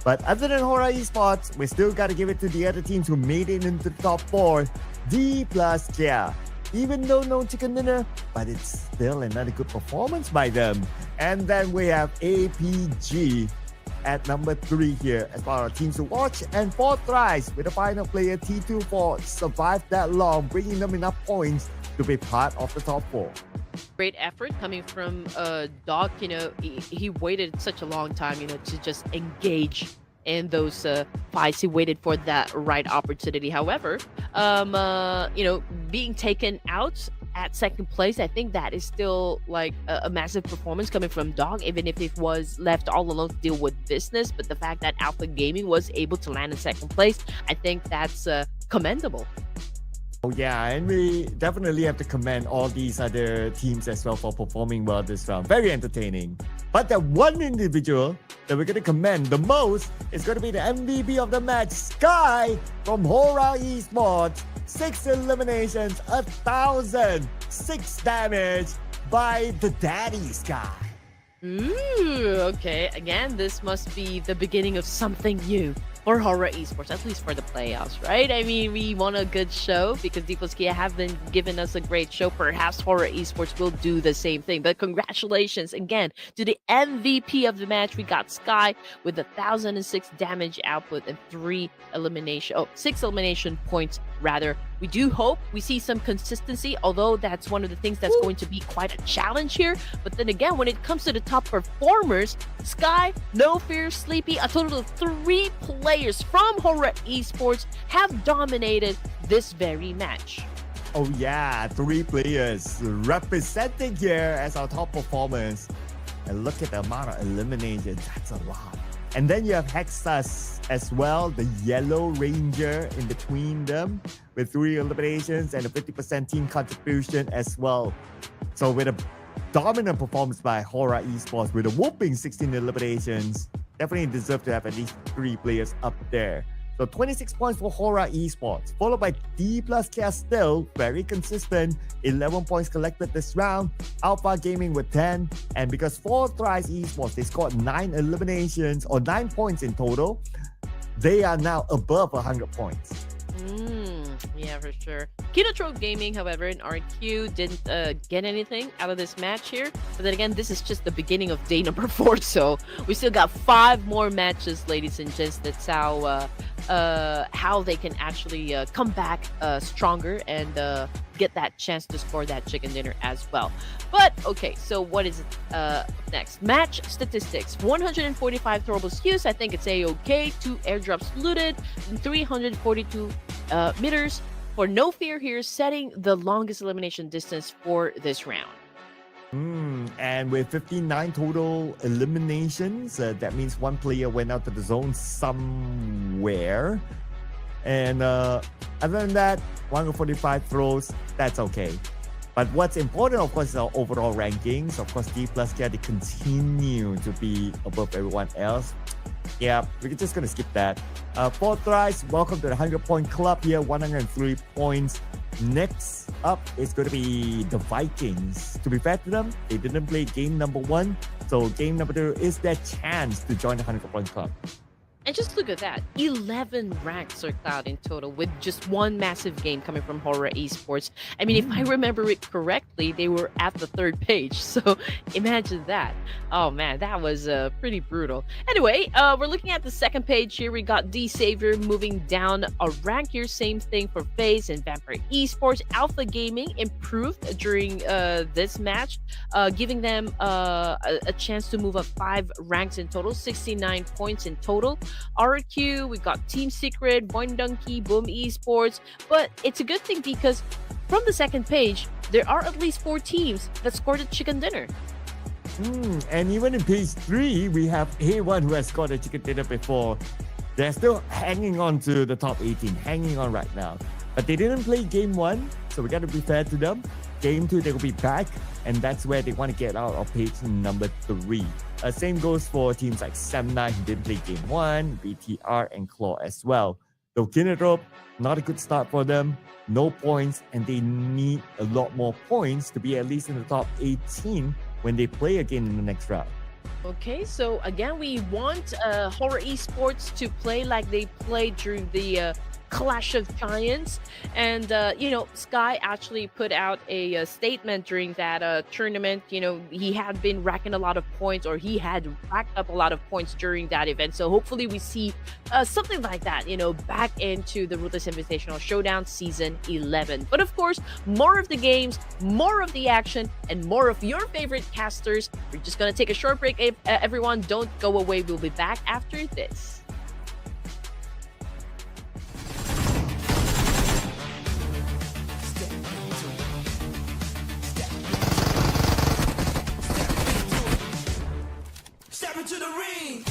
But other than Hora Esports, we still got to give it to the other teams who made it into the top 4. D plus Kia. Even though no chicken dinner, but it's still another good performance by them. And then we have APG at number 3 here as part of our teams to watch. And 4th Thrice with the final player T24 survived that long, bringing them enough points to be part of the top 4. Great effort coming from Doc. He waited such a long time, to just engage in those fights. He waited for that right opportunity. However, being taken out at second place, I think that is still like a massive performance coming from Dog, even if it was left all alone to deal with business. But the fact that Alpha Gaming was able to land in second place, I think that's commendable. Oh yeah, and we definitely have to commend all these other teams as well for performing well this round. Very entertaining. But the one individual that we're going to commend the most is going to be the MVP of the match, Sky from Hora Esports. 6 eliminations, 1,006 damage by the Daddy Sky. Ooh, okay. Again, this must be the beginning of something new for Hora Esports, at least for the playoffs, right? I mean, we want a good show because D plus Kia have been giving us a great show. Perhaps Hora Esports will do the same thing. But congratulations again to the MVP of the match. We got Sky with 1,006 damage output and 6 elimination points rather. We do hope we see some consistency, although that's one of the things that's going to be quite a challenge here. But then again, when it comes to the top performers, Sky, No Fear, Sleepy, a total of 3 players from Hora Esports have dominated this very match. Oh yeah, 3 players representing here as our top performers. And look at the amount of eliminations, that's a lot. And then you have Hexas as well, the Yellow Ranger in between them with 3 eliminations and a 50% team contribution as well. So with a dominant performance by Hora Esports with a whooping 16 eliminations, definitely deserve to have at least 3 players up there. So 26 points for Hora Esports, followed by D plus Kia still, very consistent, 11 points collected this round, Alpha Gaming with 10, and because 4th Thrice Esports, they scored 9 eliminations, or 9 points in total, they are now above 100 points. Yeah, for sure. Kinotro Gaming, however, in RQ didn't get anything out of this match here. But then again, this is just the beginning of day number 4, so we still got 5 more matches, ladies and gents. That's how they can actually come back stronger and get that chance to score that chicken dinner as well. But okay, so what is next? Match statistics: 145 throwables used. I think it's a-okay. 2 airdrops looted, 342 meters for No Fear here, setting the longest elimination distance for this round. And with 59 total eliminations, that means 1 player went out to the zone somewhere. And other than that, 145 throws, that's okay. But what's important, of course, is our overall rankings. Of course, D plus Kia, they continue to be above everyone else. Yeah, we're just going to skip that. 4th Thrice, welcome to the 100-point club here, 103 points. Next up is going to be the Vikings. To be fair to them, they didn't play game number 1. So game number 2 is their chance to join the 100-point club. And just look at that, 11 ranks are out in total with just 1 massive game coming from Hora Esports. I mean, if I remember it correctly, they were at the 3rd page. So imagine that. Oh man, that was pretty brutal. Anyway, we're looking at the 2nd page here. We got D Savior moving down a rank here. Same thing for FaZe and Vampire Esports. Alpha Gaming improved during this match, giving them a chance to move up 5 ranks in total, 69 points in total. RQ, we got Team Secret, Boing Donkey, Boom Esports, but it's a good thing because from the 2nd page, there are at least 4 teams that scored a chicken dinner. And even in page 3, we have A1 who has scored a chicken dinner before. They're still hanging on to the top 18, hanging on right now. But they didn't play game 1, so we got to be fair to them. Game 2, they will be back, and that's where they want to get out of page number 3. Same goes for teams like Sam9 who didn't play game 1, BTR and Claw as well. So Kinethrop, not a good start for them. No points, and they need a lot more points to be at least in the top 18 when they play again in the next round. Okay, so again, we want Horror Esports to play like they played during the Clash of Giants. And, Sky actually put out a statement during that tournament. He had been racking a lot of points, or he had racked up a lot of points during that event. So hopefully we see something like that, back into the Ruthless Invitational Showdown Season 11. But of course, more of the games, more of the action, and more of your favorite casters. We're just going to take a short break. Everyone, don't go away. We'll be back after this. Step into the ring.